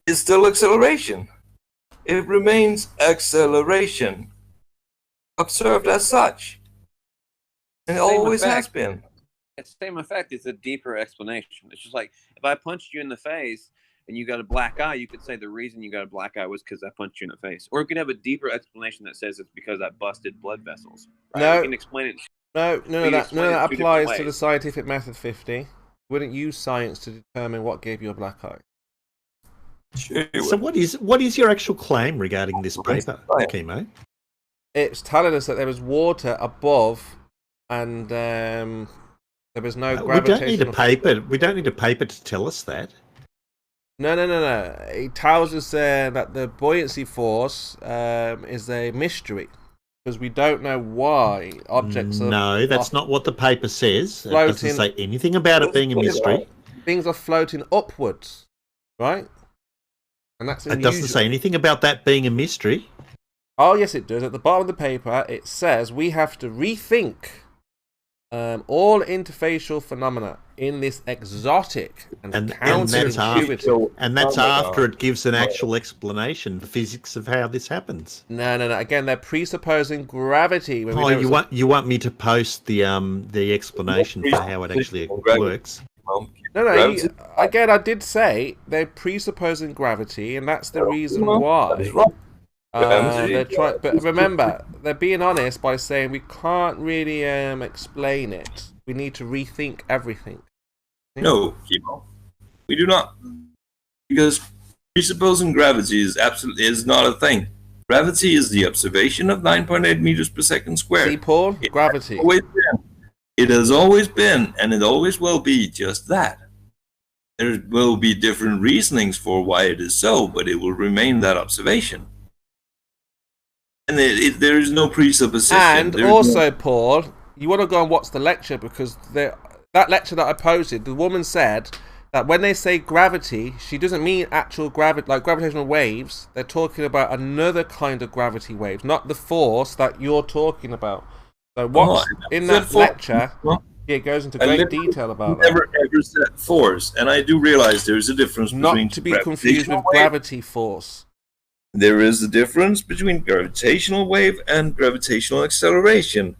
It's still acceleration. It remains acceleration, observed as such. And it always has been. It's the same effect. It's a deeper explanation. It's just like if I punched you in the face and you got a black eye, you could say the reason you got a black eye was because I punched you in the face. Or you could have a deeper explanation that says it's because I busted blood vessels. Right? No, you can explain it. No, that applies to the scientific method. 50 wouldn't use science to determine what gave you a black eye. So what is your actual claim regarding this paper, Chemo? It's telling us that there is water above. And there was no gravitation. We don't need a paper. We don't need a paper to tell us that. No. It tells us that the buoyancy force is a mystery because we don't know why objects are. No, that's not what the paper says. It doesn't say anything about it being a mystery. Things are floating upwards, right? And that's unusual. It doesn't say anything about that being a mystery. Oh yes, it does. At the bottom of the paper, it says we have to rethink all interfacial phenomena in this exotic and counterintuitive. And that's after it gives an actual explanation, the physics of how this happens. No. Again, they're presupposing gravity. You want me to post the explanation for how it actually works? No. Again, I did say they're presupposing gravity, and that's the reason why. But remember, they're being honest by saying we can't really explain it. We need to rethink everything. No, Kimo, we do not, because presupposing gravity is not a thing. Gravity is the observation of 9.8 meters per second squared. See, Paul, gravity. It has always been, and it always will be just that. There will be different reasonings for why it is so, but it will remain that observation. And there is no presupposition. And also, Paul, you want to go and watch the lecture, because that lecture that I posted, the woman said that when they say gravity, she doesn't mean actual gravity, like gravitational waves. They're talking about another kind of gravity waves, not the force that you're talking about. So what's in that lecture, it goes into great detail about that. Never ever said force, and I do realize there's a difference between not to be confused with gravity force. There is a difference between gravitational wave and gravitational acceleration,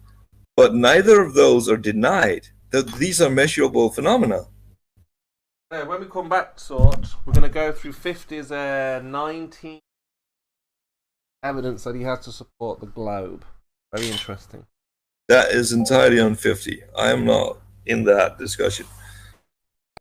but neither of those are denied. That these are measurable phenomena. When we come back, we're going to go through 50's 19 evidence that he has to support the globe. Very interesting. That is entirely on 50. I am not in that discussion.